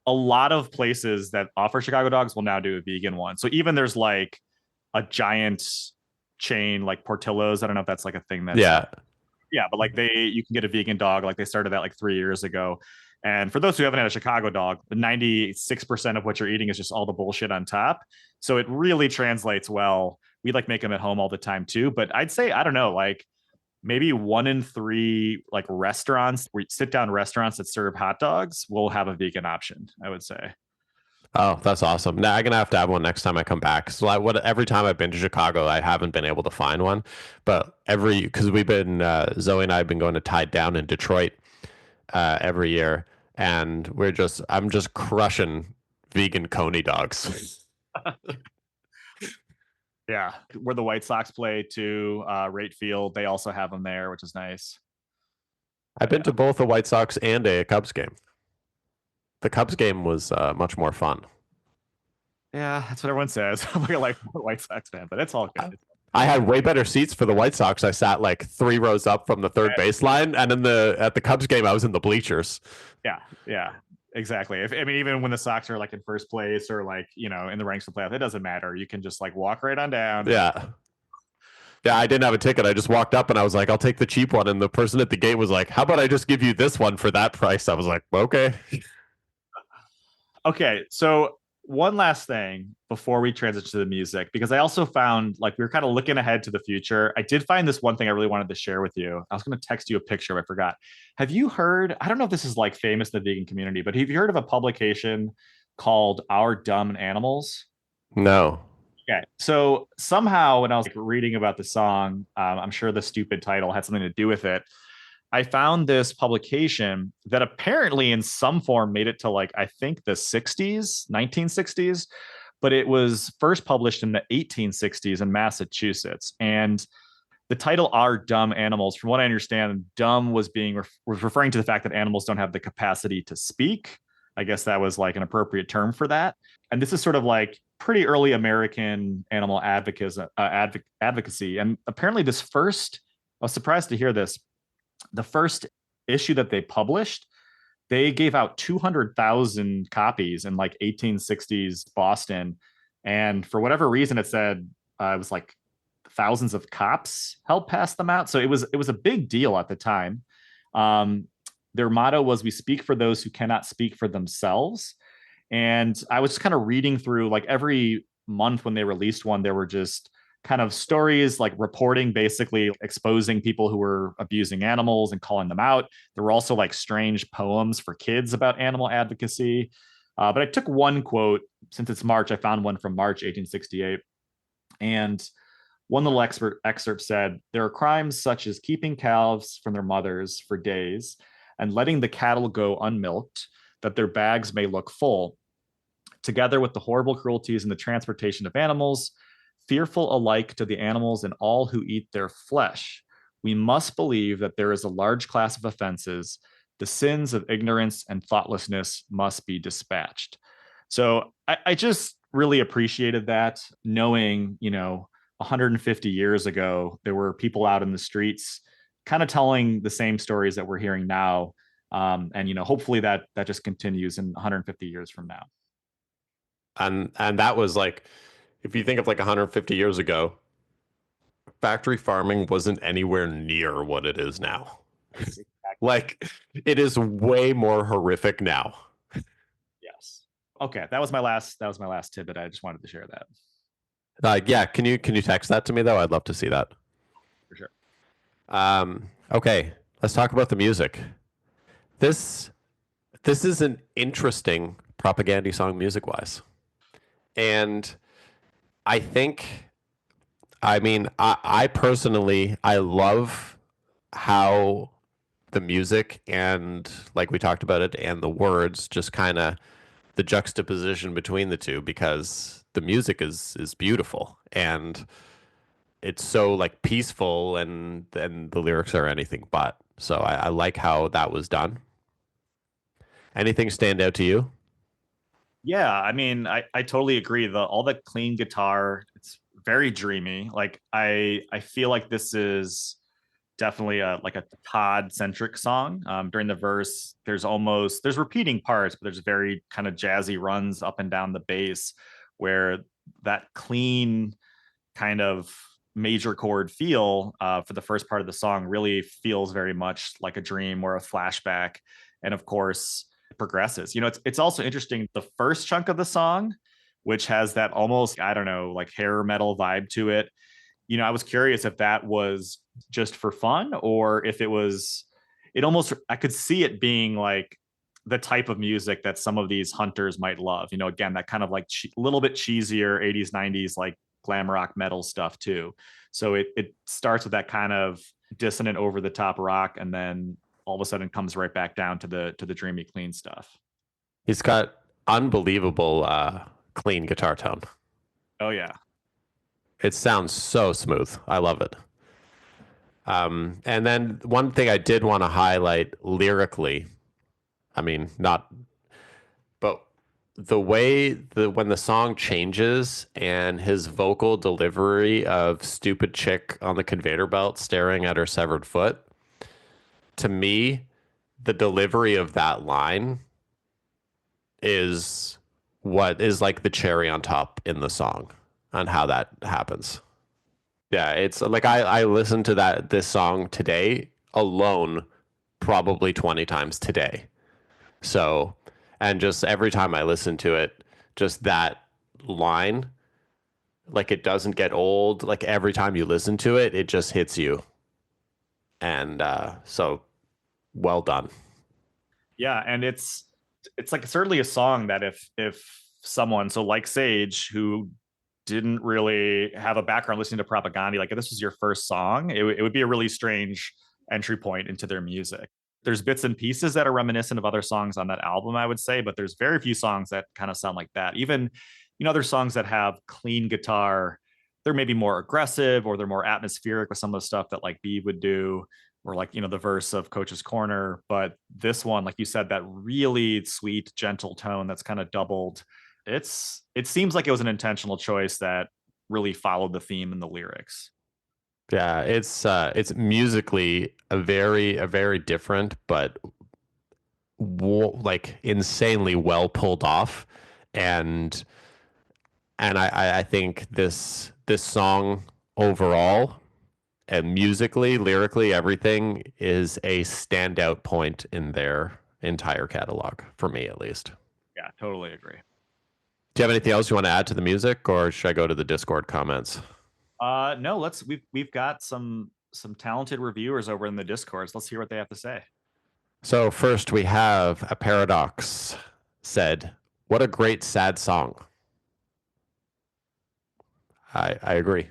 A lot of places that offer Chicago dogs will now do a vegan one. So even there's like a giant chain like Portillo's. I don't know if that's like a thing that yeah, but like you can get a vegan dog. Like they started that like 3 years ago. And for those who haven't had a Chicago dog, the 96% of what you're eating is just all the bullshit on top. So it really translates well. We like make them at home all the time too. But I'd say, I don't know, like maybe 1 in 3 like restaurants, where sit down restaurants that serve hot dogs will have a vegan option, I would say. Oh, that's awesome. Now I'm gonna have to have one next time I come back. So every time I've been to Chicago, I haven't been able to find one. But because we've been Zoe and I have been going to Tied Down in Detroit every year, and I'm just crushing vegan coney dogs. Yeah, where the White Sox play to Rate Field, they also have them there, which is nice. I've been to both a White Sox and a Cubs game. The Cubs game was much more fun. Yeah, that's what everyone says. I'm like a White Sox fan, but it's all good. I had way better seats for the White Sox. I sat like 3 rows up from the third baseline, and at the Cubs game, I was in the bleachers. Yeah, exactly. Even when the Sox are like in first place or like in the ranks of playoff, it doesn't matter. You can just like walk right on down. Yeah. I didn't have a ticket. I just walked up and I was like, I'll take the cheap one. And the person at the gate was like, how about I just give you this one for that price? I was like, okay. Okay, so one last thing before we transition to the music, because I also found like we were kind of looking ahead to the future. I did find this one thing I really wanted to share with you. I was going to text you a picture, but I forgot. Have you heard? I don't know if this is like famous in the vegan community, but have you heard of a publication called Our Dumb Animals? No. Okay, so somehow when I was like, reading about the song, I'm sure the stupid title had something to do with it. I found this publication that apparently in some form made it to like, I think the 1960s, but it was first published in the 1860s in Massachusetts. And the title Are Dumb Animals, from what I understand, dumb was referring to the fact that animals don't have the capacity to speak. I guess that was like an appropriate term for that. And this is sort of like pretty early American animal advocacy. And apparently I was surprised to hear this, the first issue that they published, they gave out 200,000 copies in like 1860s Boston. And for whatever reason, it said it was like thousands of cops helped pass them out. So it was a big deal at the time. Their motto was, "We speak for those who cannot speak for themselves." And I was just kind of reading through like every month when they released one, there were just kind of stories like reporting, basically exposing people who were abusing animals and calling them out. There were also like strange poems for kids about animal advocacy. But I took one quote, since it's March, I found one from March 1868. And one little excerpt said, "There are crimes such as keeping calves from their mothers for days and letting the cattle go unmilked, that their bags may look full, together with the horrible cruelties in the transportation of animals, fearful alike to the animals and all who eat their flesh. We must believe that there is a large class of offenses. The sins of ignorance and thoughtlessness must be dispatched." So I just really appreciated that, knowing, 150 years ago, there were people out in the streets kind of telling the same stories that we're hearing now. And hopefully that just continues in 150 years from now. And that was like, if you think of like 150 years ago, factory farming wasn't anywhere near what it is now. Like, it is way more horrific now. Yes. Okay, that was my last tidbit. I just wanted to share that. Yeah, can you text that to me though? I'd love to see that. For sure. Okay, let's talk about the music. This is an interesting Propagandhi song music wise. And I think, I mean, I personally, I love how the music and, like we talked about it, and the words, just kind of the juxtaposition between the two, because the music is beautiful and it's so like peaceful, and the lyrics are anything but. So I like how that was done. Anything stand out to you? Yeah, I mean, I totally agree. All the clean guitar, it's very dreamy. Like I feel like this is definitely a Todd centric song. During the verse, there's repeating parts, but there's very kind of jazzy runs up and down the bass, where that clean kind of major chord feel for the first part of the song really feels very much like a dream or a flashback. And of course, it progresses. It's also interesting, the first chunk of the song, which has that almost, I don't know, like hair metal vibe to it. I was curious if that was just for fun, or if it almost, I could see it being like the type of music that some of these hunters might love. Again, that kind of like a little bit cheesier 80s, 90s, like glam rock metal stuff too. So it starts with that kind of dissonant, over the top rock, and then all of a sudden comes right back down to the dreamy, clean stuff. He's got unbelievable clean guitar tone. Oh yeah. It sounds so smooth. I love it. And then one thing I did want to highlight lyrically, I mean, not, but the way when the song changes and his vocal delivery of "stupid chick on the conveyor belt staring at her severed foot," to me, the delivery of that line is what is like the cherry on top in the song on how that happens. Yeah, it's like I listened to this song today alone probably 20 times today. So, and just every time I listen to it, just that line, like it doesn't get old. Like every time you listen to it, it just hits you. And so well done. Yeah, and it's like certainly a song that if someone, so like Sage, who didn't really have a background listening to Propagandhi, like if this was your first song, it would be a really strange entry point into their music. There's bits and pieces that are reminiscent of other songs on that album, I would say, but there's very few songs that kind of sound like that. Even, other songs that have clean guitar, they're maybe more aggressive, or they're more atmospheric with some of the stuff that like B would do, or like, the verse of Coach's Corner. But this one, like you said, that really sweet, gentle tone that's kind of doubled. It seems like it was an intentional choice that really followed the theme in the lyrics. Yeah, it's musically a very different, but like insanely well pulled off. And I think this song overall, and musically, lyrically, everything is a standout point in their entire catalog, for me at least. Yeah, totally agree. Do you have anything else you want to add to the music, or should I go to the Discord comments? No, we've got some talented reviewers over in the Discords. Let's hear what they have to say. So first we have a Paradox said, "What a great sad song." I agree.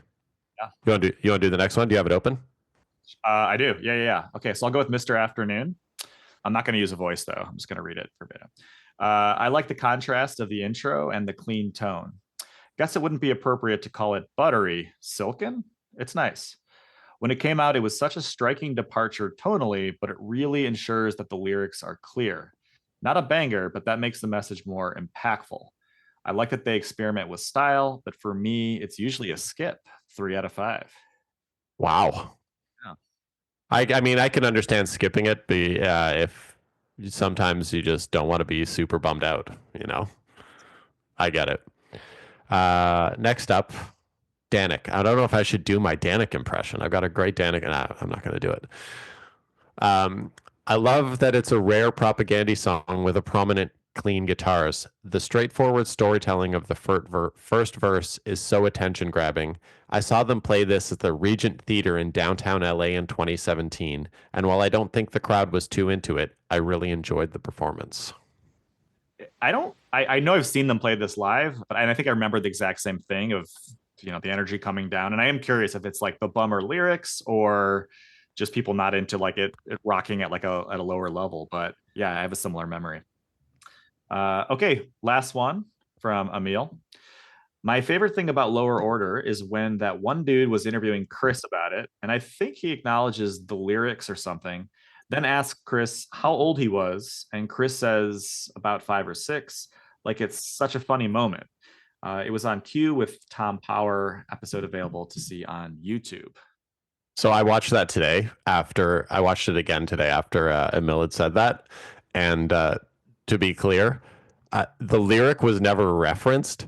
Yeah. You want to do the next one? Do you have it open? I do. Yeah. Okay, so I'll go with Mr. Afternoon. I'm not going to use a voice though. I'm just going to read it verbatim. I like the contrast of the intro and the clean tone. Guess it wouldn't be appropriate to call it buttery, silken. It's nice. When it came out, it was such a striking departure tonally, but it really ensures that the lyrics are clear. Not a banger, but that makes the message more impactful. I like that they experiment with style, but for me, it's usually a skip. 3 out of 5. Wow. Yeah. I mean, I can understand skipping it, but if sometimes you just don't want to be super bummed out, I get it. Next up, Danik. I don't know if I should do my Danik impression. I've got a great Danik, and I'm not going to do it. I love that it's a rare Propagandhi song with a prominent, clean guitars. The straightforward storytelling of the first verse is so attention grabbing. I saw them play this at the Regent Theater in downtown LA in 2017, and while I don't think the crowd was too into it, I really enjoyed the performance. I know I've seen them play this live, and I think I remember the exact same thing of the energy coming down. And I am curious if it's like the bummer lyrics or just people not into like it rocking at a lower level. But yeah, I have a similar memory. Okay, last one from Emil. My favorite thing about Lower Order is when that one dude was interviewing Chris about it, and I think he acknowledges the lyrics or something, then asks Chris how old he was, and Chris says about 5 or 6, like it's such a funny moment. It was on cue with Tom Power, episode available to see on YouTube. So I watched that today after I watched it again today after Emil had said that. And to be clear, the lyric was never referenced.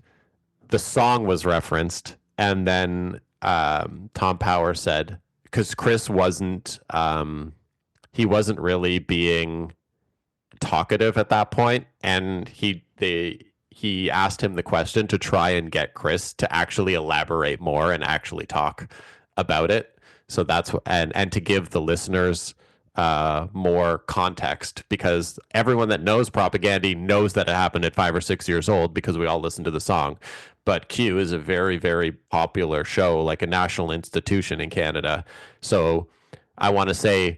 The song was referenced. And then Tom Power said, because Chris wasn't, he wasn't really being talkative at that point, and he asked him the question to try and get Chris to actually elaborate more and actually talk about it. So that's and to give the listeners more context, because everyone that knows Propagandhi knows that it happened at 5 or 6 years old because we all listen to the song. But Q is a very, very popular show, like a national institution in Canada. So I want to say,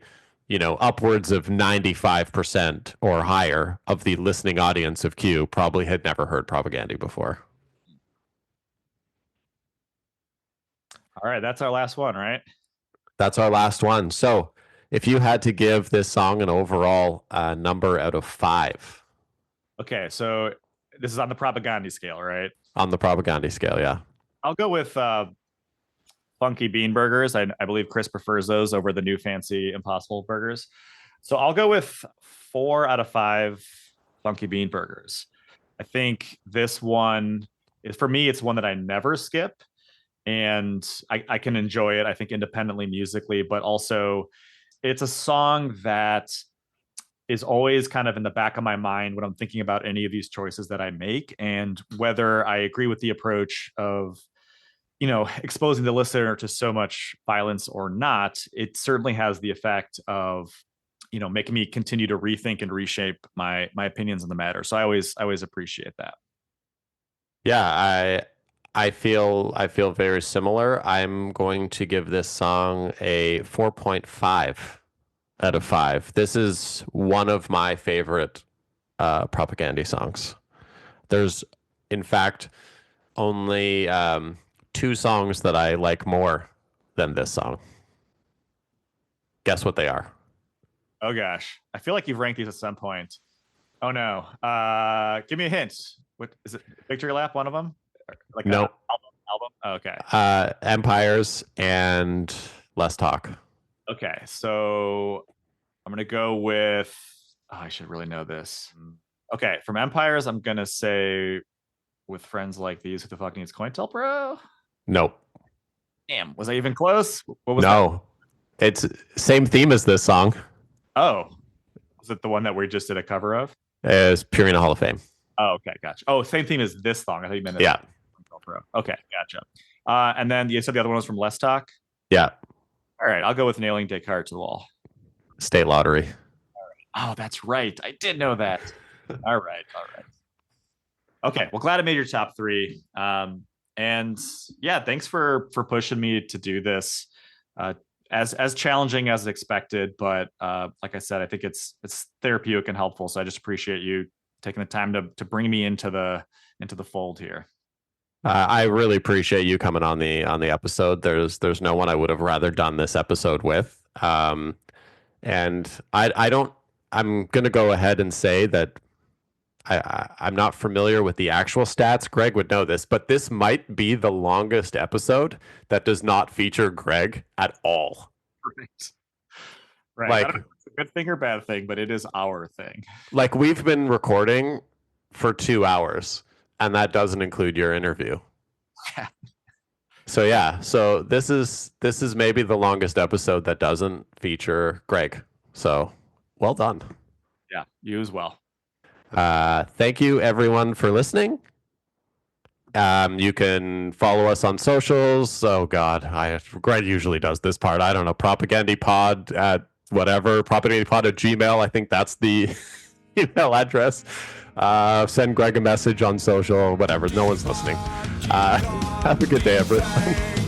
upwards of 95% or higher of the listening audience of Q probably had never heard Propagandhi before. All right, that's our last one, right? That's our last one. So if you had to give this song an overall number out of 5. Okay, so this is on the Propagandhi scale, right? On the Propagandhi scale, yeah. I'll go with funky bean burgers. I believe Chris prefers those over the new fancy Impossible burgers. So I'll go with 4 out of 5 funky bean burgers. I think this one is, for me, it's one that I never skip. And I can enjoy it, I think, independently musically, but also it's a song that is always kind of in the back of my mind when I'm thinking about any of these choices that I make. And whether I agree with the approach of, exposing the listener to so much violence or not, it certainly has the effect of, making me continue to rethink and reshape my opinions on the matter. So I always appreciate that. Yeah, I feel very similar. I'm going to give this song a 4.5 out of 5. This is one of my favorite Propagandhi songs. There's, in fact, only 2 songs that I like more than this song. Guess what they are? Oh gosh, I feel like you've ranked these at some point. Oh no, give me a hint. What is it? Victory Lap, one of them? Like no. Album? Oh, okay. Empires and Less Talk. Okay, so I'm gonna go with. Oh, I should really know this. Okay, from Empires, I'm gonna say, with friends like these, who the fuck needs COINTELPRO? Nope. Damn, was I even close? What was no, that? It's same theme as this song. Oh, was it the one that we just did a cover of? It's Purina Hall of Fame. Oh, okay, gotcha. Oh, same theme as this song. I thought you meant yeah. Okay, gotcha. And then you said the other one was from Less Talk? Yeah. All right, I'll go with Nailing Descartes to the Wall. State Lottery. All right. Oh, that's right. I did know that. All right. Okay, well, glad I made your top 3. And yeah, thanks for pushing me to do this. As challenging as expected, but like I said, I think it's therapeutic and helpful. So I just appreciate you taking the time to bring me into the fold here. I really appreciate you coming on the episode. There's no one I would have rather done this episode with. And I'm gonna go ahead and say that I'm not familiar with the actual stats. Greg would know this, but this might be the longest episode that does not feature Greg at all. Right. Like, I don't know if it's a good thing or bad thing, but it is our thing. Like, we've been recording for 2 hours, and that doesn't include your interview. Yeah. So yeah, so this is maybe the longest episode that doesn't feature Greg. So well done. Yeah, you as well. Thank you everyone for listening. You can follow us on socials. Oh God, Greg usually does this part. I don't know. Propagandhi Pod at whatever. Propagandhi Pod at Gmail. I think that's the email address. Send Greg a message on social. Whatever. No one's listening. Have a good day, everyone.